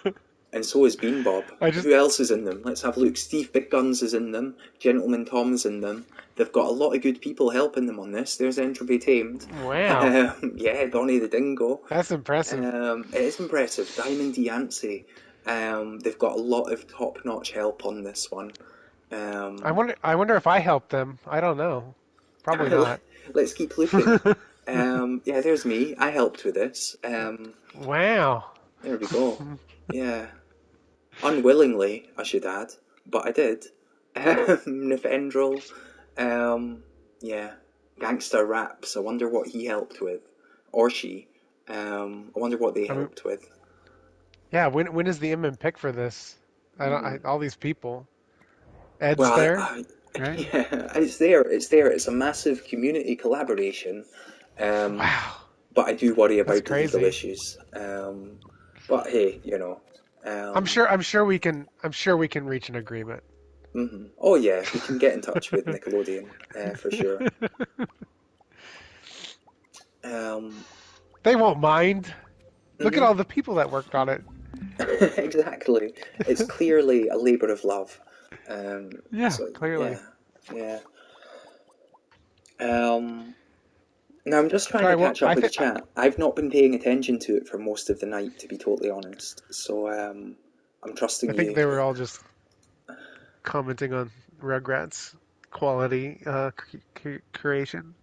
and so is Bean Bob. Who else is in them? Let's have a look. Steve Big Guns is in them. Gentleman Tom's in them. They've got a lot of good people helping them on this. There's Entropy Tamed. Wow. Yeah, Donnie the Dingo. That's impressive. It is impressive. Diamond Yancey. They've got a lot of top-notch help on this one. I wonder if I helped them. I don't know. Probably not. Let's keep looking. Yeah, there's me. I helped with this. Wow. There we go. Yeah. Unwillingly, I should add, but I did. Nefendril. Yeah. Gangster Raps. I wonder what he helped with. Or she. I wonder what they helped with. Yeah, when is the M pick for this? All these people. Ed's well, there? Right? Yeah, it's there. It's a massive community collaboration. Wow. But I do worry about the crazy. legal issues. But hey, I'm sure we can reach an agreement. Mm-hmm. Oh yeah, we can get in touch with Nickelodeon for sure. They won't mind. Look at all the people that worked on it. Exactly. It's clearly a labour of love. Clearly. Yeah. Now I'm just trying to catch up with the chat. I've not been paying attention to it for most of the night, to be totally honest. So I'm trusting you. I think they were all just commenting on Rugrats' quality creation.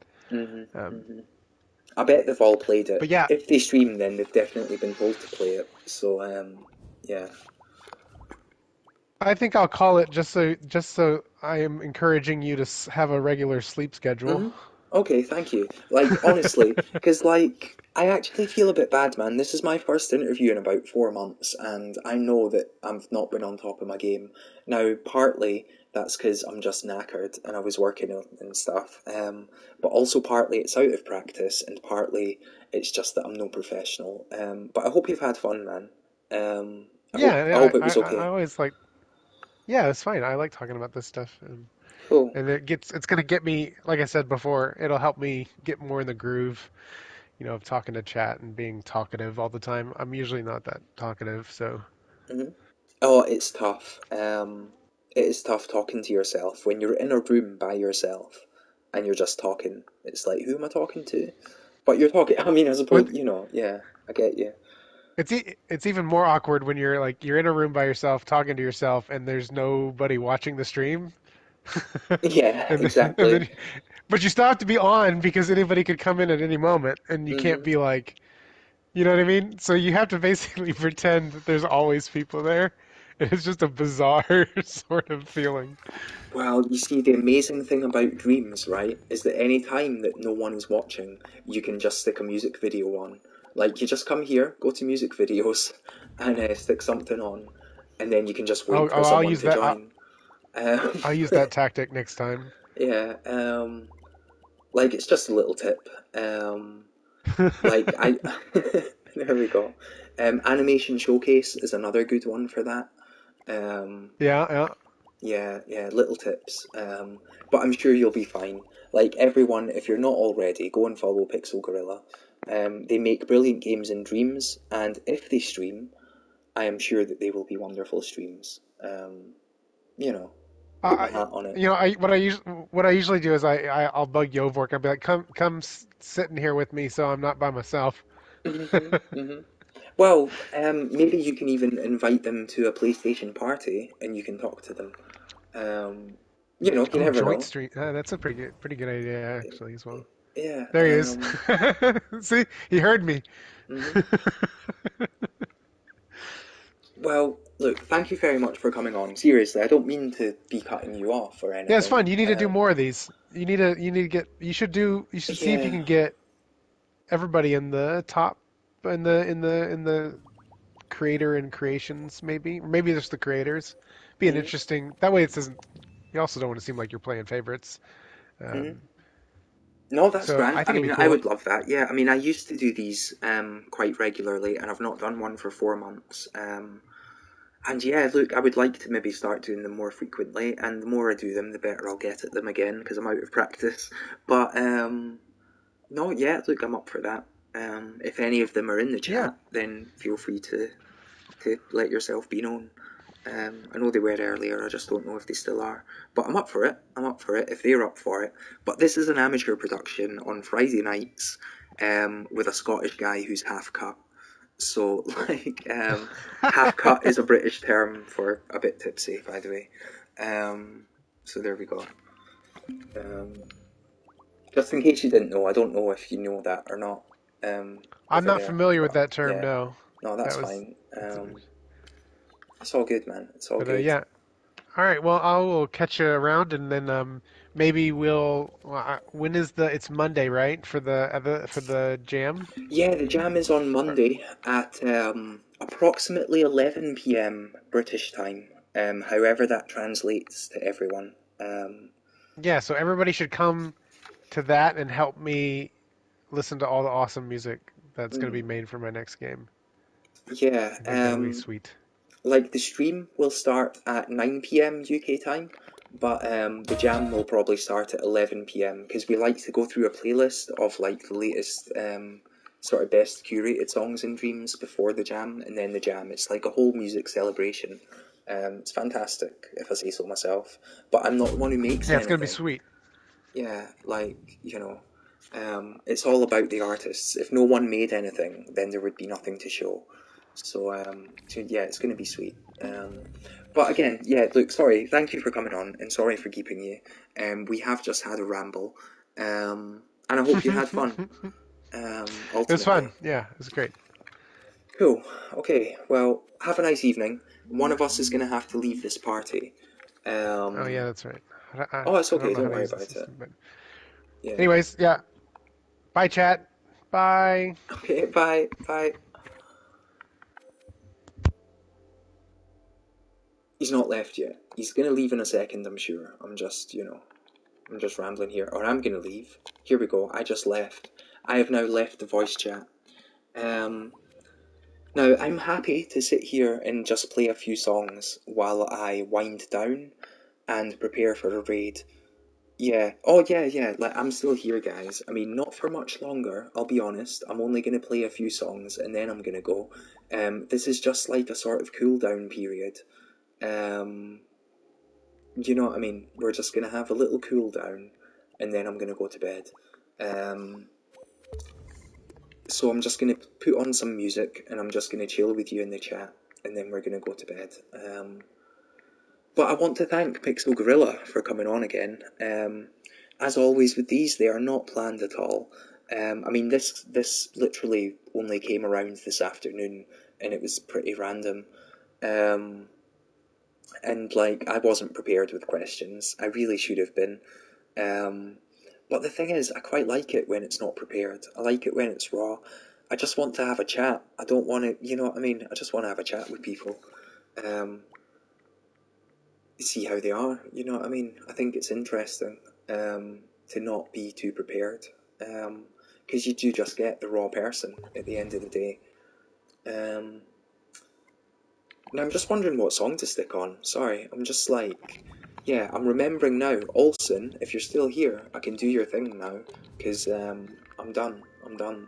I bet they've all played it. But yeah, if they stream, then they've definitely been told to play it. So yeah. I think I'll call it just so I am encouraging you to have a regular sleep schedule. Mm-hmm. Okay, thank you. Like, honestly, because, like, I actually feel a bit bad, man. This is my first interview in about 4 months, and I know that I've not been on top of my game. Now, partly that's because I'm just knackered and I was working and stuff, but also partly it's out of practice, and partly it's just that I'm no professional. But I hope you've had fun, man. I hope it was okay. I always like... Yeah, it's fine. I like talking about this stuff. Cool. And it's going to get me, like I said before, it'll help me get more in the groove, of talking to chat and being talkative all the time. I'm usually not that talkative, so. Mm-hmm. Oh, it's tough. It is tough talking to yourself when you're in a room by yourself and you're just talking. It's like, who am I talking to? But you're talking. I mean, I suppose yeah, I get you. It's even more awkward when you're in a room by yourself talking to yourself and there's nobody watching the stream. Yeah, exactly. But you still have to be on because anybody could come in at any moment, and you can't be like, you know what I mean? So you have to basically pretend that there's always people there, It's just a bizarre sort of feeling. Well, you see, the amazing thing about dreams, right, is that any time that no one is watching, you can just stick a music video on. Like, you just come here, go to music videos, and stick something on, and then you can just wait for I'll someone use to that. join. Um, I'll use that tactic next time. yeah, like, it's just a little tip. Like, I... There we go. Animation Showcase is another good one for that. Um, Yeah, yeah. yeah, little tips. But I'm sure you'll be fine. Like everyone, if you're not already, go and follow Pixel Gorilla. They make brilliant games in Dreams, and if they stream, I am sure that they will be wonderful streams. You know, put my hat on it. What I usually do is I'll bug Yovork. I'll be like, sit in here with me, so I'm not by myself. hmm hmm Well, maybe you can even invite them to a PlayStation party, and you can talk to them. Um, you Oh, never joint know. street. That's a pretty good idea actually as well. Yeah. There he is. See, he heard me. Mhm. Well, look, thank you very much for coming on. Seriously, I don't mean to be cutting you off or Yeah, it's anything. fun. You need to do more of these. You should see if you Yeah. can get everybody in the top in the creator and creations maybe. Or maybe just the creators. Be an hmm interesting. That way it doesn't. You also don't want to seem like you're playing favorites. hmm Um, No, that's so grand. I I think it'd mean, be I cool. would love that. Yeah, I mean, I used to do these quite regularly, and I've not done one for 4 months. And yeah, look, I would like to maybe start doing them more frequently, and the more I do them, the better I'll get at them again because I'm out of practice. But no, yeah, look, I'm up for that. If any of them are in the Yeah. chat, then feel free to let yourself be known. I know they were earlier, I just don't know if they still are. But I'm up for it. I'm up for it if they're up for it. But this is an amateur production on Friday nights with a Scottish guy who's half cut. So, like, half cut is a British term for a bit tipsy, by the way. So there we go. Um, just in case you didn't know, I don't know if you know that or not I'm over not there. familiar with But that term. yeah, No, no, that's that was. fine. That's It's all good, man. It's all but good. yeah. All right. Well, I will catch you around, and then maybe we'll. When is the? It's Monday, right? For the jam. Yeah, the jam is on Monday at approximately 11 p.m. British time, however that translates to everyone. Yeah. So everybody should come to that and help me listen to all the awesome music that's going to be mm, made for my next game. yeah, I think that'll be sweet. like the stream will start at 9 p.m. UK time, but the jam will probably start at 11 p.m. because we like to go through a playlist of like the latest sort of best curated songs in Dreams before the jam, and then the jam. It's like a whole music celebration. It's fantastic, if I say so myself. But I'm not the one who makes Yeah, it's going to be anything. sweet. Yeah, like, it's all about the artists. If no one made anything, then there would be nothing to show. So yeah, it's going to be sweet. But again, yeah, look, sorry, thank you for coming on, and sorry for keeping you. We have just had a ramble, and I hope you had fun. It was fun. Ultimately, Yeah, it was great. cool. Okay, well, have a nice evening. One of us is going to have to leave this party. Oh yeah, Um, that's right. oh, it's I don't okay. know how Don't to worry use the about it. system, but Yeah. anyways, yeah. Bye, chat. Bye. Okay. Bye. Bye. He's not left yet. He's gonna leave in a second, I'm sure. I'm just rambling here. Or I'm gonna leave. Here we go. I just left. I have now left the voice chat. Um, Now, I'm happy to sit here and just play a few songs while I wind down and prepare for a raid. Yeah. Oh, yeah, yeah. Like, I'm still here, guys. I mean, not for much longer, I'll be honest. I'm only going to play a few songs and then I'm going to go. This is just like a sort of cool down period. Um, you know what I mean? We're just going to have a little cool down and then I'm going to go to bed. So I'm just going to put on some music and I'm just going to chill with you in the chat and then we're going to go to bed. But I want to thank Pixel Gorilla for coming on again. As always with these, they are not planned at all. I mean, this literally only came around this afternoon and it was pretty random. and like I wasn't prepared with questions. I really should have been. But the thing is, I quite like it when it's not prepared. I like it when it's raw. I just want to have a chat. I don't want to, you know what I mean? I just want to have a chat with people. See how they are, you know what I mean? I think it's interesting to not be too prepared. Because you do just get the raw person at the end of the day. And I'm just wondering what song to stick on. Sorry, I'm just like... Yeah, I'm remembering now. Olsen, if you're still here, I can do your thing now. Because I'm done. I'm done.